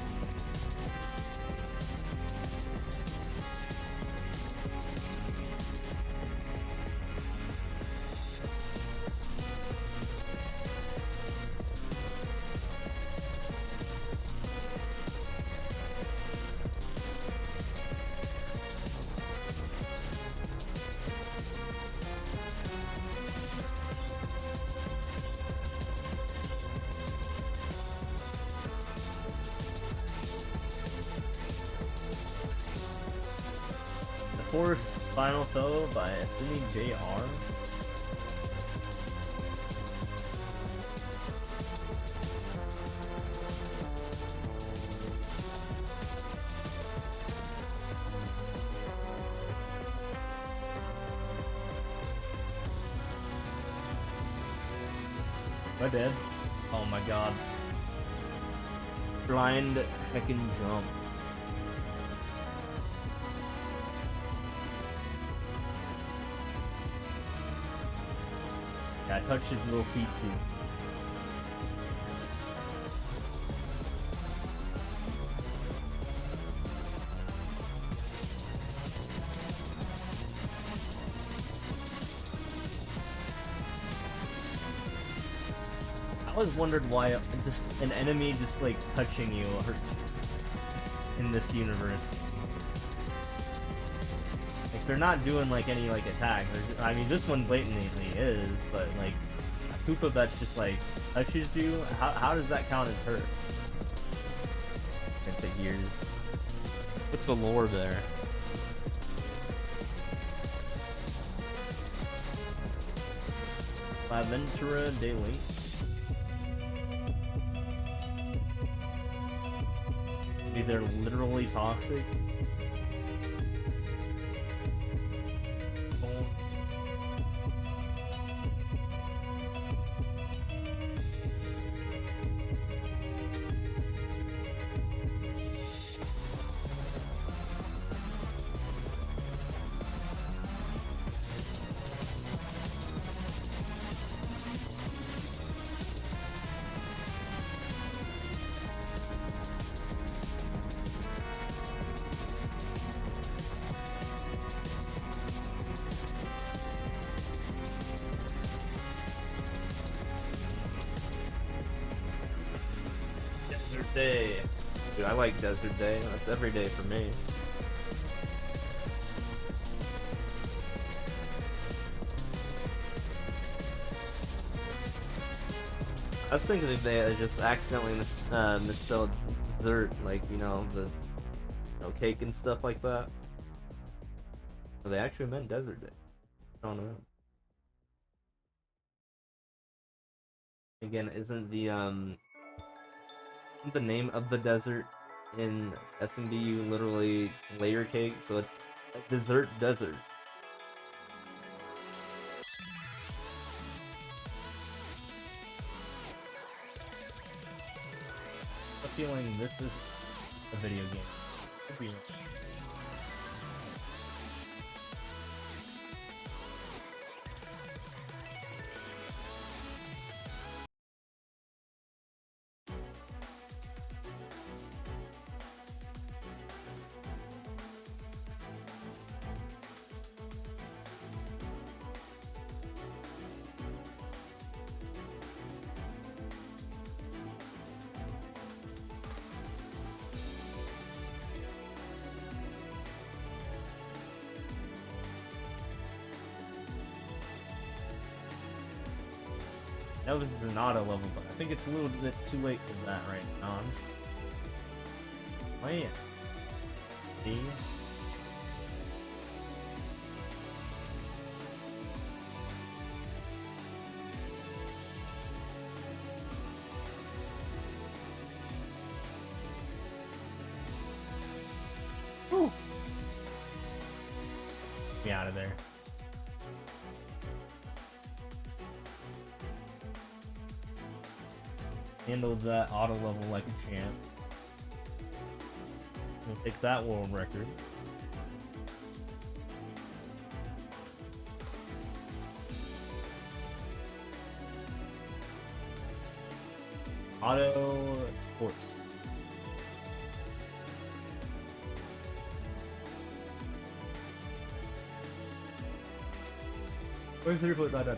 Force Final Foe by Sydney J.R. Am I dead? Oh my god. Blind heckin' jump. Yeah, I touched his little feetsy. I always wondered why just an enemy just like touching you hurt in this universe. Like they're not doing like any like attack. I mean, this one blatantly is, but like a Koopa that's just like touches you. How does that count as hurt? It's the gears. What's the lore there? Laventura Daily. Maybe they're literally toxic. Desert Day. Dude, I like Desert Day. That's every day for me. I was thinking if they just accidentally misspelled dessert, like, you know, the cake and stuff like that. But they actually meant Desert Day. I don't know. Again, isn't the name of the desert in SMBU literally layer cake? So it's a dessert desert. I'm feeling this is a video game. Could be. That was an auto level, but I think it's a little bit too late for that right now. Man. See? Whew. Get me out of there. Handled that auto level like a champ. We'll take that world record. Auto course. Where's 3 foot? Die.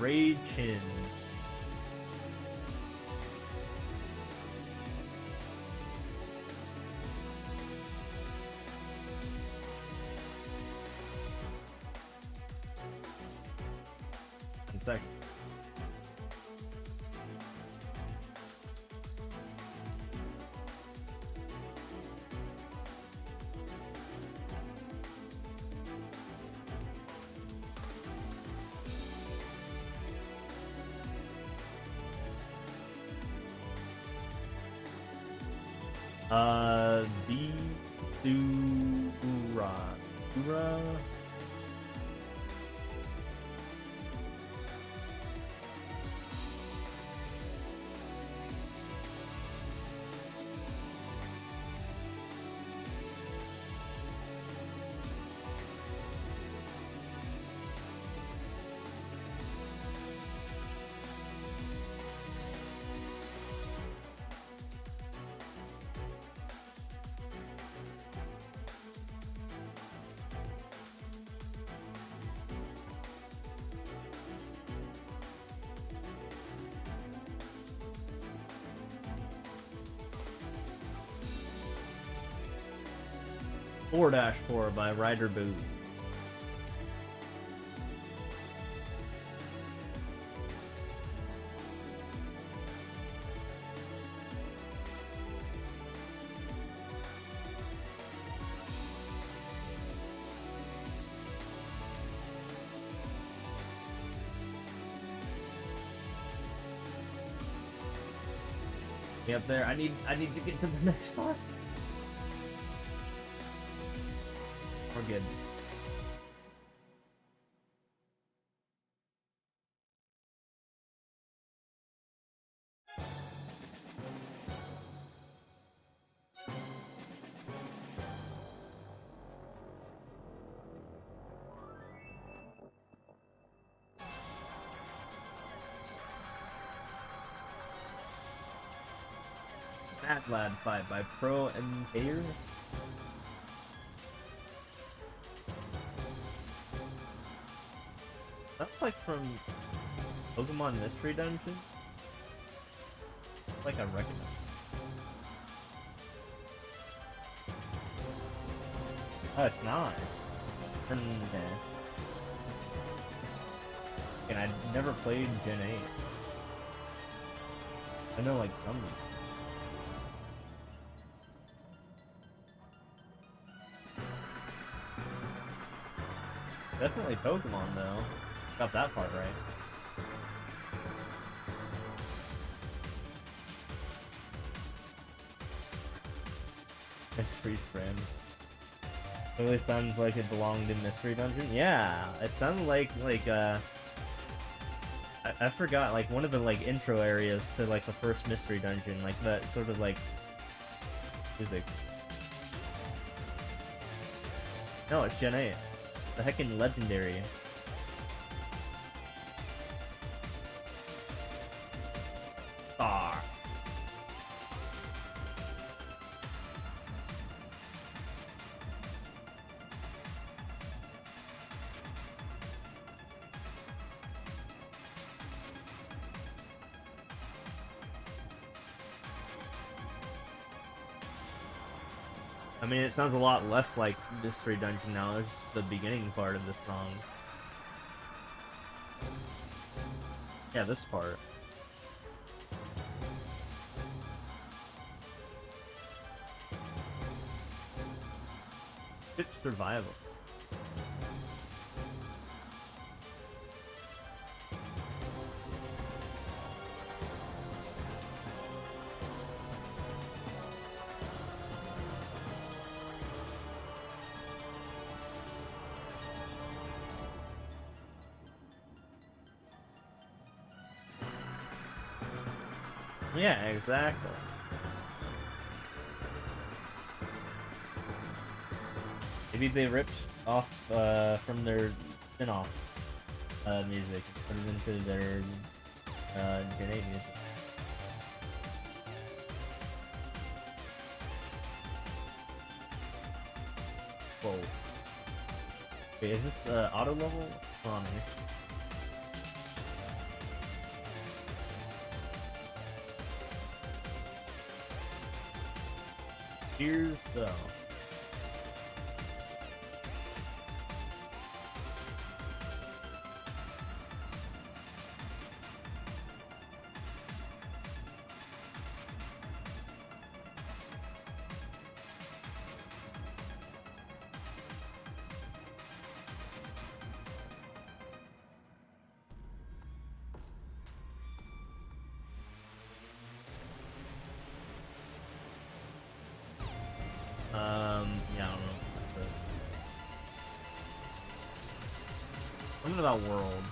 Raid Chin. One second. Bisura. Sura? Four dash 4 by Ryder Boo. Me up there. I need to get to the next spot. We're good. Mad Lad fight by Pro and Air. That's like from Pokemon Mystery Dungeon. Like I recognize. Oh, it's not. And I never played Gen 8. I know like some. Definitely Pokemon though. Got that part right. Mystery Friend. Really sounds like it belonged in Mystery Dungeon. Yeah, it sounded like I forgot like one of the like intro areas to like the first Mystery Dungeon, like that sort of like music. No, it's Gen 8. The heckin' legendary. Star. I mean, it sounds a lot less like Mystery Dungeon now. It's just the beginning part of this song. Yeah, this part. Ship survival. Yeah, exactly. Maybe they ripped off from their spin-off music and put it into their Gen 8 music. Whoa. Wait, is this auto level? What's on here? Here's so. Something about world.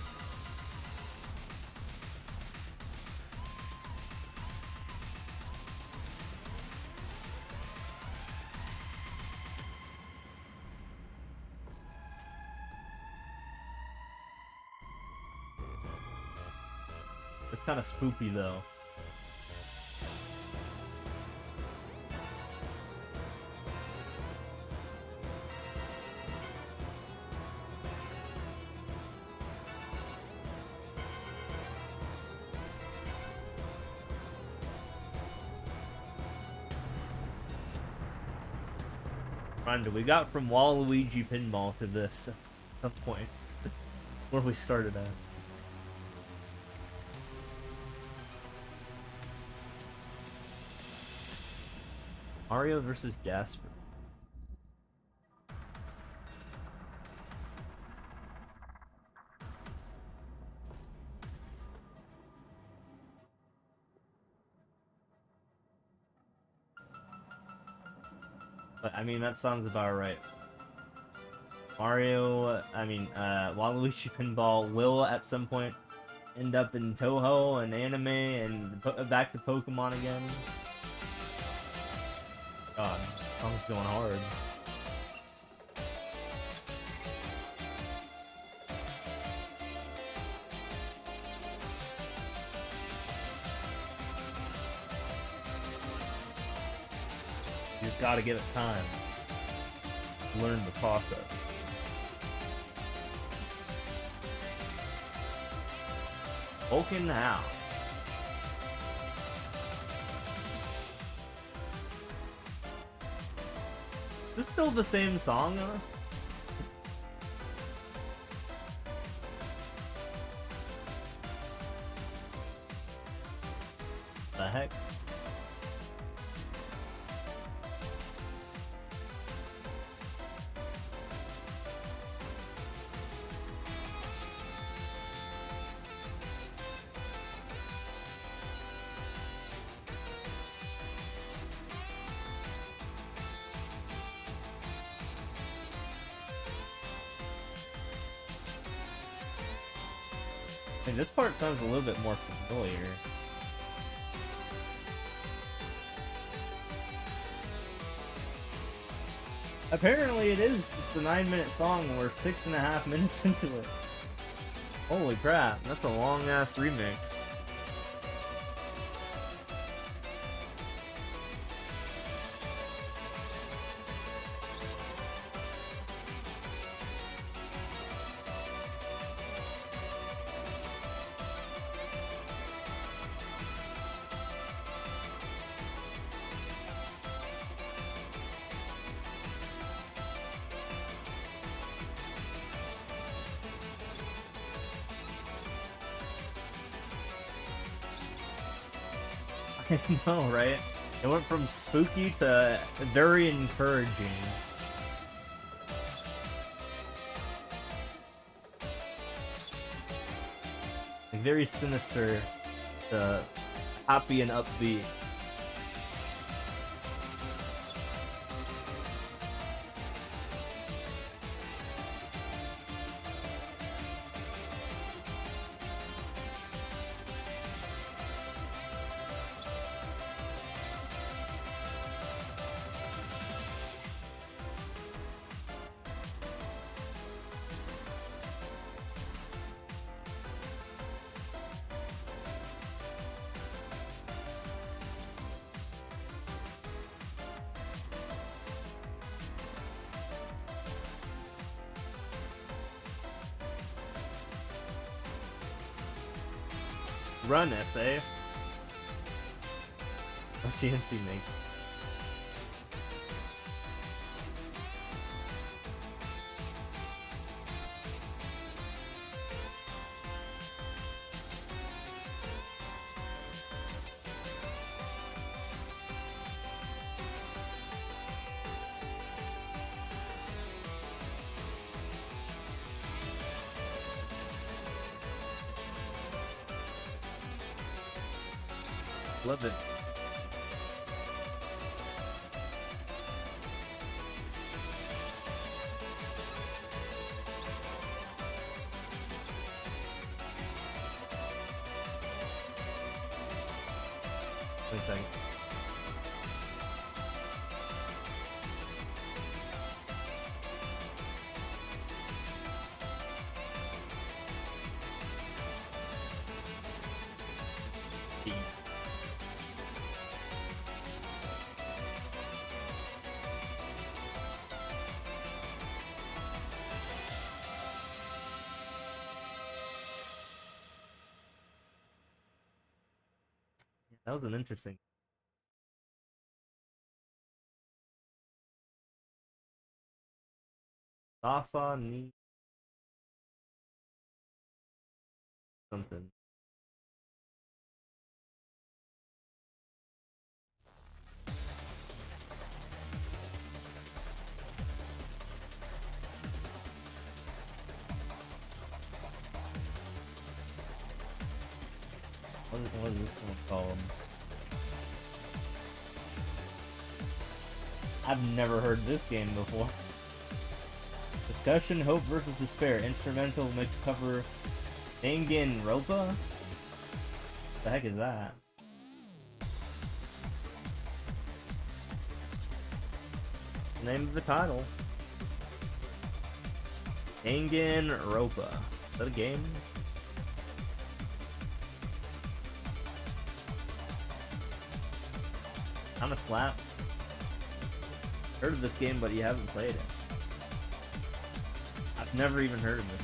It's kind of spoopy though. We got from Waluigi Pinball to this at some point. Where we started at. Mario versus Gasper. But I mean, that sounds about right. Waluigi Pinball will at some point end up in Toho and anime and back to Pokemon again. God, song's going hard. You just gotta give it time. Learn the process. Vulcan now. Is this still the same song? The heck? I mean, this part sounds a little bit more familiar. Apparently it is. It's a 9-minute song. We're 6.5 minutes into it. Holy crap, that's a long-ass remix. I know, right? It went from spooky to very encouraging. Like very sinister to happy and upbeat. Run, SA. What's TNC make? Love it. Wait a second. That was an interesting. Sasa need something. What is this one called? I've never heard this game before. Discussion, Hope versus Despair. Instrumental mix cover. Dangan Ropa? The heck is that? Name of the title. Dangan Ropa. Is that a game? Kinda slap. Heard of this game, but you haven't played it. I've never even heard of this.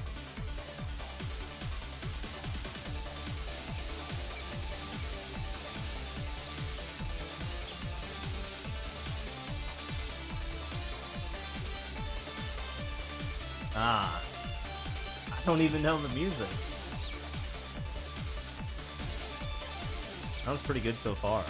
Ah, I don't even know the music. Sounds pretty good so far.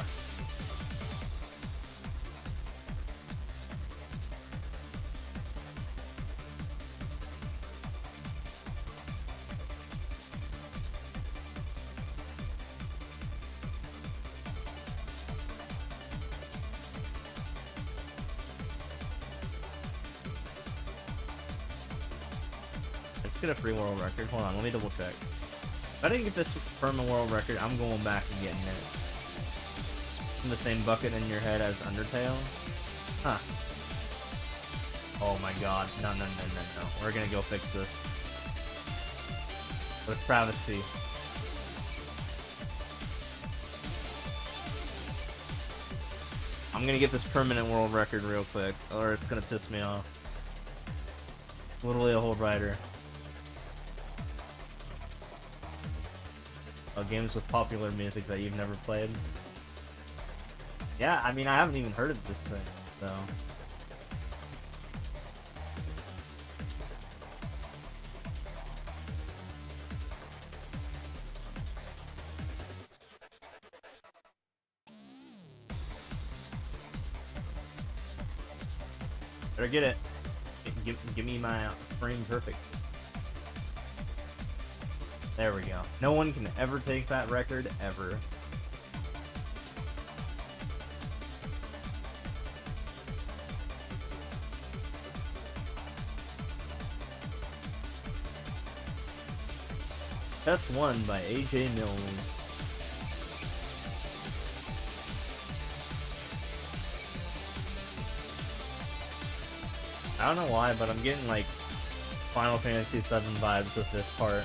Let's get a free world record. Hold on, let me double check. If I didn't get this permanent world record, I'm going back and getting it. In the same bucket in your head as Undertale? Huh. Oh my god. No. We're gonna go fix this. What a travesty. I'm gonna get this permanent world record real quick, or it's gonna piss me off. Literally a whole rider. Oh, games with popular music that you've never played. Yeah, I mean, I haven't even heard of this thing, so. Better get it. Give me my frame perfect. There we go. No one can ever take that record, ever. Test 1 by AJ Mills. I don't know why, but I'm getting like Final Fantasy VII vibes with this part.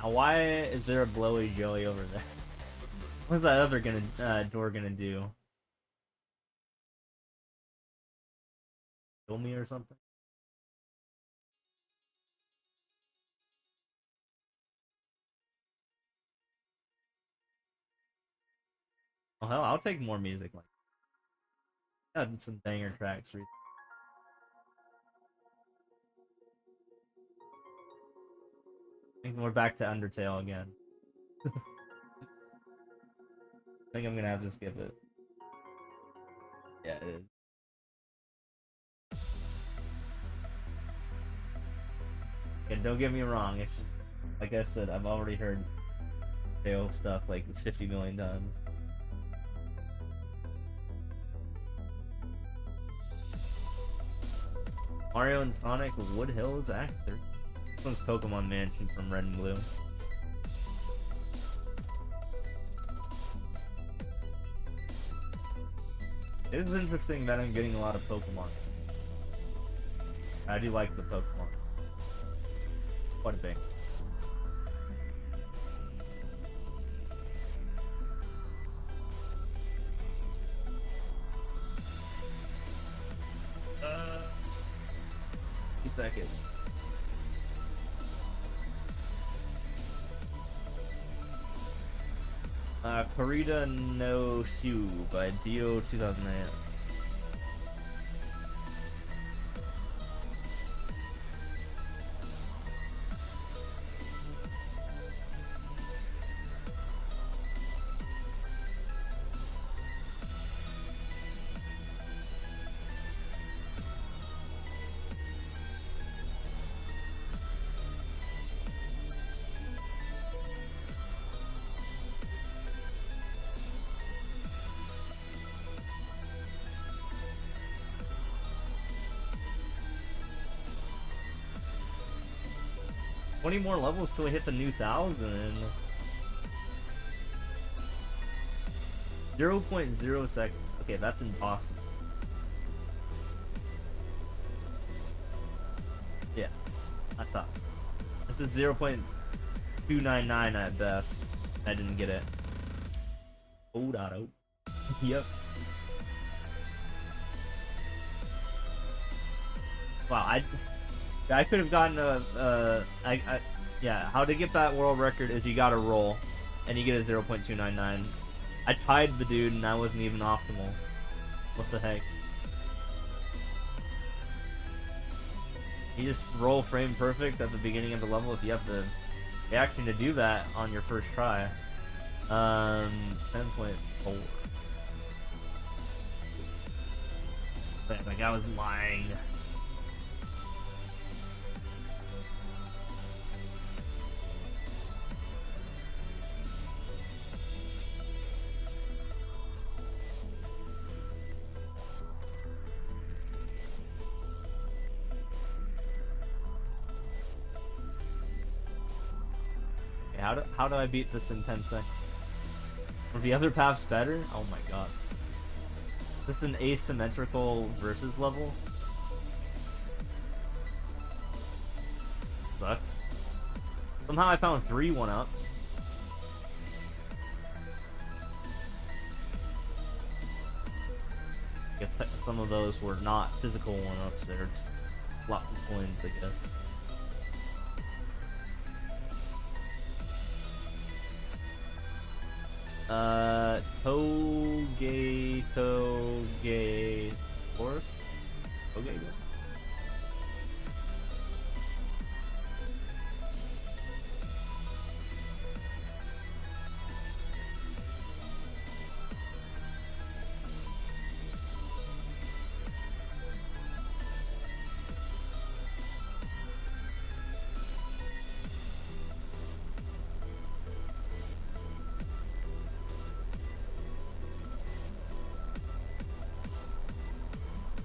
Now, why is there a blowy Joey over there? What's that other door gonna do? Kill me or something? Oh hell, I'll take more music like that. Had some banger tracks recently. I think we're back to Undertale again. I think I'm gonna have to skip it. Yeah, it is. And don't get me wrong, it's just like I said, I've already heard fail stuff like 50 million times. Mario and Sonic Wood Hills actor. This one's Pokemon Mansion from Red and Blue. It is interesting that I'm getting a lot of Pokemon. I do like the Pokemon. Quite a bit. Uh, 2 seconds. Corrida no Sue by Dio 2008. Twenty more levels till we hit the new 1,000. 0.0 seconds. Okay, that's impossible. Yeah, I thought so. This is 0.299 at best. I didn't get it. Oh. Yep. Wow, I could have gotten yeah, how to get that world record is you gotta roll, and you get a 0.299. I tied the dude, and I wasn't even optimal. What the heck? You just roll frame perfect at the beginning of the level if you have the reaction to do that on your first try. 10.4. Like I was lying. How do I beat this in 10 seconds? Are the other paths better? Oh my god. Is this an asymmetrical versus level? Sucks. Somehow I found 3 1-ups. I guess some of those were not physical 1-ups, they're just lots of coins, I guess. Toge horse? Toge?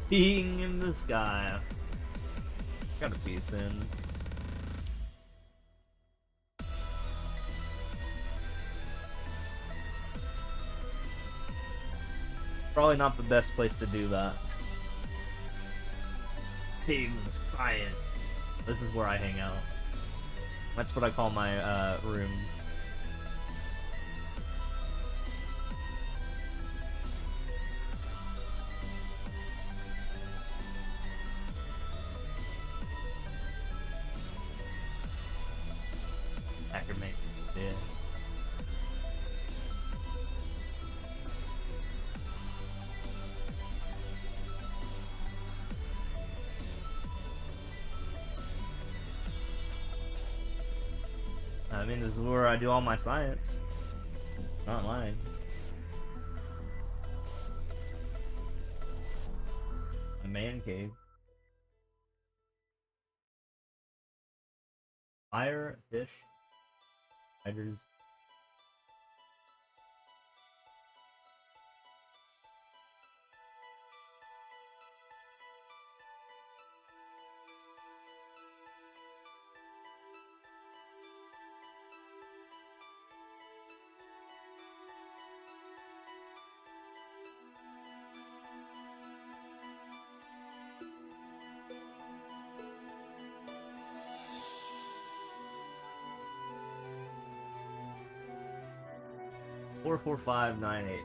Being in the sky. Got a piece in. Probably not the best place to do that. Being science. This is where I hang out. That's what I call my room. Yeah. I mean, this is where I do all my science. Not lying. A man cave. Fire, fish, spiders. Four, 4, 5, 9, 8.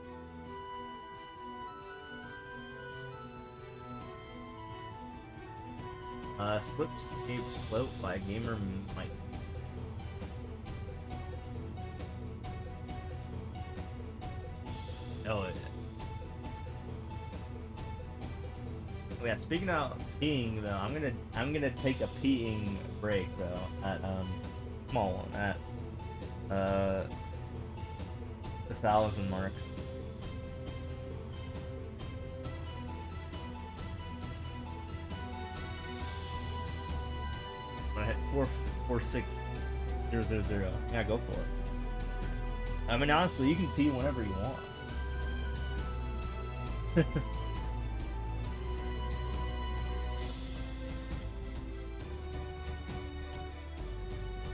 Slipscape Slope by Gamer Mike. Oh, yeah. Speaking of peeing, though, I'm gonna take a peeing break though at small one at the 1,000 mark. When I hit 446,000. Yeah, go for it. I mean, honestly, you can pee whenever you want.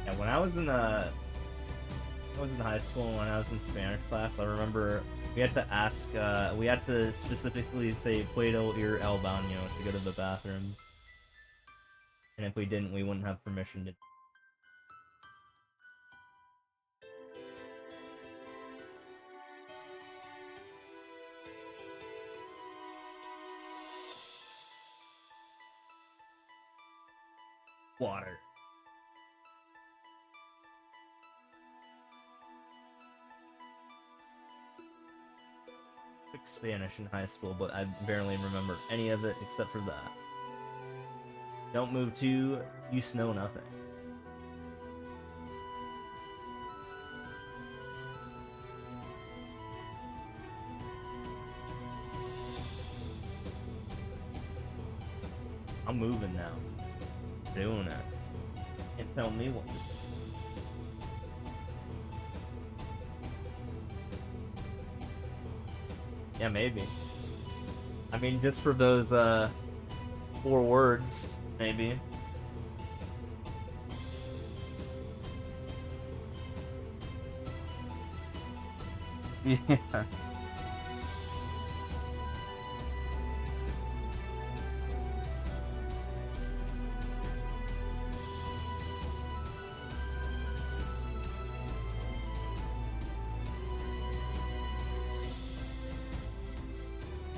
Yeah, when I was in high school, when I was in Spanish class, I remember we had to ask, we had to specifically say "Puedo ir al baño" to go to the bathroom, and if we didn't, we wouldn't have permission to. Water. Took Spanish in high school, but I barely remember any of it except for that. Don't move too, you know nothing. I'm moving now. Doing it. Can't tell me what to do. Yeah, maybe. I mean, just for those 4 words, maybe. Yeah.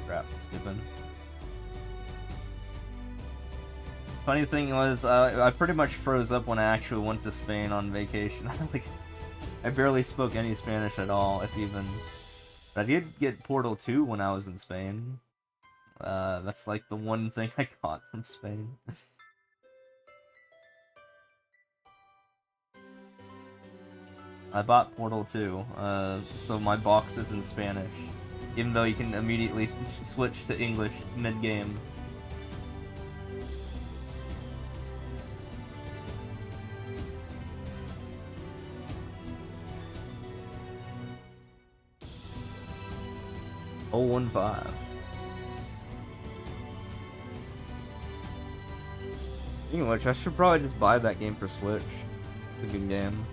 Crap, skipping. Funny thing was, I pretty much froze up when I actually went to Spain on vacation. Like, I barely spoke any Spanish at all, if even. But I did get Portal 2 when I was in Spain. That's like the one thing I got from Spain. I bought Portal 2, so my box is in Spanish. Even though you can immediately switch to English mid-game. Oh, 1-5. Speaking of which, I should probably just buy that game for Switch. It's a good game.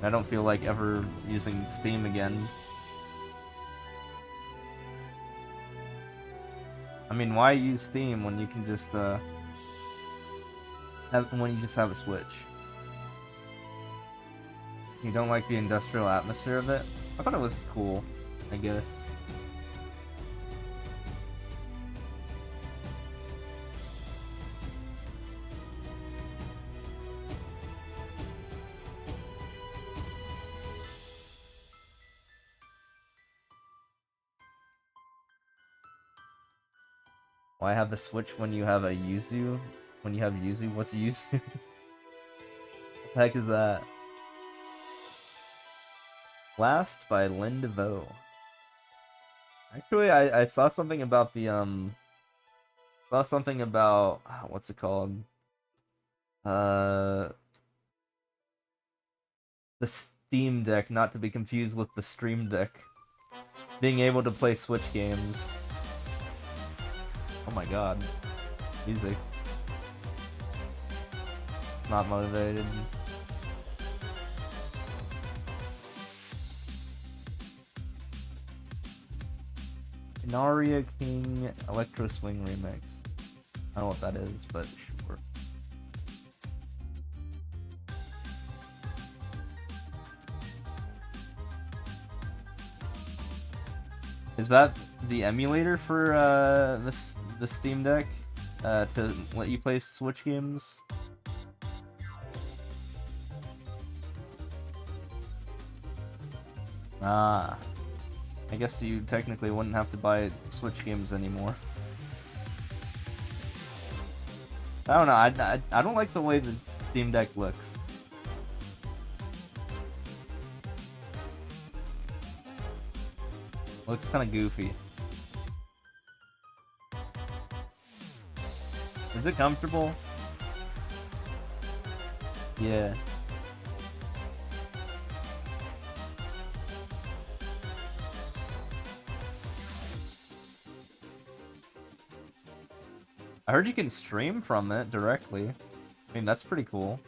I don't feel like ever using Steam again. I mean, why use Steam when you can just have a Switch? You don't like the industrial atmosphere of it? I thought it was cool, I guess. Why have a Switch when you have a Yuzu? When you have Yuzu? What's Yuzu? What the heck is that? Last by Lynn DeVoe. Actually, I saw something about the Saw something about what's it called? The Steam Deck, not to be confused with the Stream Deck. Being able to play Switch games. Oh my god. Music. Not motivated. Inaria King Electro Swing Remix. I don't know what that is, but sure. Is that the emulator for the Steam Deck to let you play Switch games? Ah, I guess you technically wouldn't have to buy Switch games anymore. I don't know. I don't like the way the Steam Deck looks. Looks kind of goofy. Is it comfortable? Yeah. I heard you can stream from it directly. I mean, that's pretty cool.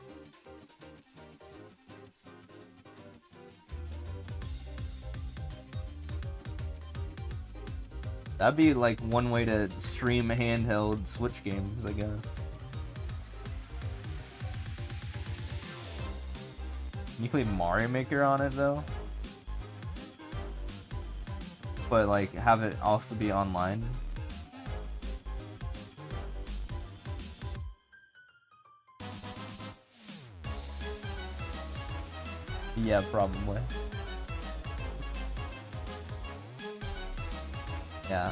That'd be like one way to stream handheld Switch games, I guess. Can you play Mario Maker on it though? But like have it also be online? Yeah, probably. Yeah,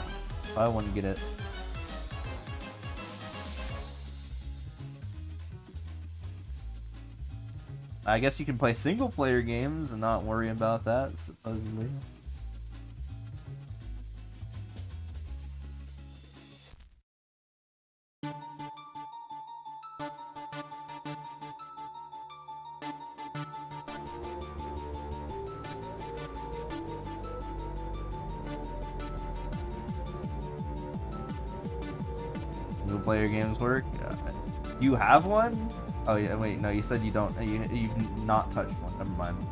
I wouldn't get it. I guess you can play single player games and not worry about that, supposedly. Single player games work? You have one? Oh yeah, wait, no, you said you don't. You've not touched one. Never mind.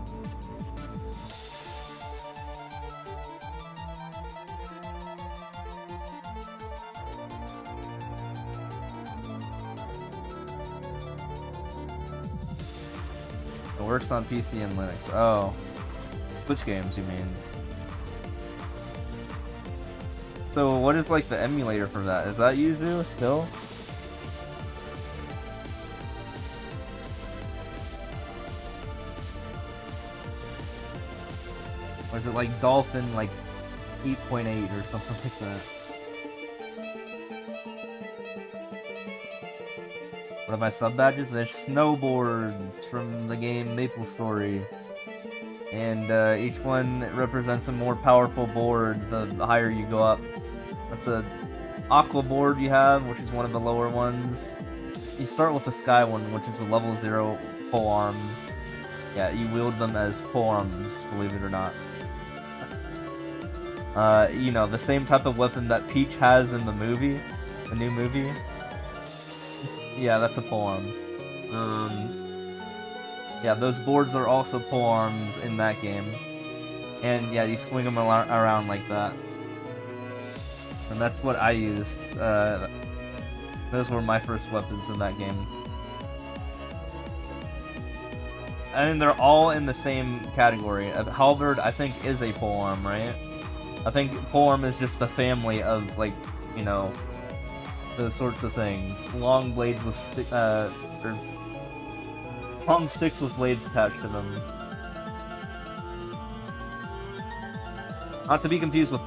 It works on PC and Linux. Oh, Switch games, you mean? So what is like the emulator for that? Is that Yuzu still? Or is it like Dolphin like 8.8 or something like that? What are my sub badges? There's snowboards from the game Maple Story. And each one represents a more powerful board the higher you go up. That's a aqua board you have, which is one of the lower ones. You start with the sky one, which is a level 0 pole arm. Yeah, you wield them as pole arms, believe it or not. You know, the same type of weapon that Peach has in the movie, the new movie. Yeah, that's a pole arm. Yeah, those boards are also pole arms in that game. And yeah, you swing them around like that. And that's what I used. Those were my first weapons in that game. I mean, they're all in the same category. Halberd, I think, is a polearm, right? I think polearm is just the family of, like, you know, those sorts of things. Long blades with or long sticks with blades attached to them. Not to be confused with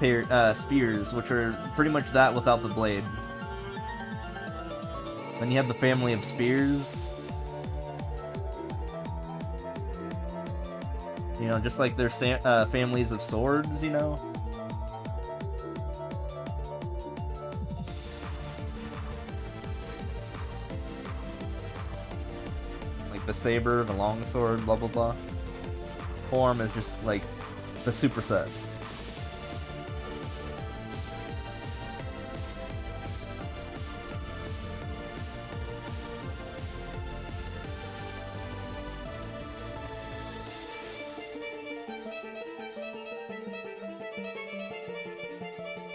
spears, which are pretty much that without the blade. Then you have the family of spears. You know, just like their families of swords, you know? saber, the longsword, blah blah blah. Forearm is just like the superset.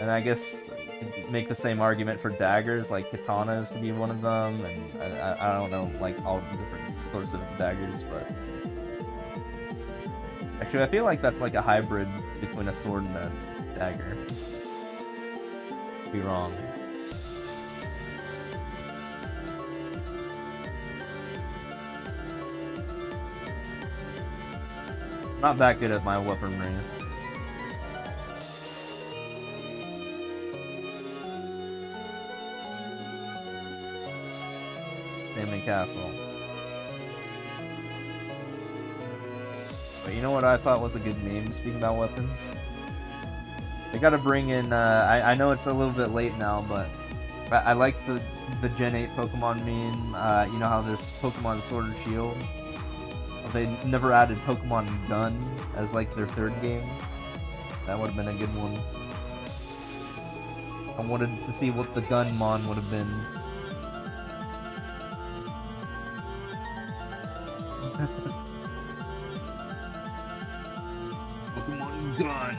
And I guess you could make the same argument for daggers, like katanas could be one of them, and I don't know, like all different sorts of daggers, but actually I feel like that's like a hybrid between a sword and a dagger. Could be wrong. I'm not that good at my weaponry. Family Castle. But you know what I thought was a good meme, speaking about weapons? They gotta bring in, I know it's a little bit late now, but I liked the Gen 8 Pokemon meme. You know how there's Pokemon Sword and Shield? They never added Pokemon Gun as like their third game. That would have been a good one. I wanted to see what the Gunmon would have been. Pokemon Gun.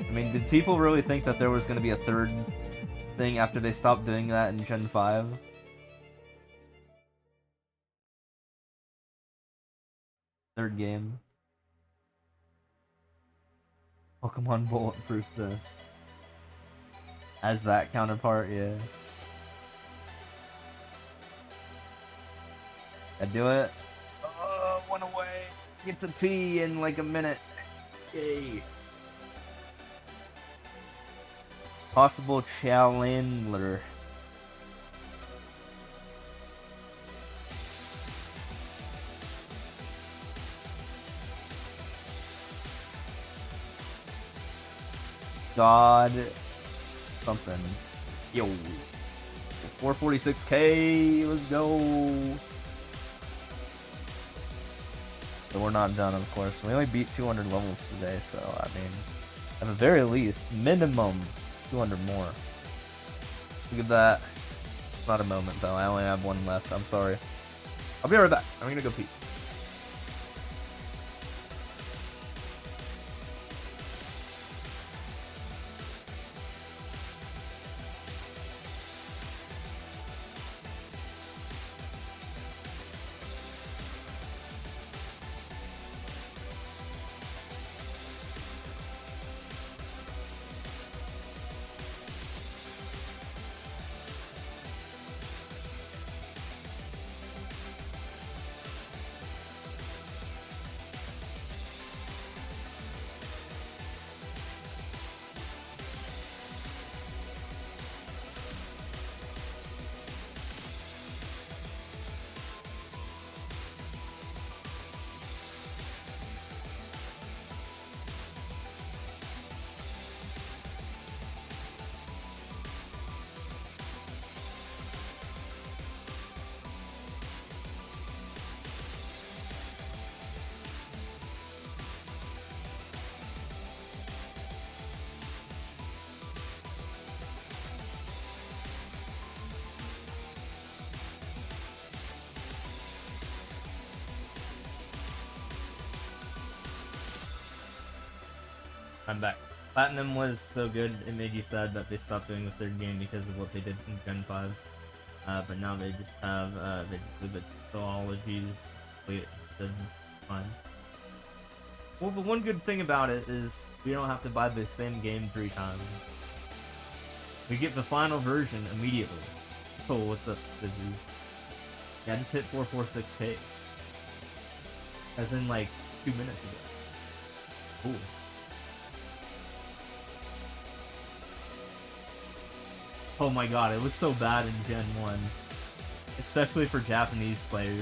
I mean, did people really think that there was going to be a third thing after they stopped doing that in Gen 5? Third game. Pokemon Bulletproof this. As that counterpart, yeah. I do it. Oh, one away. Get to pee in like a minute. Yay. Possible Challenger. God something. Yo. 446k, let's go. So we're not done, of course. We only beat 200 levels today, so I mean, at the very least, minimum 200 more. Look at that. It's not a moment though. I only have one left. I'm sorry. I'll be right back. I'm gonna go pee. I'm back. Platinum was so good, it made you sad that they stopped doing the third game because of what they did in Gen 5. But now they just have, they just leave it to ologies, instead. Fine. Well, the one good thing about it is we don't have to buy the same game 3 times. We get the final version immediately. Oh, what's up, Spizzy? Yeah, I just hit 446k. As in, like, 2 minutes ago. Cool. Oh my god, it was so bad in Gen 1. Especially for Japanese players.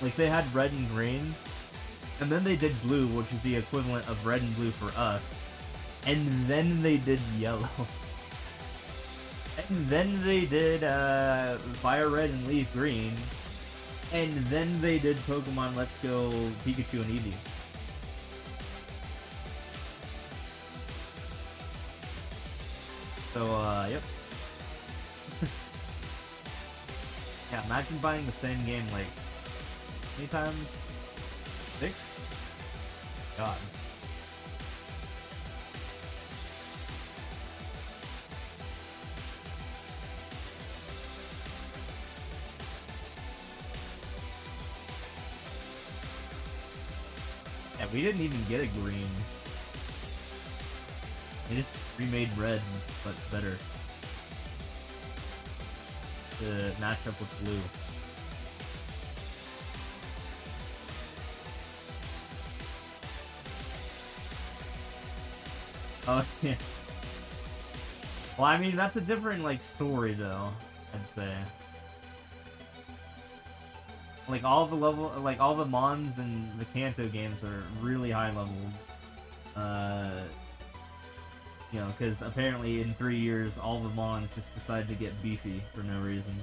Like, they had red and green, and then they did blue, which is the equivalent of red and blue for us. And then they did yellow. And then they did Fire Red and Leaf Green. And then they did Pokemon Let's Go Pikachu and Eevee. So, yep. Yeah, imagine buying the same game, like, how many times? 6? God. Yeah, we didn't even get a green. They just remade red, but better. To match up with blue. Oh, yeah. Well, I mean, that's a different, like, story, though, I'd say. Like, all the level, like, all the Mons and the Kanto games are really high level. You know, because apparently in 3 years, all the Mons just decided to get beefy for no reason.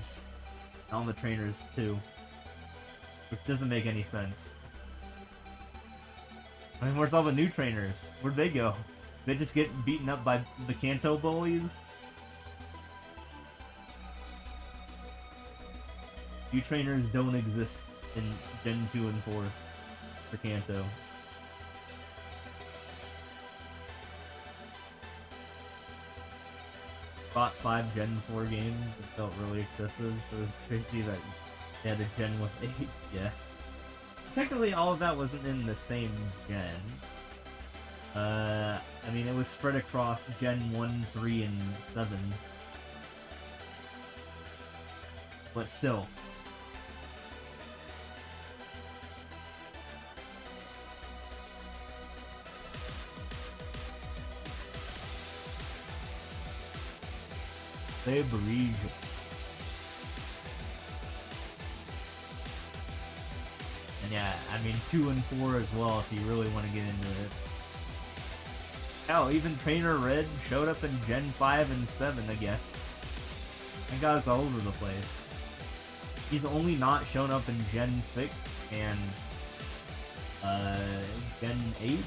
All the trainers, too. Which doesn't make any sense. I mean, where's all the new trainers? Where'd they go? They just get beaten up by the Kanto bullies? New trainers don't exist in Gen 2 and 4 for Kanto. Bought 5 Gen 4 games, it felt really excessive, so it was crazy that they had a Gen with 8, yeah. Technically all of that wasn't in the same gen. I mean, it was spread across Gen 1, 3, and 7. But still. They breathe. And yeah, I mean 2 and 4 as well if you really want to get into it. Hell, even Trainer Red showed up in Gen 5 and 7, I guess. That guy's all over the place. He's only not shown up in Gen 6 and Gen 8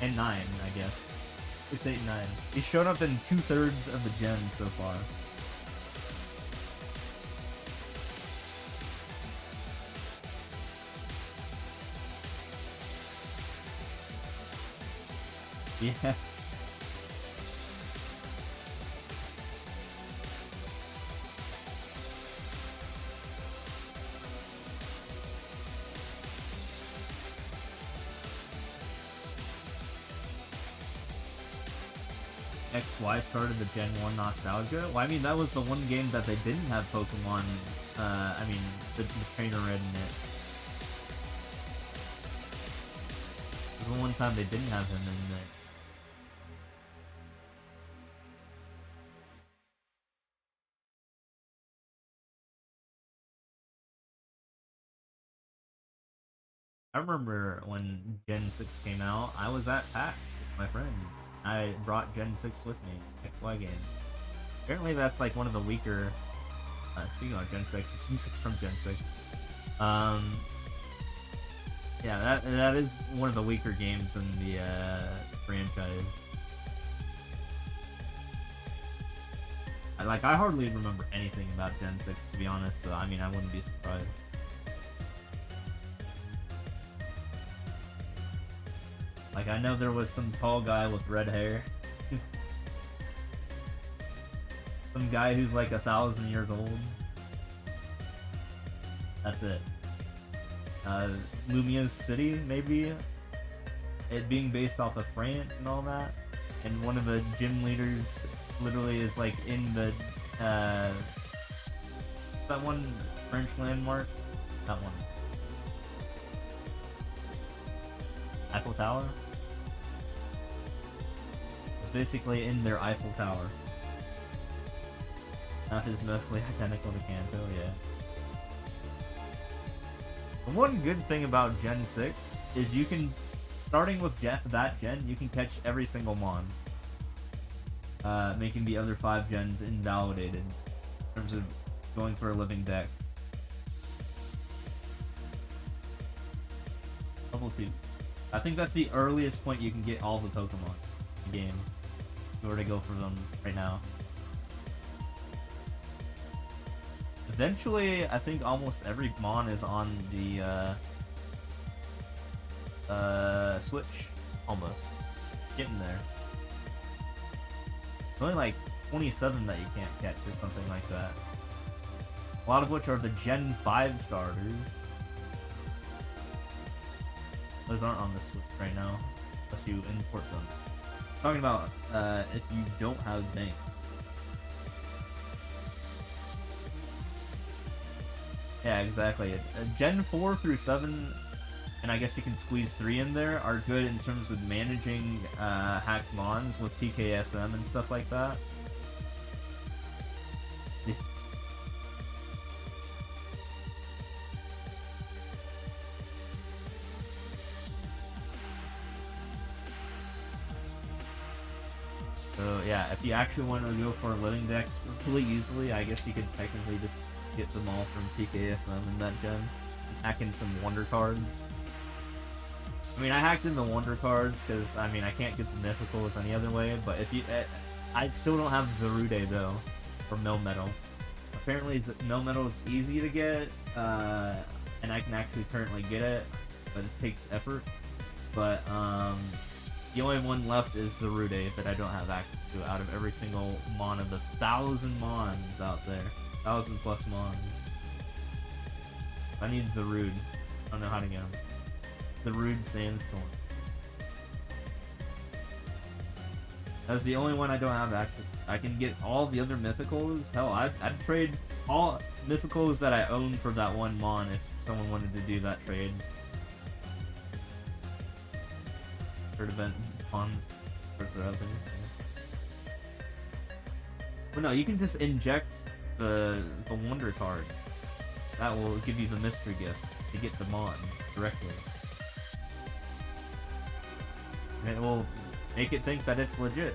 and 9, I guess. 6, 8, 9. He's shown up in 2/3 of the gens so far. Yeah. XY started the Gen 1 nostalgia? Well, I mean, that was the one game that they didn't have Pokemon, I mean, the Trainer Red in it. It was the one time they didn't have him in there. I remember when Gen 6 came out, I was at PAX with my friend. I brought Gen 6 with me, XY game. Apparently that's like one of the weaker, speaking of Gen 6, it's music from Gen 6. Yeah, that is one of the weaker games in the franchise. I hardly remember anything about Gen 6 to be honest, so I mean I wouldn't be surprised. Like, I know there was some tall guy with red hair. Some guy who's like 1,000 years old. That's it. Lumia's city, maybe? It being based off of France and all that. And one of the gym leaders literally is like in the, that one French landmark? That one. Eiffel Tower? Basically in their Eiffel Tower. That is mostly identical to Kanto, yeah. The one good thing about Gen 6 is you can, starting with that gen, you can catch every single Mon. making the other 5 gens invalidated in terms of going for a living dex. Level 2. I think that's the earliest point you can get all the Pokemon in the game. If you were to go for them right now. Eventually, I think almost every Mon is on the Switch. Almost. Getting there. There's only like 27 that you can't catch or something like that. A lot of which are the Gen 5 starters. Those aren't on the Switch right now, unless you import them. I'm talking about if you don't have Bank. Yeah, exactly. Gen 4 through 7, and I guess you can squeeze 3 in there, are good in terms of managing hacked mons with PKSM and stuff like that. So yeah, if you actually want to go for a living dex really easily, I guess you could technically just get them all from PKSM in that gen. Hack in some wonder cards. I mean, I hacked in the wonder cards because, I mean, I can't get the mythicals any other way, but if you... I still don't have Zarude, though, for Melmetal. Apparently, Melmetal is easy to get, and I can actually currently get it, but it takes effort. But, the only one left is Zarude that I don't have access to out of every single mon of the 1,000 mons out there. 1,000 plus mons. I need Zarude. I don't know how to get him. Zarude Sandstorm. That's the only one I don't have access to. I can get all the other mythicals. Hell, I'd trade all mythicals that I own for that one mon if someone wanted to do that trade. Would have been fun. But no, you can just inject the wonder card. That will give you the mystery gift to get the mon directly. And it will make it think that it's legit.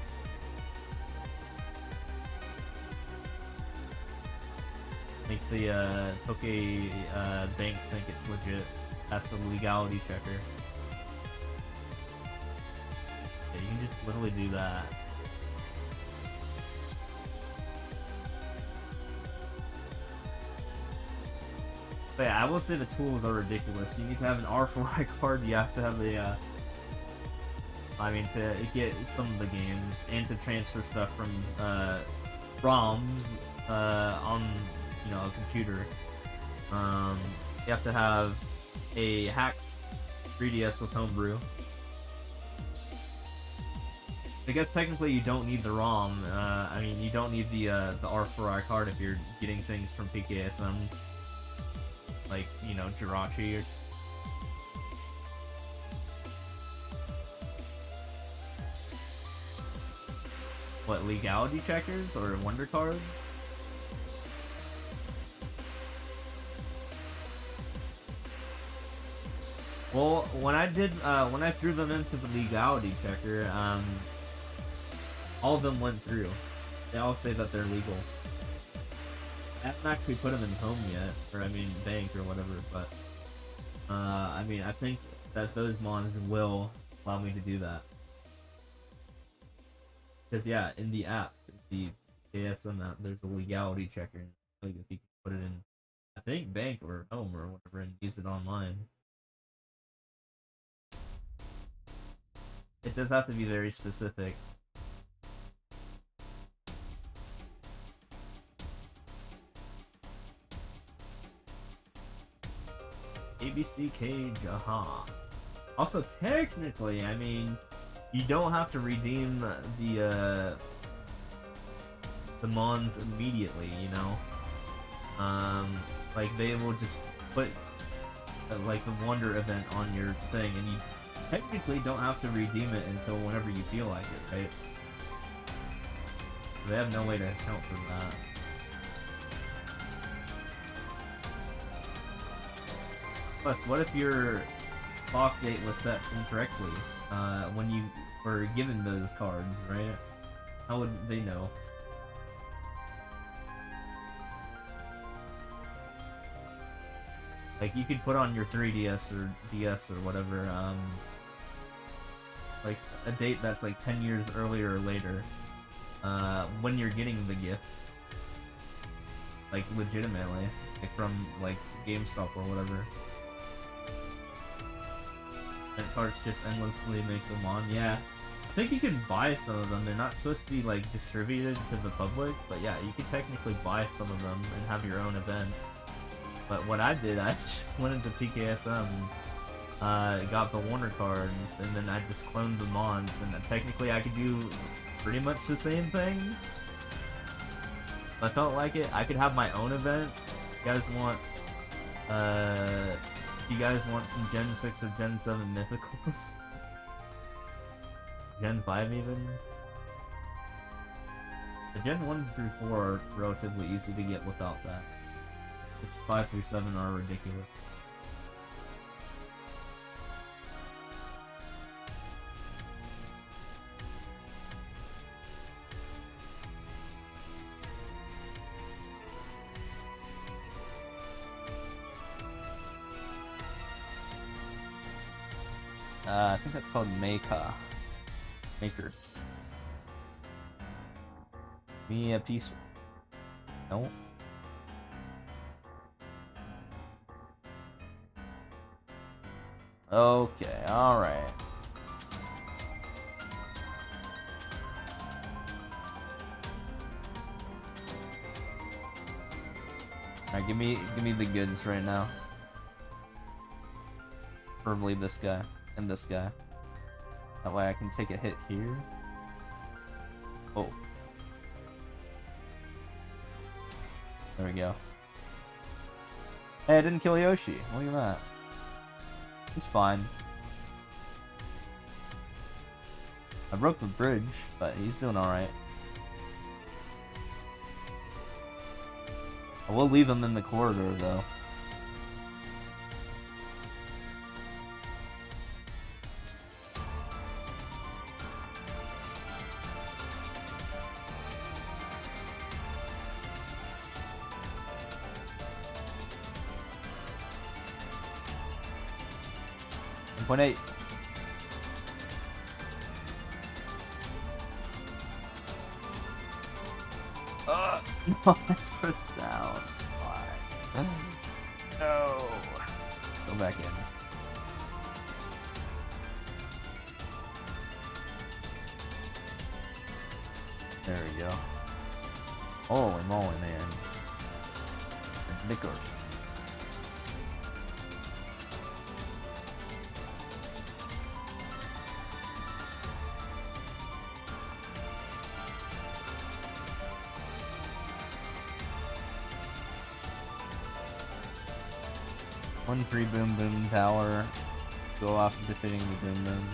Make the Poke Bank think it's legit. That's the legality checker. Yeah, you can just literally do that. But yeah, I will say the tools are ridiculous. You need to have an R4I card, you have to have a, I mean, to get some of the games, and to transfer stuff from, ROMs, on, you know, a computer. You have to have a hacked 3DS with Homebrew. I guess technically you don't need the ROM. I mean, you don't need the R4I card if you're getting things from PKSM, like, you know, Jirachi or... What, legality checkers or wonder cards? Well, when I threw them into the legality checker, all of them went through. They all say that they're legal. I haven't actually put them in home yet, or I mean bank or whatever, but I mean, I think that those mons will allow me to do that. Because yeah, in the app, the ASM app, there's a legality checker. Like if you can put it in, I think bank or home or whatever, and use it online. It does have to be very specific. ABC Cage, aha. Also, technically, I mean, you don't have to redeem the mons immediately, you know? Like, they will just put, like, the wonder event on your thing, and you technically don't have to redeem it until whenever you feel like it, right? They have no way to account for that. Plus, what if your clock date was set incorrectly when you were given those cards, right? How would they know? Like, you could put on your 3DS or DS or whatever, like, a date that's like 10 years earlier or later, when you're getting the gift. Like, legitimately. Like, from, like, GameStop or whatever. And carts just endlessly make them on. Yeah. I think you can buy some of them. They're not supposed to be, like, distributed to the public, but yeah, you could technically buy some of them and have your own event. But what I did, I just went into PKSM, got the Warner cards, and then I just cloned the mods, and technically I could do pretty much the same thing. If I felt like it, I could have my own event. If you guys want some Gen 6 or Gen 7 mythicals? Gen 5 even? The Gen 1 through 4 are relatively easy to get without that. It's 5 through 7 are ridiculous. I think that's called Maker. Maker. Me a piece. No. Okay, alright. Alright, give me the goods right now. Preferably this guy and this guy. That way I can take a hit here. Oh. There we go. Hey, I didn't kill Yoshi. Look at that. He's fine. I broke the bridge, but he's doing alright. I will leave him in the corridor, though. Point 8. No, that's pressed down. Why? No. Go back in. There we go. Holy moly, man. Knickers. One free boom boom tower. Go off defeating the boom boom.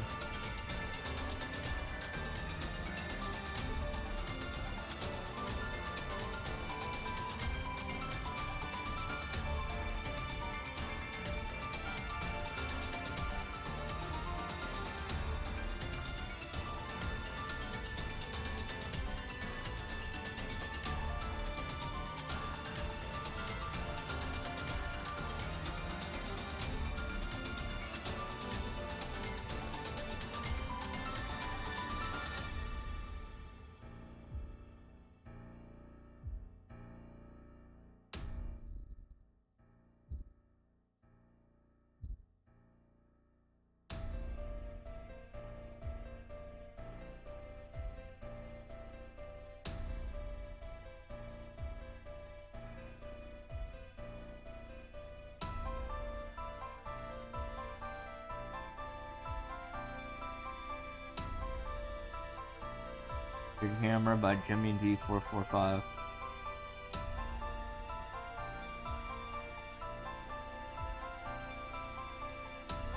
Big Hammer by Jimmy D445.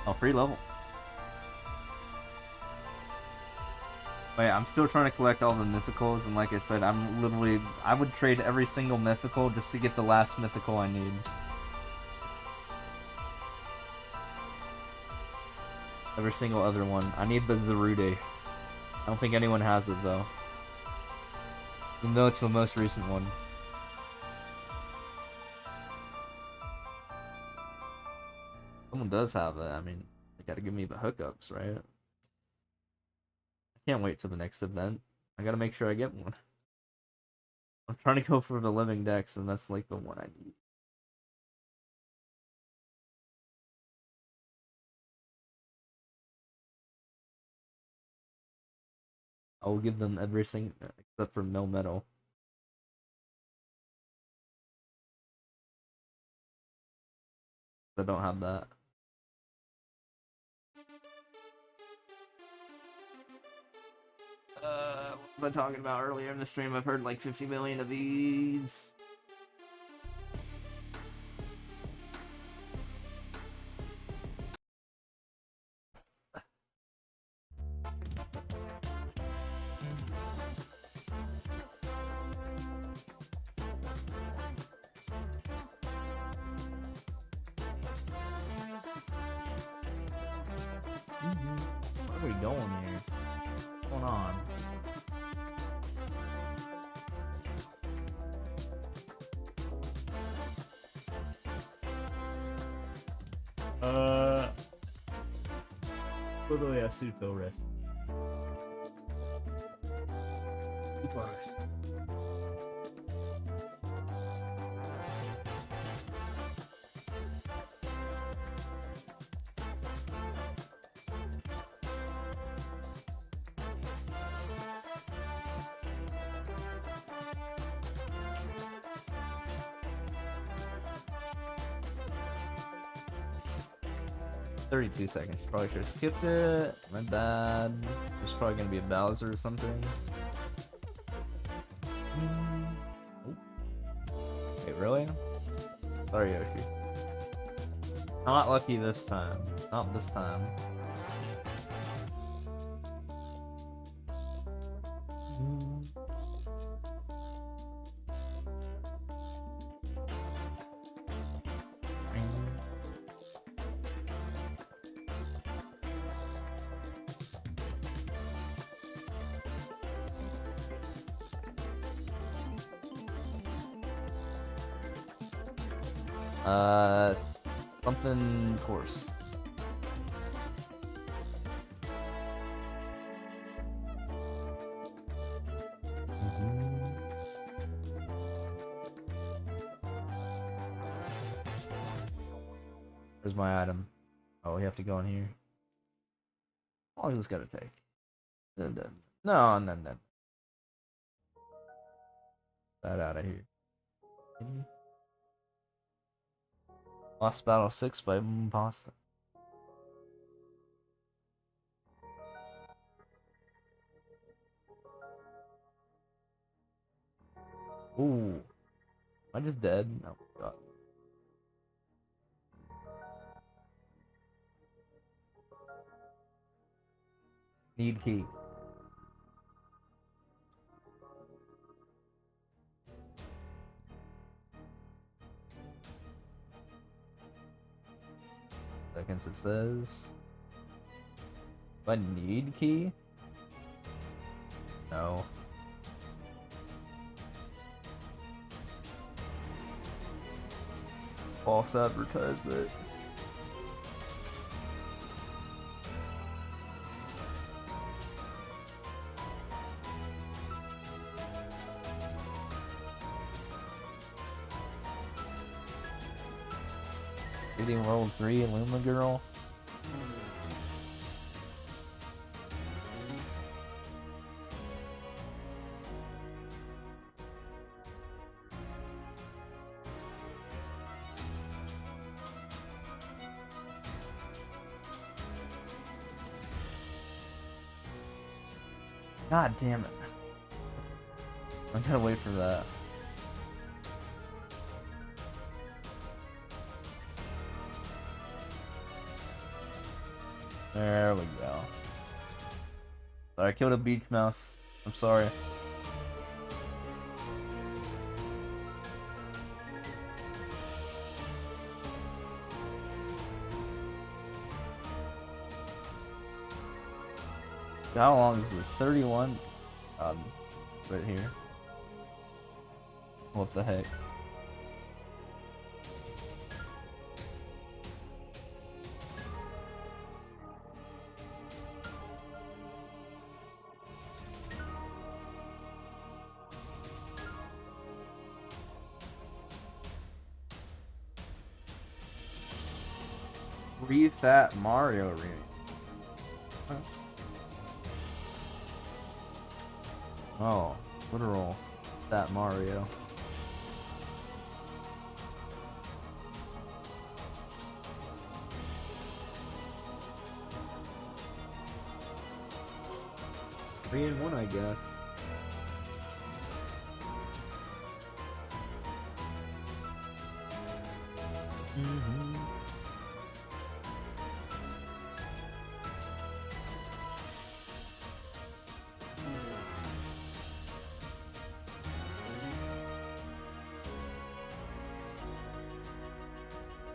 Oh, free level. Wait, I'm still trying to collect all the mythicals, and like I said, I would trade every single mythical just to get the last mythical I need. Every single other one. I need the Rude. I don't think anyone has it though. Even though it's the most recent one. Someone does have it. I mean, they gotta give me the hookups, right? I can't wait till the next event. I gotta make sure I get one. I'm trying to go for the living decks, and that's like the one I need. I will give them everything except for no metal. I don't have that. What was I talking about earlier in the stream? I've heard like 50 million of these. Where are we going here? What's going on? Todo é super rest. Super rest. $32 seconds. Probably should have skipped it. My bad. There's probably gonna be a Bowser or something. Oh. Wait, really? Sorry, Yoshi. Not lucky this time. Not this time. Something course. Where's my item? Oh, we have to go in here. How long is this gonna take? No. That out of here. Lost Battle 6 by Pasta. Ooh. Am I just dead? Oh my god. Need key. Seconds it says. Do I need key? No. False advertisement. Hitting World 3 Luma Girl. God damn it. I gotta wait for that. There we go. Sorry, I killed a beach mouse. I'm sorry. How long is this? 31? Right here. What the heck? Breathe that Mario remake. Huh? Oh, literal that Mario. Three in one, I guess. Mm-hmm.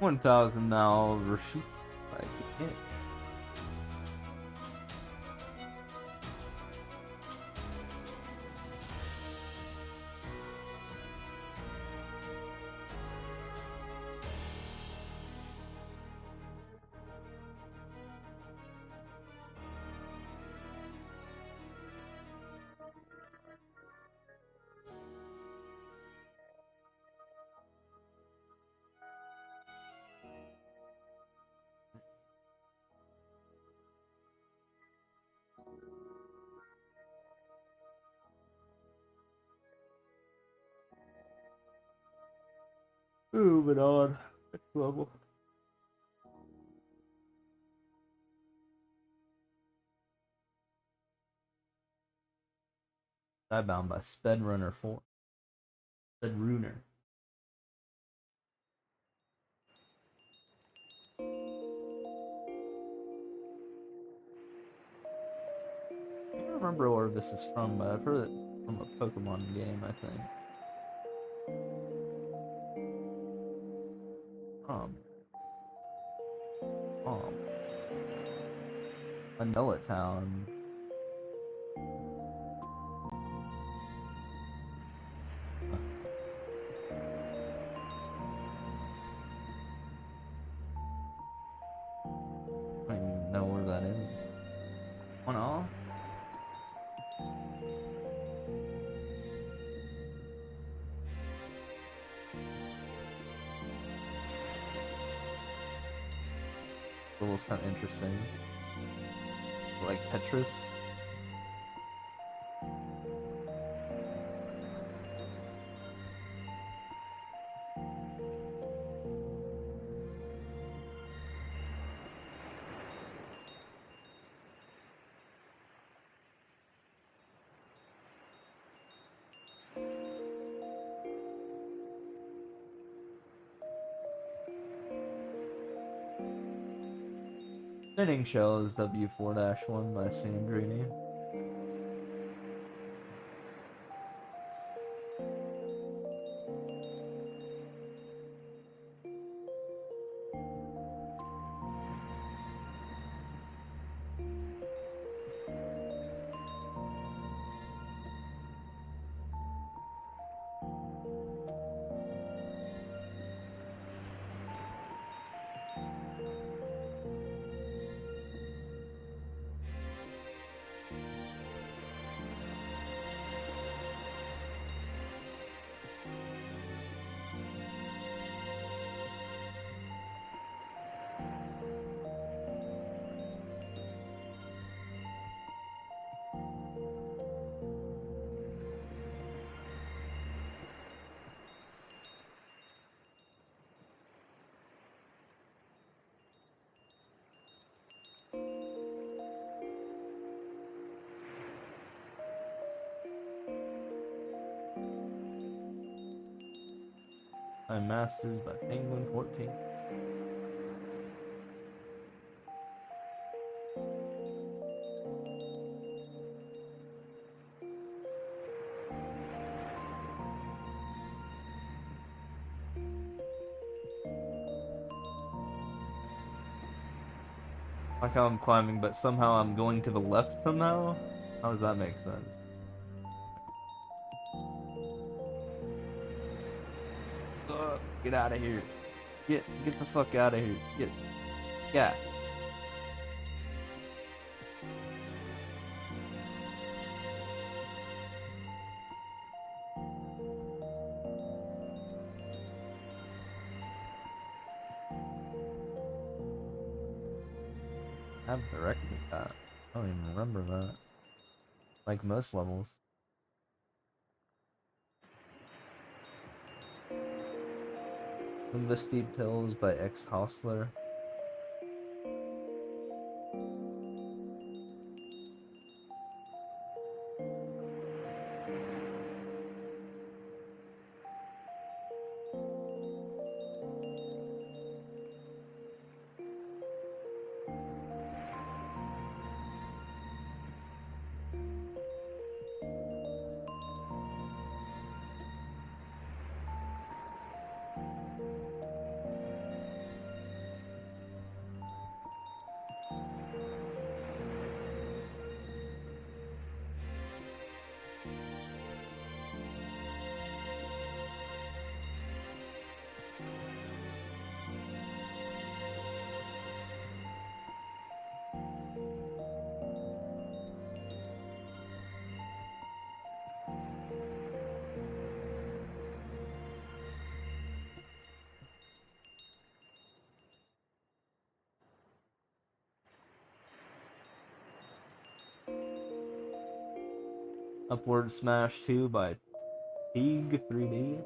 $1,000 now, Rashid. Like, yeah. Moving on. Next level. Bound by Speedrunner 4. Speedrunner. I can't remember where this is from, but I've heard it from a Pokemon game, I think. Um, Manila Town. I don't even know where that is. One off? Level's kind of interesting. Like Tetris. Spinning Shell is W4-1 by Sandrini. Time Masters by Penguin 14. Like how I'm climbing, but somehow I'm going to the left somehow? How does that make sense? Get out of here. Get the fuck out of here. Yeah. I have directed that. I don't even remember that. Like most levels. The Steep Hills by X Hostler. Upward Smash 2 by Teague 3D.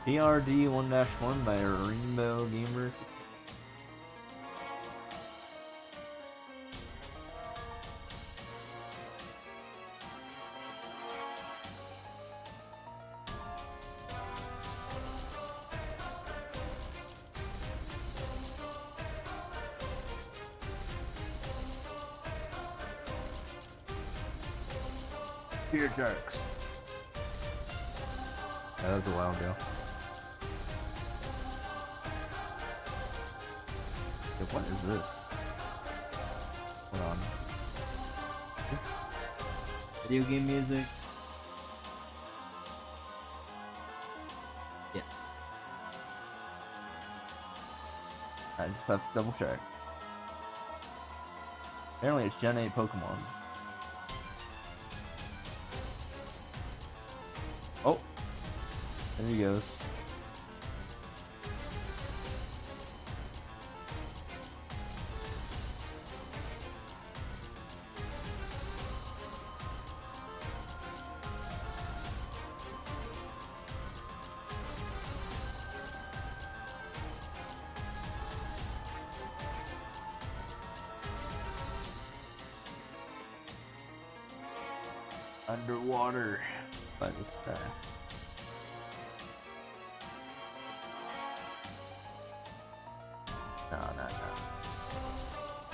PRD 1-1 by Rainbow Gamers. Beer jerks. Yeah, that was a while ago. Dude, what is this? Hold on. Video game music. Yes. I just have to double check. Apparently it's Gen 8 Pokemon. Oh! There he goes. Underwater. By this guy.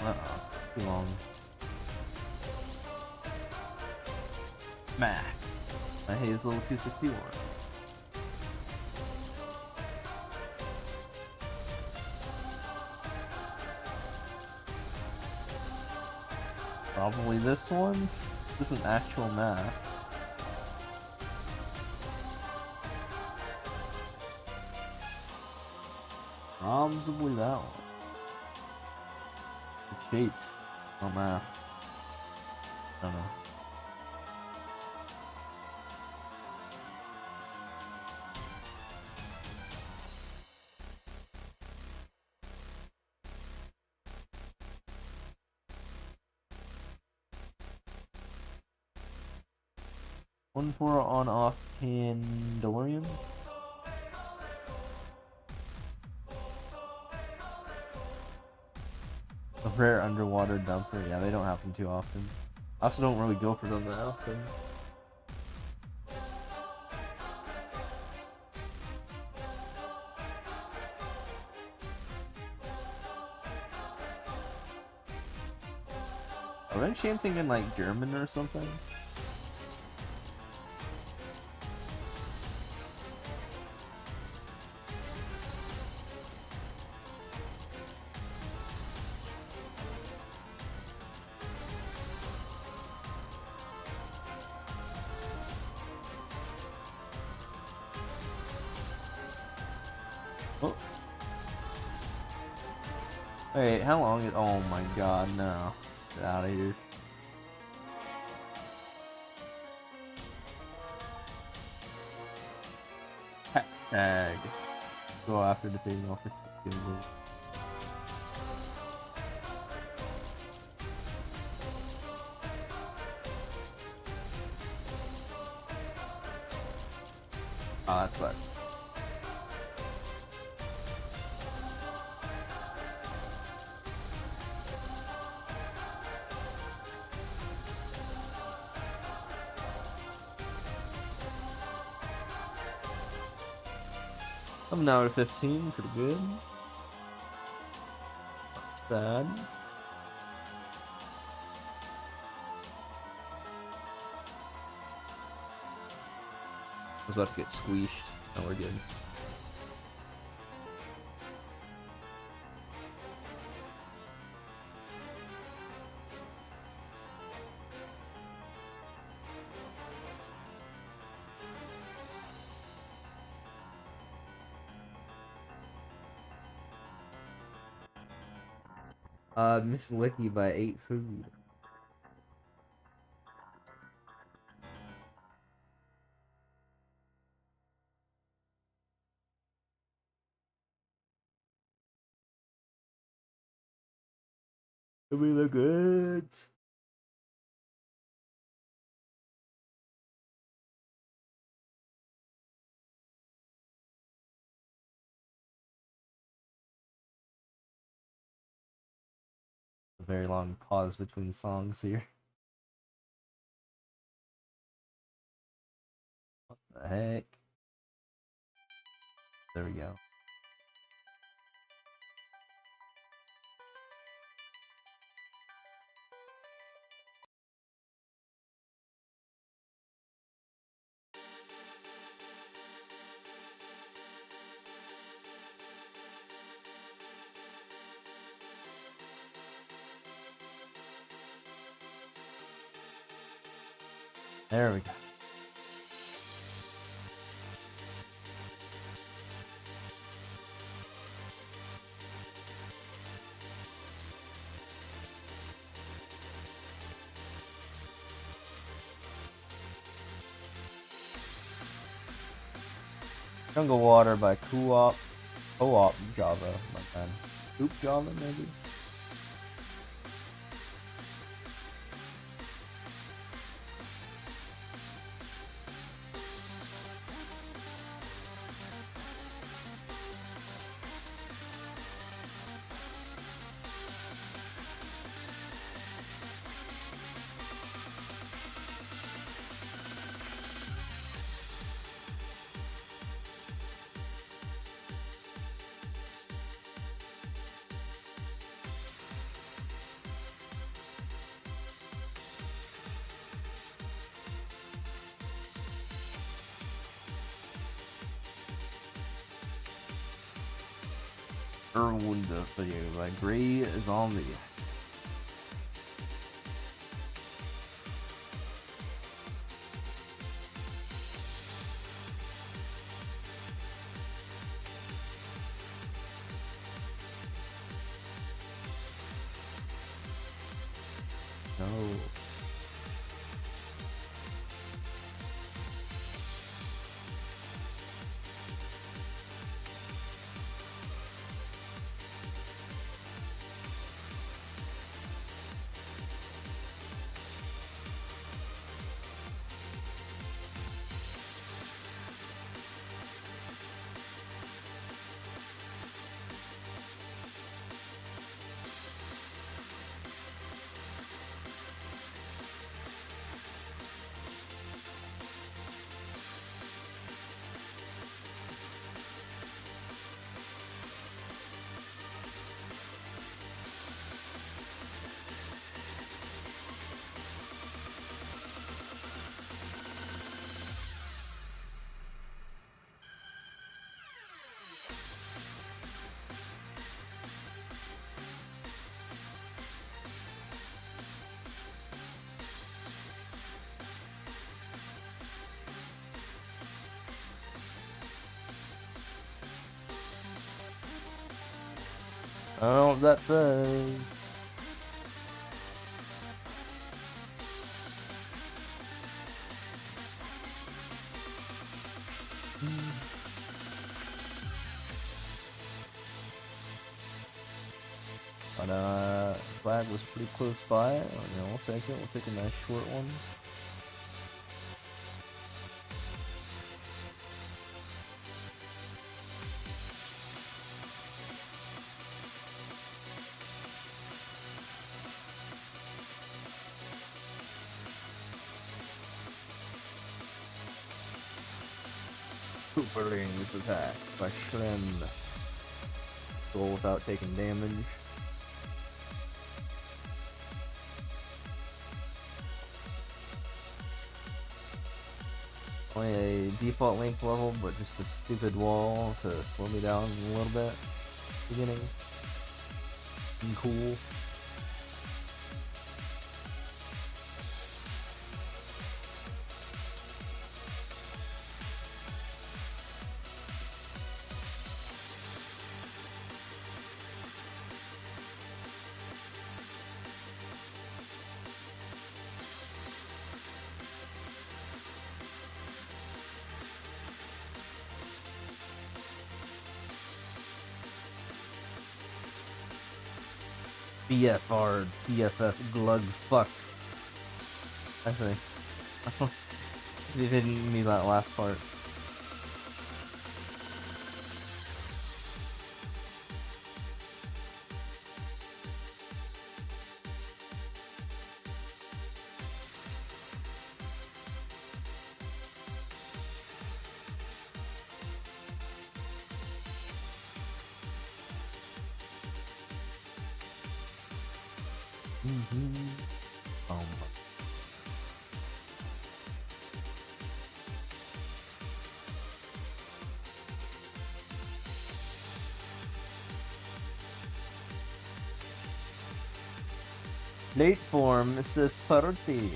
No. Too long. Smack. My Hazel 261. Probably this one? This is an actual map. Probably that one. The shapes. Oh man. I don't know. 1-4 on off Candorium. A rare underwater dumper. Yeah, they don't happen too often. I also don't really go for them that often. Are they chanting in like German or something? Oh. Wait, how long is... Oh my god, no. Get out of here. Tag. Go after defeating all 50 skills. Oh, that sucks. I'm now at 15, pretty good. That's bad. I was about to get squeezed. Now we're good. Miss Licky by 8 food. Give me the goods. A very long pause between songs here. What the heck? There we go. There we go. Jungle Water by Co-op Java, my bad. Oop Java, maybe? Erwin the video by Gray Zombie. No. I don't know what that says. But flag was pretty close by. You know, we'll take it. We'll take a nice short one. Cooperling's attack by Shrem. Goal without taking damage. Only a default link level, but just a stupid wall to slow me down a little bit. Beginning. Cool. BFR, TFF, glug, fuck. Actually, you didn't need that last part. Late form, Mrs. Party.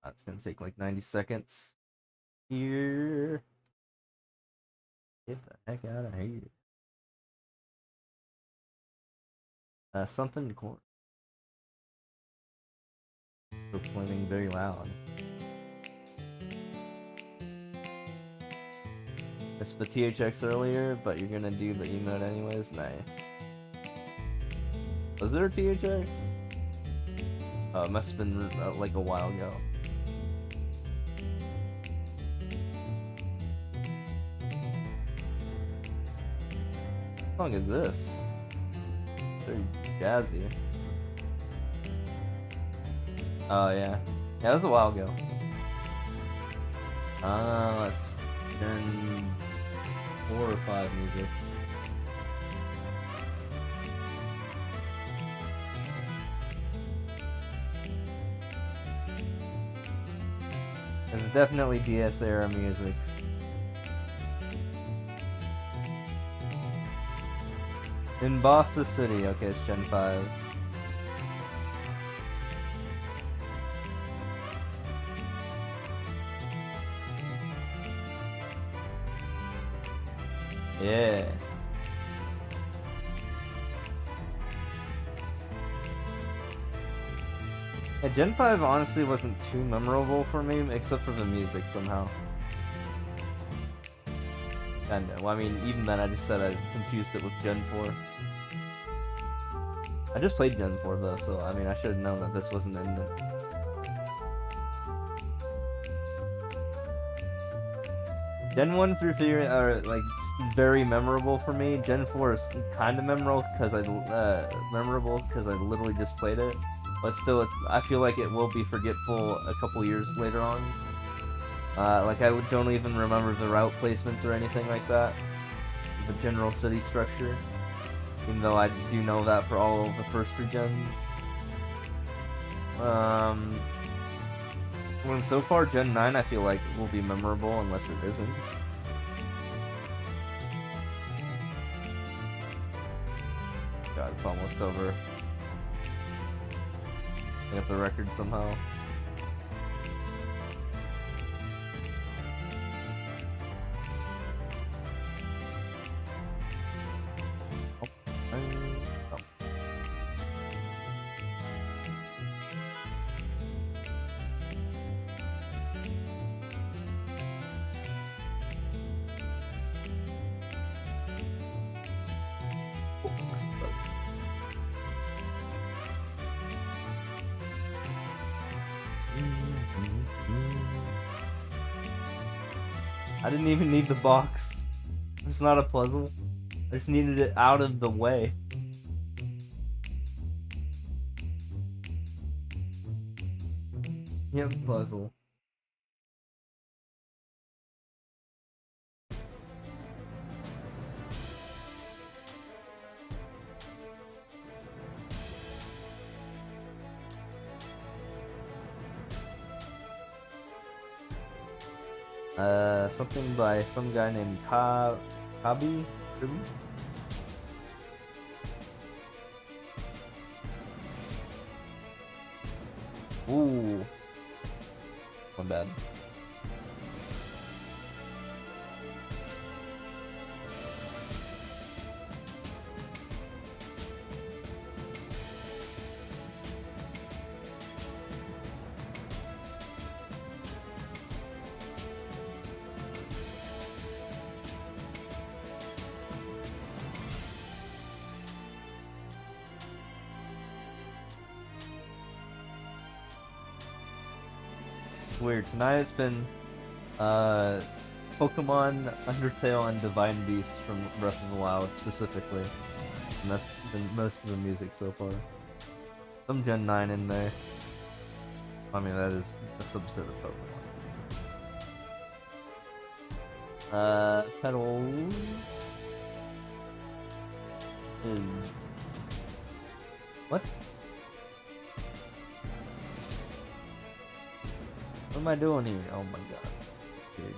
That's gonna take like 90 seconds. Here. Get the heck out of here. Something to court. Proclaiming very loud. Missed the THX earlier, but you're gonna do the emote anyways. Nice. Was there a THX? Oh, it must have been like a while ago. What song is this? Very jazzy. Oh yeah. Yeah, it was a while ago. Let's turn 4 or 5 music. It's definitely DS era music. In Boston City, okay, it's Gen 5. Yeah. Yeah, Gen 5 honestly wasn't too memorable for me, except for the music somehow. Kinda. Well, I mean, even then I just said I confused it with Gen 4. I just played Gen 4 though, so I mean, I should have known that this wasn't in it. Gen 1 through 3 are like very memorable for me. Gen 4 is kind of memorable because I literally just played it. but still, I feel like it will be forgetful a couple years later on. Like, I don't even remember the route placements or anything like that. The general city structure. Even though I do know that for all of the first 3 gens. Well, so far, Gen 9 I feel like will be memorable unless it isn't. God, it's almost over. Get the record somehow. I didn't even need the box. It's not a puzzle. I just needed it out of the way. Yep, puzzle. Something by some guy named Kabi? Ooh. My bad. Weird. Tonight it's been Pokemon, Undertale, and Divine Beast from Breath of the Wild specifically. And that's been most of the music so far. Some Gen 9 in there. I mean, that is a subset of Pokemon. Petals. What? What am I doing here? Oh my god. Dude.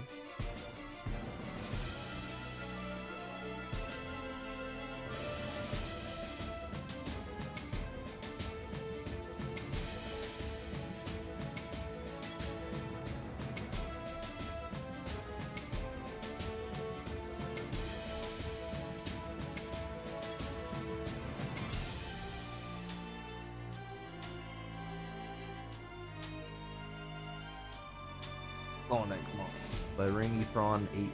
Oh, no, come on. By Ringy Thrawn 8.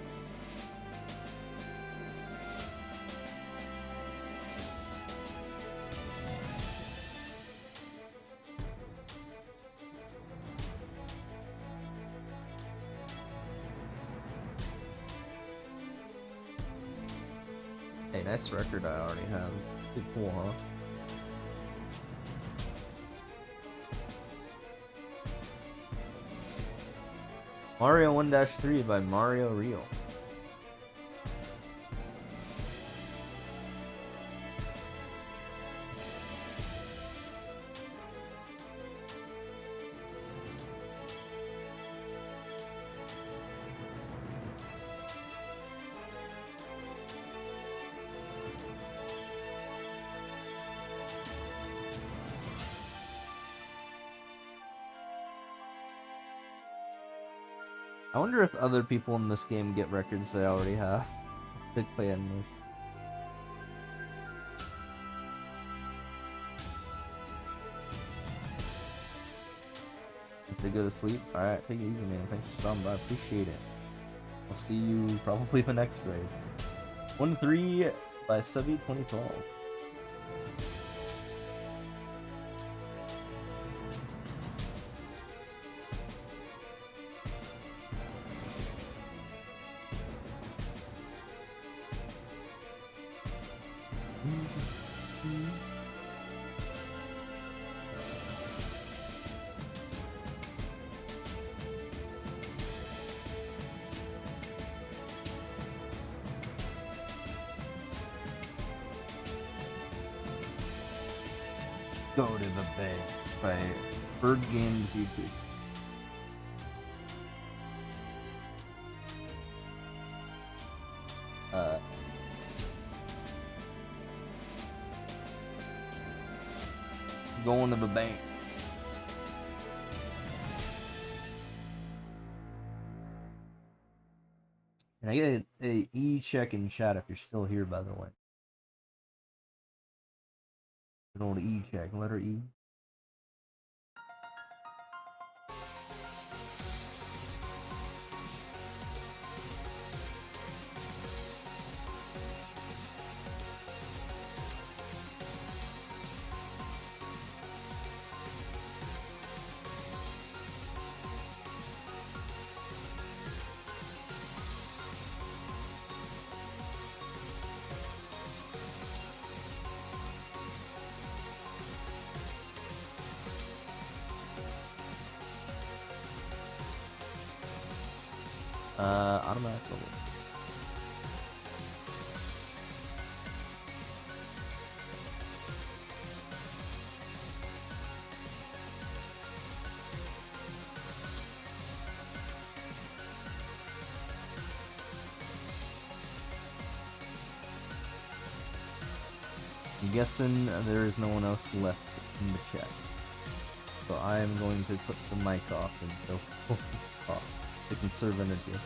Hey, nice record I already have. Pretty cool, huh? Mario 1-3 by Mario Real. I wonder if other people in this game get records they already have. Big play in this. If they go to sleep, alright, take it easy, man. Thanks for stopping by, appreciate it. I'll see you probably the next grade. 1-3 by Sebi 2012. Go to the Bay by Bird Games YouTube. Going to the bank. And I get a E check in chat if you're still here, by the way. An old E check, letter E. Automatic level. I'm guessing there is no one else left in the chat. So I am going to put the mic off and go off to conserve energy.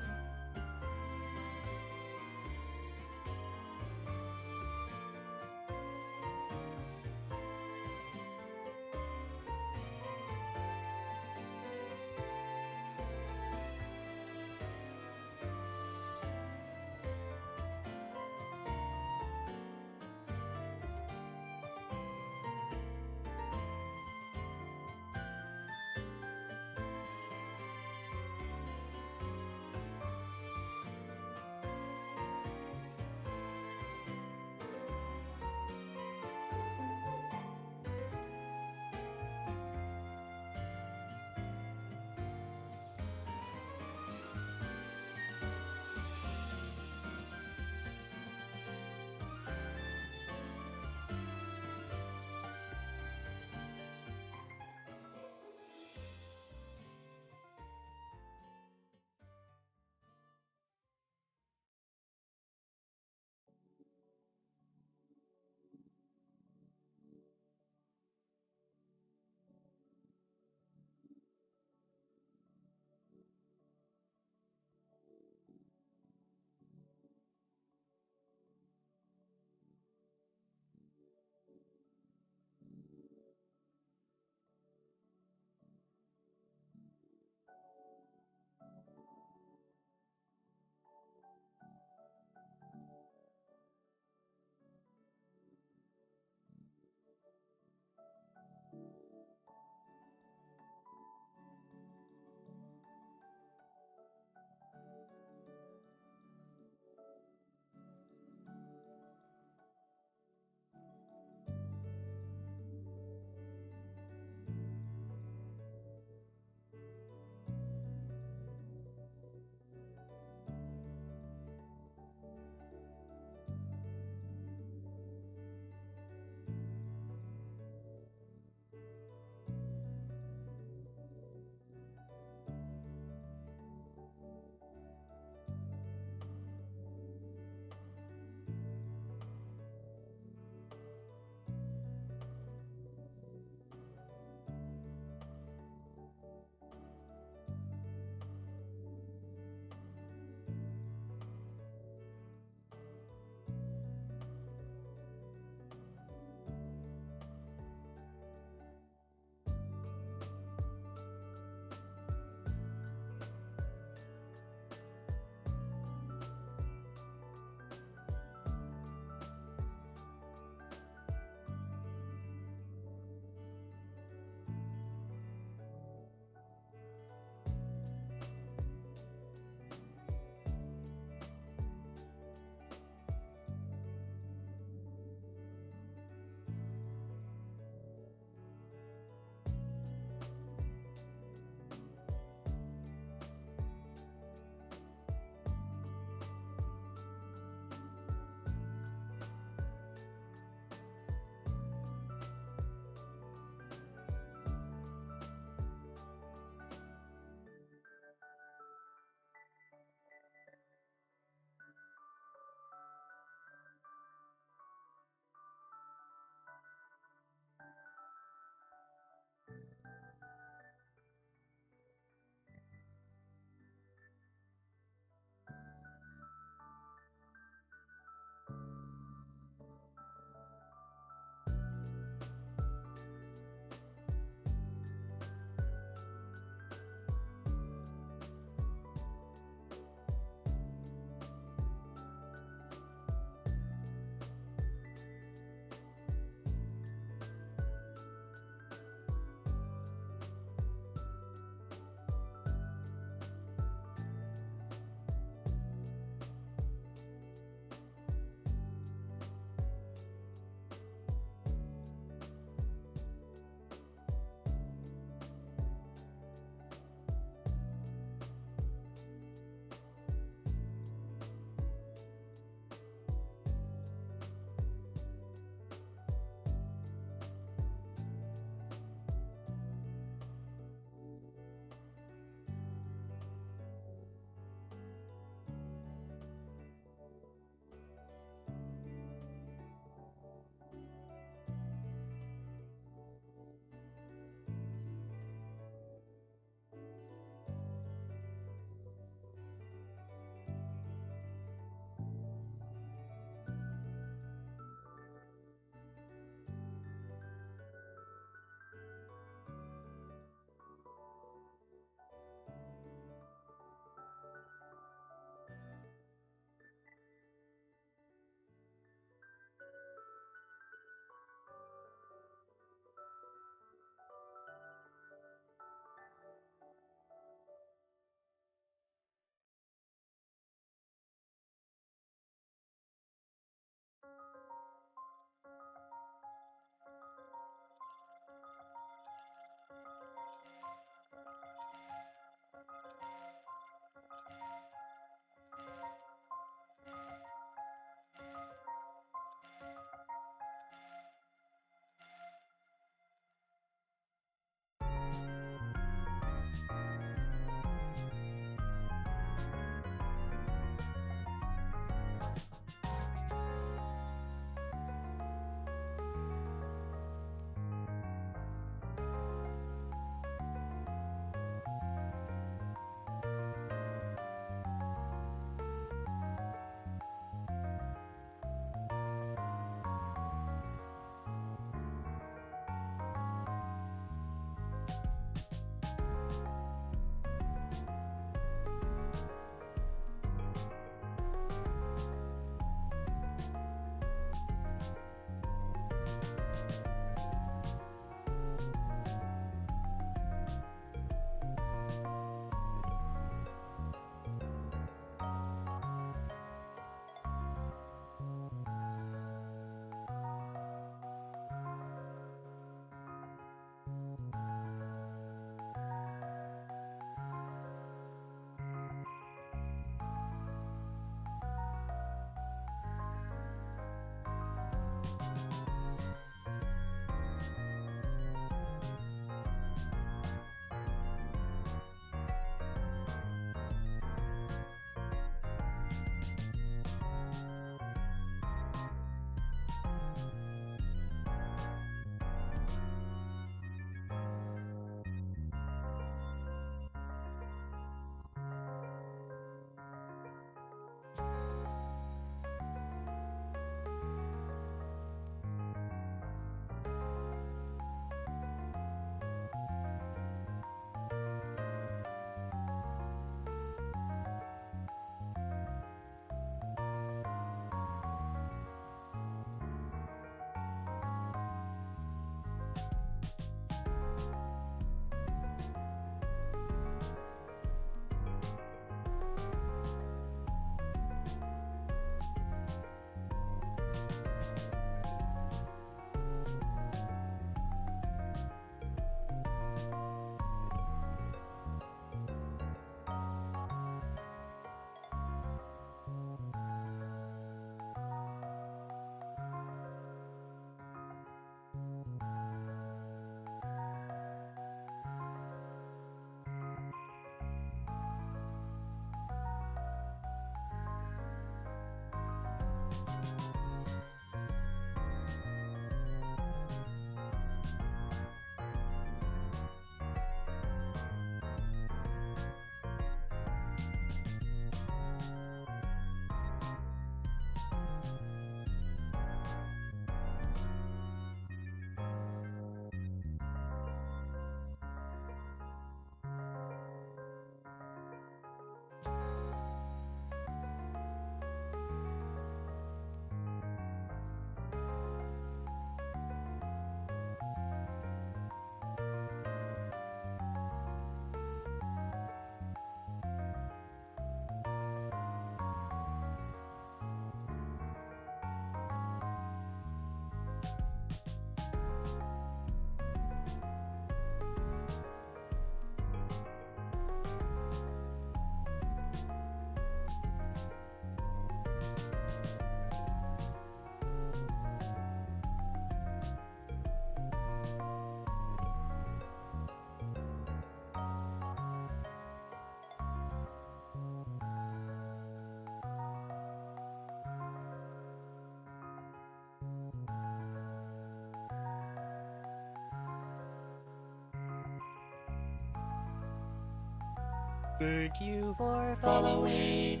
Thank you for following.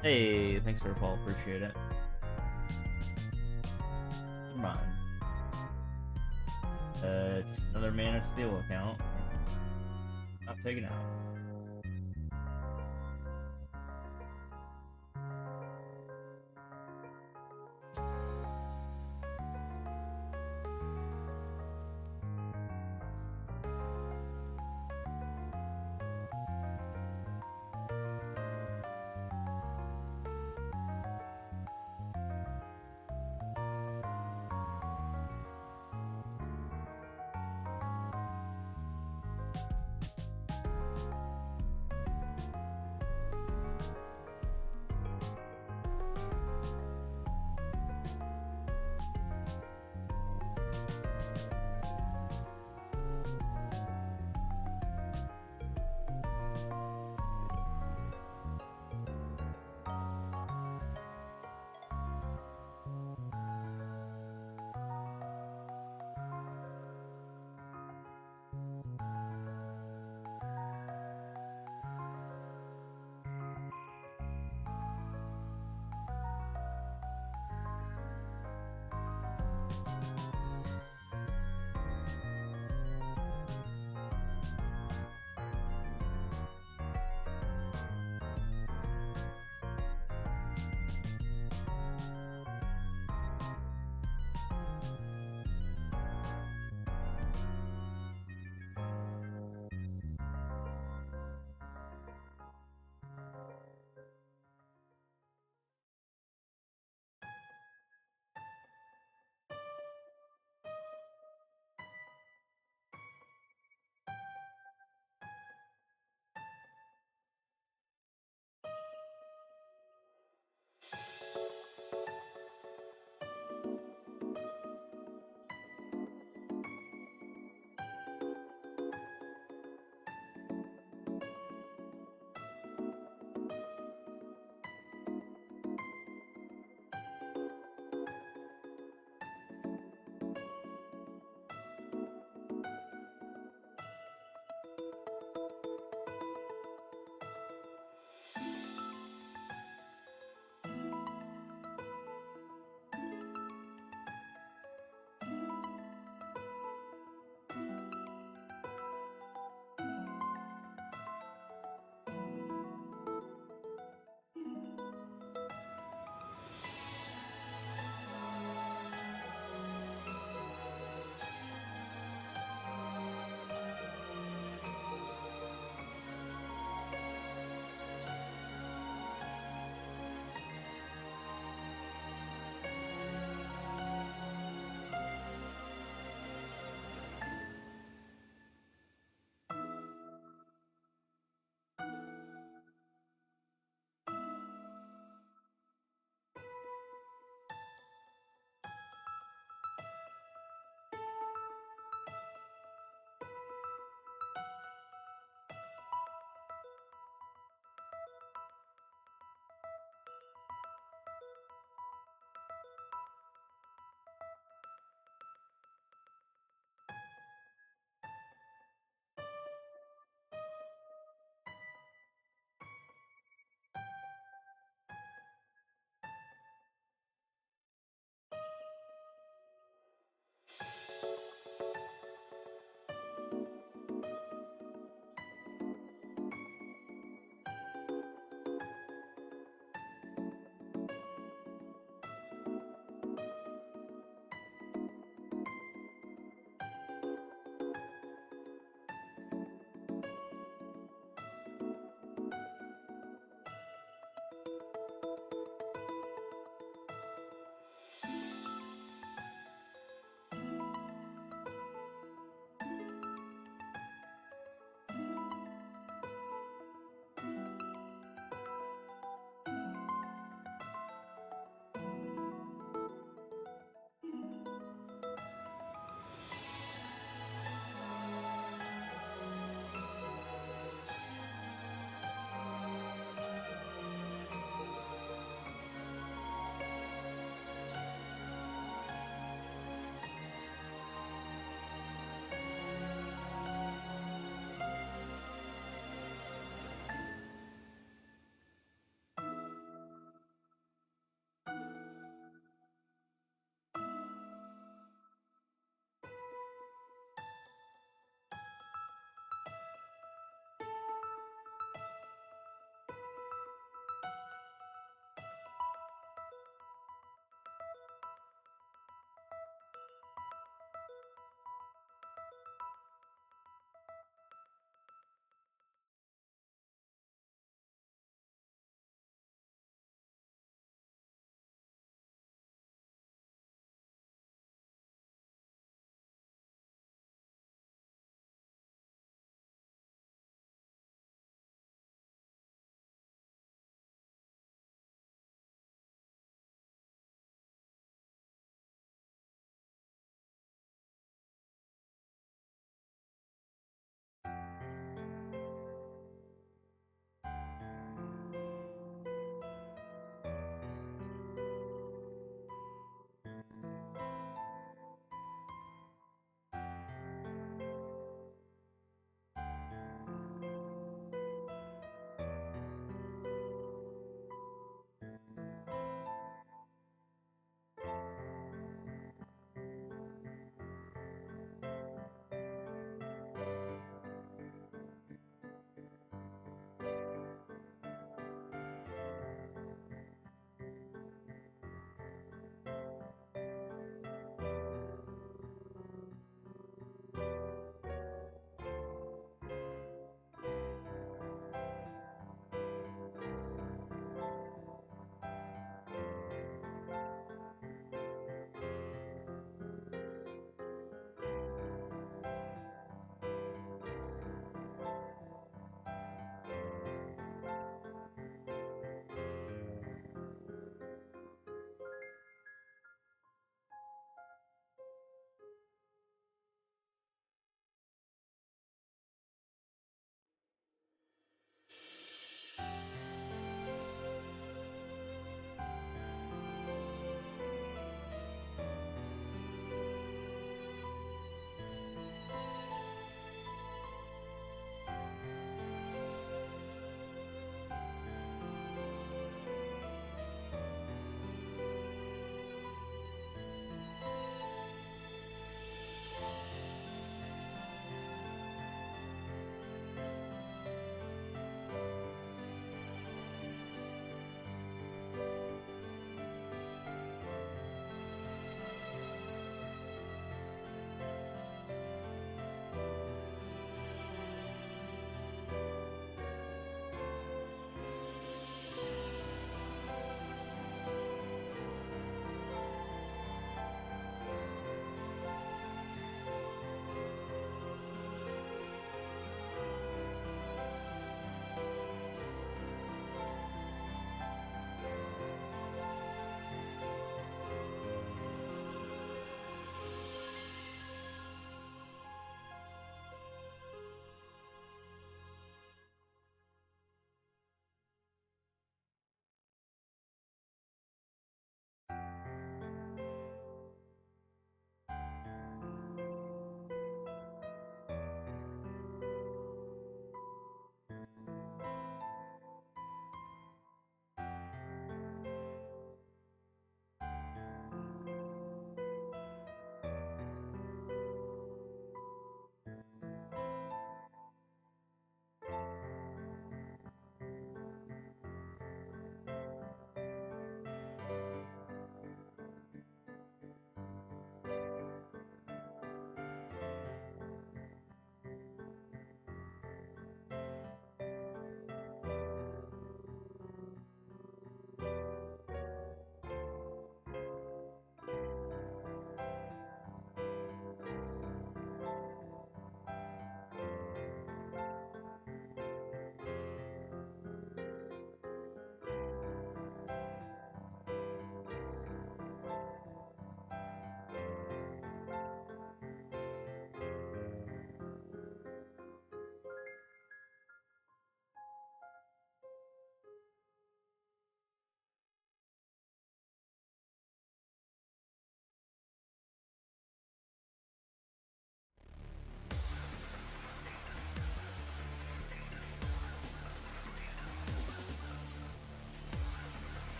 Hey, thanks for the follow. Appreciate it. Come on. Just another Man of Steel account. Not taking out.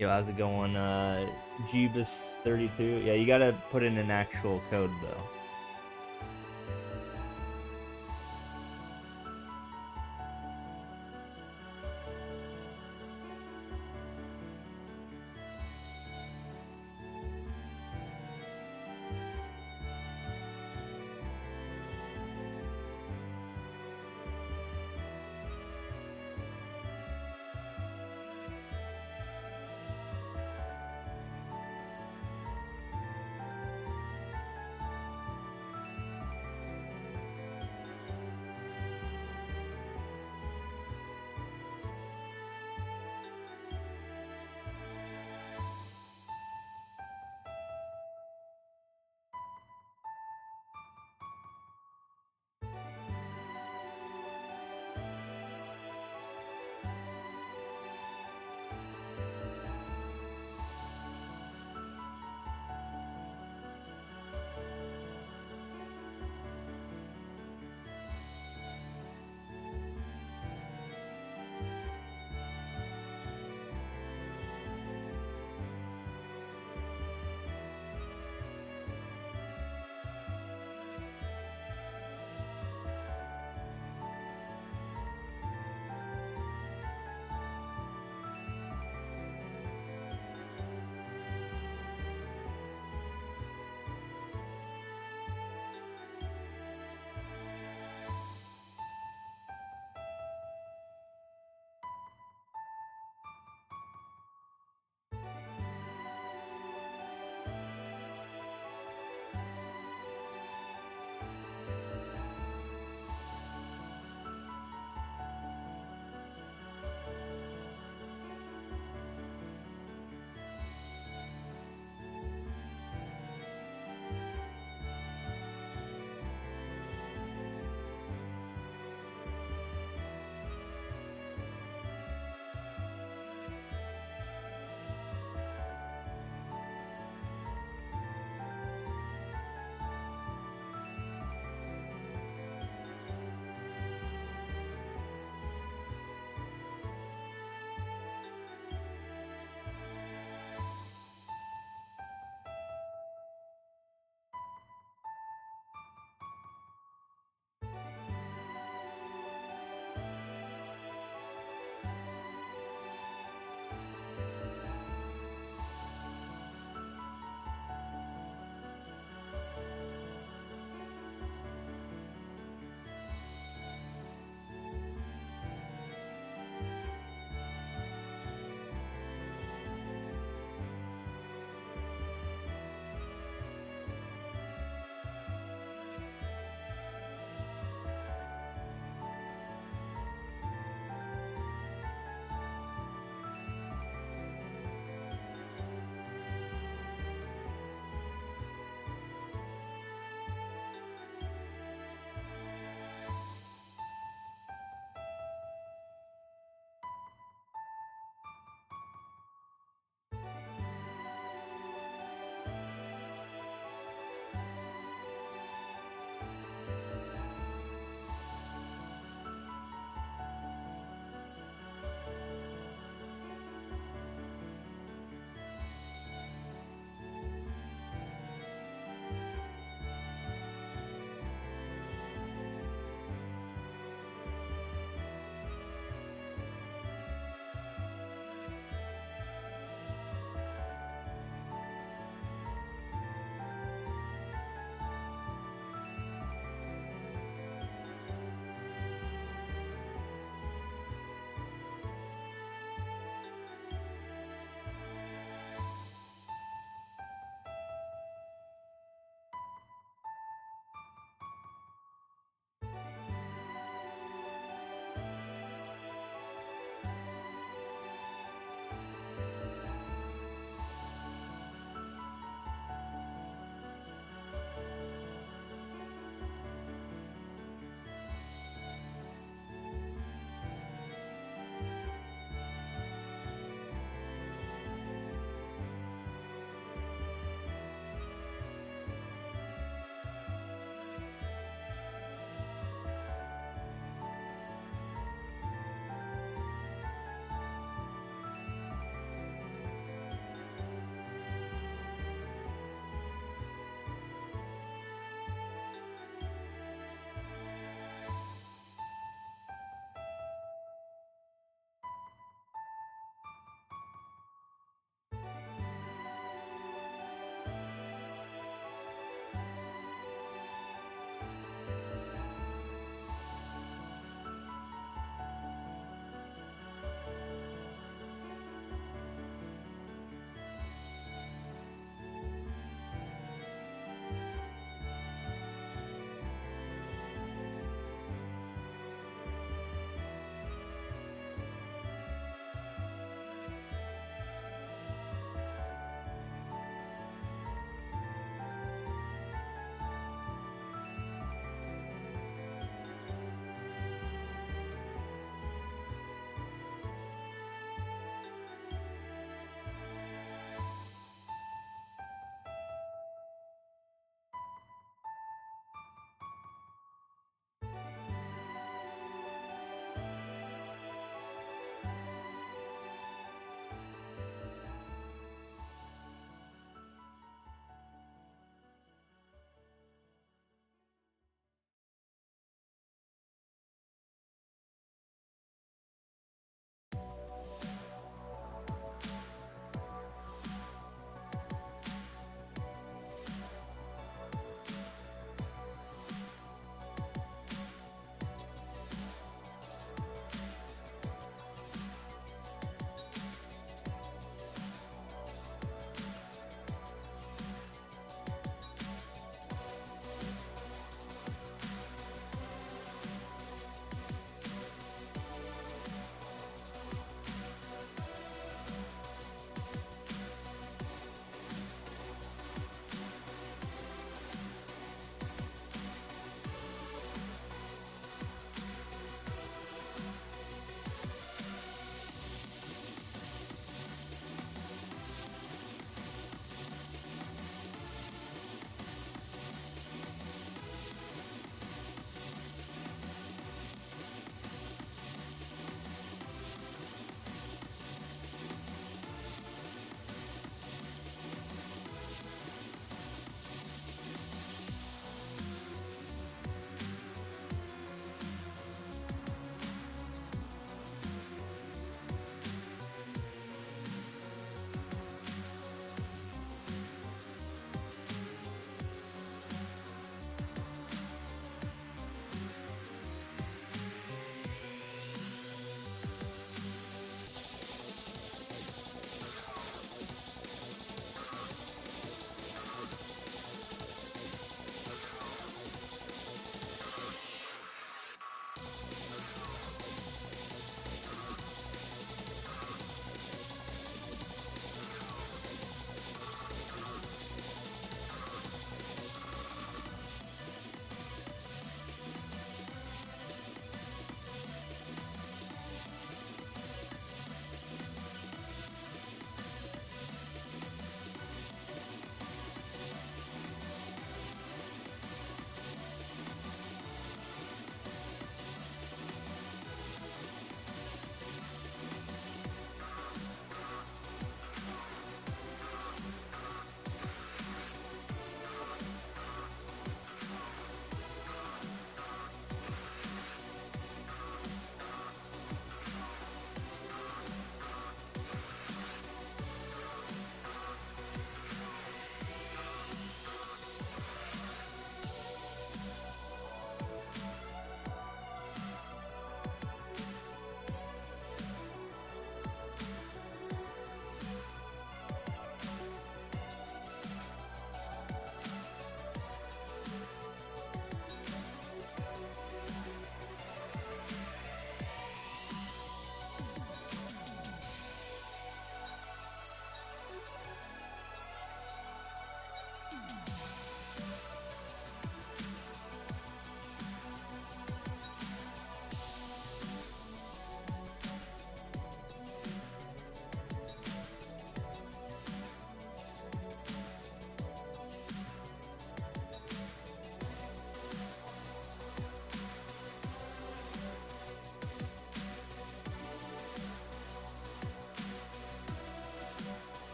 Yo, how's it going? Jeebus32. Yeah, you gotta put in an actual code though.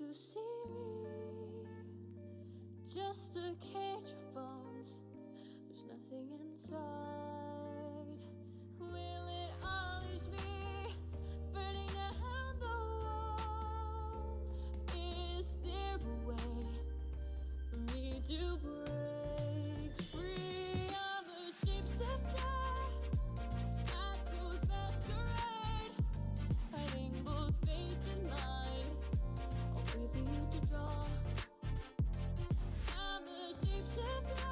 you see me? Just a cage of bones. There's nothing inside. Will it always be burning down the walls? Is there a way for me to break free? I'm a shapeshifter at those masquerade, hiding both face and mind, all free for you to draw. I'm a shapeshifter.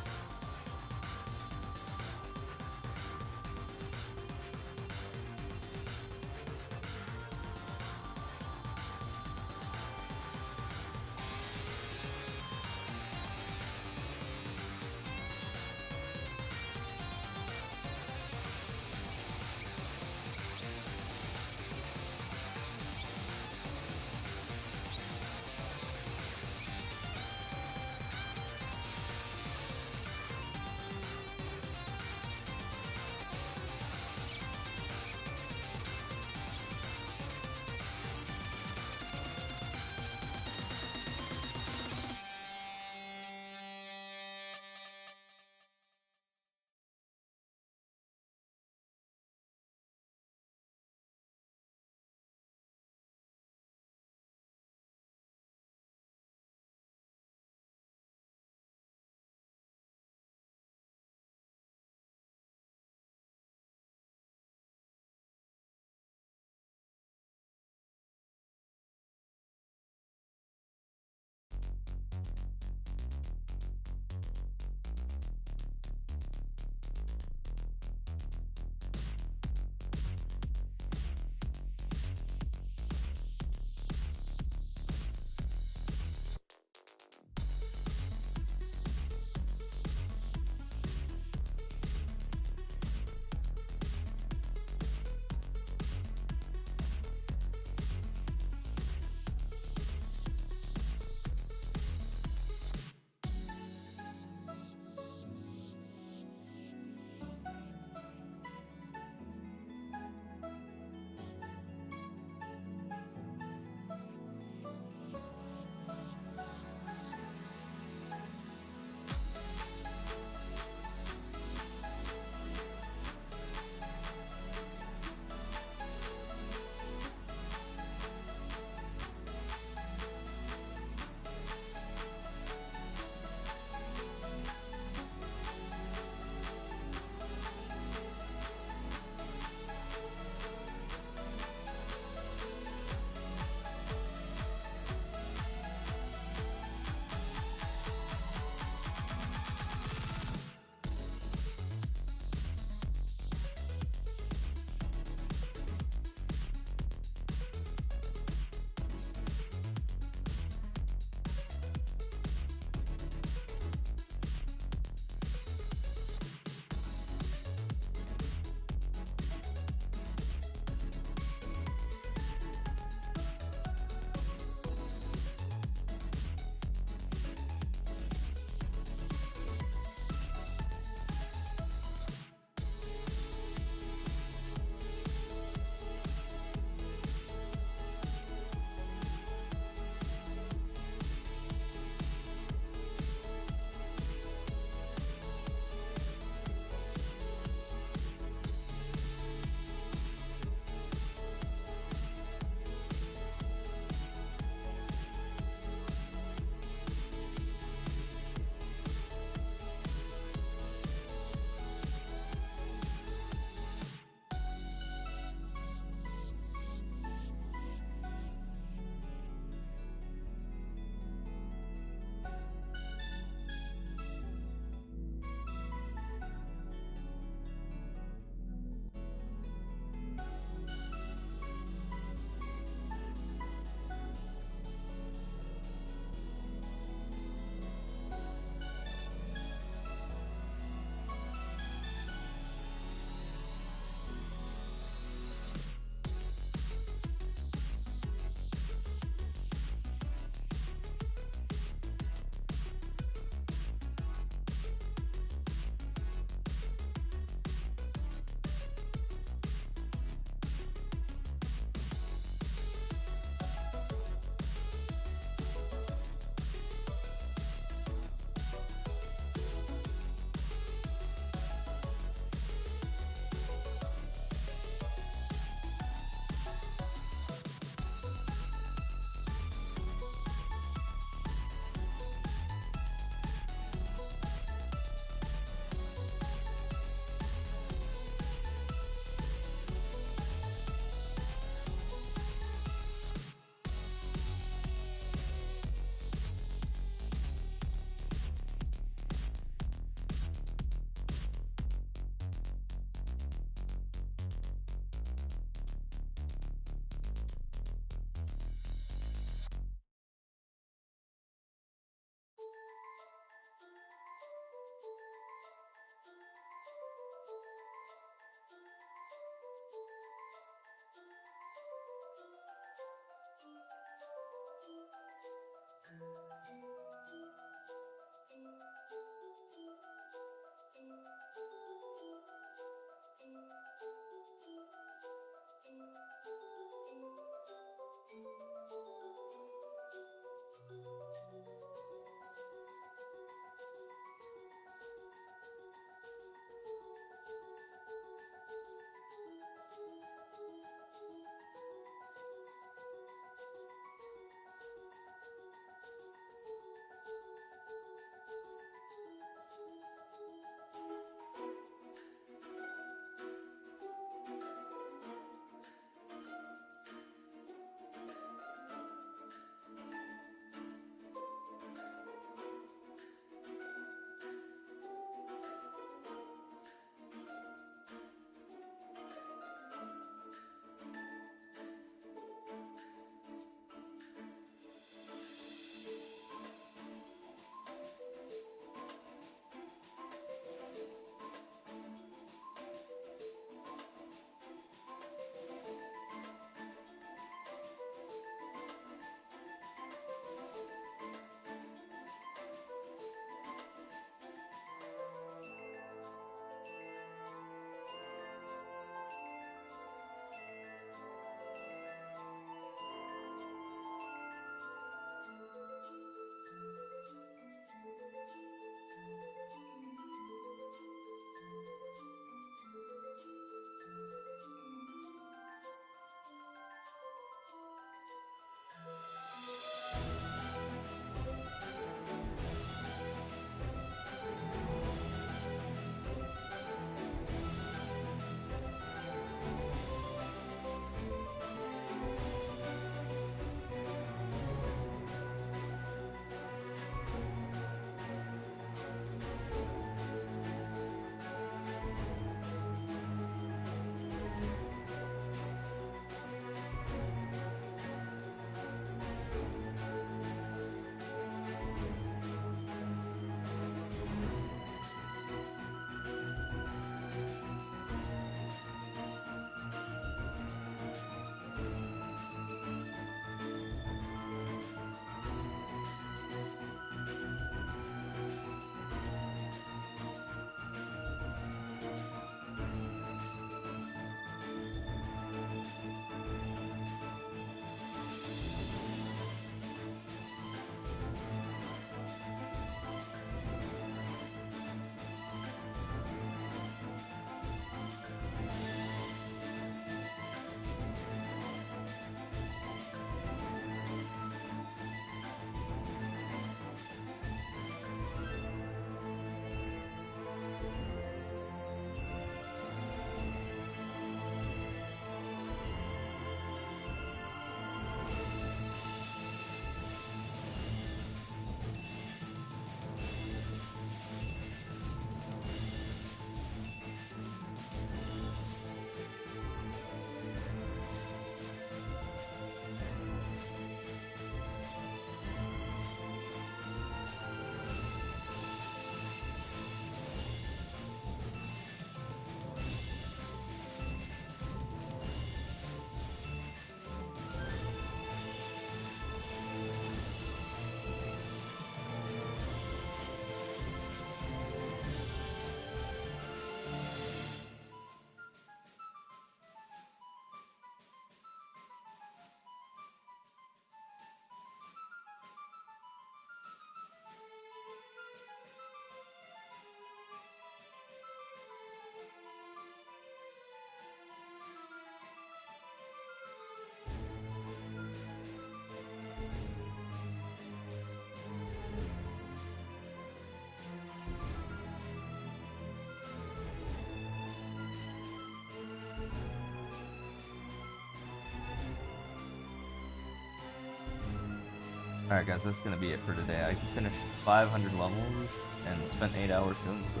Alright guys, that's gonna be it for today. I finished 500 levels and spent 8 hours doing so.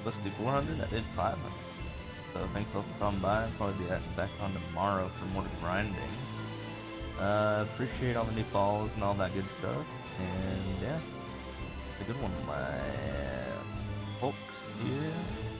Let's do 400, I did 500. So thanks all for coming by. I'll probably be back on tomorrow for more grinding. Appreciate all the new follows and all that good stuff. And yeah, it's a good one, my folks here.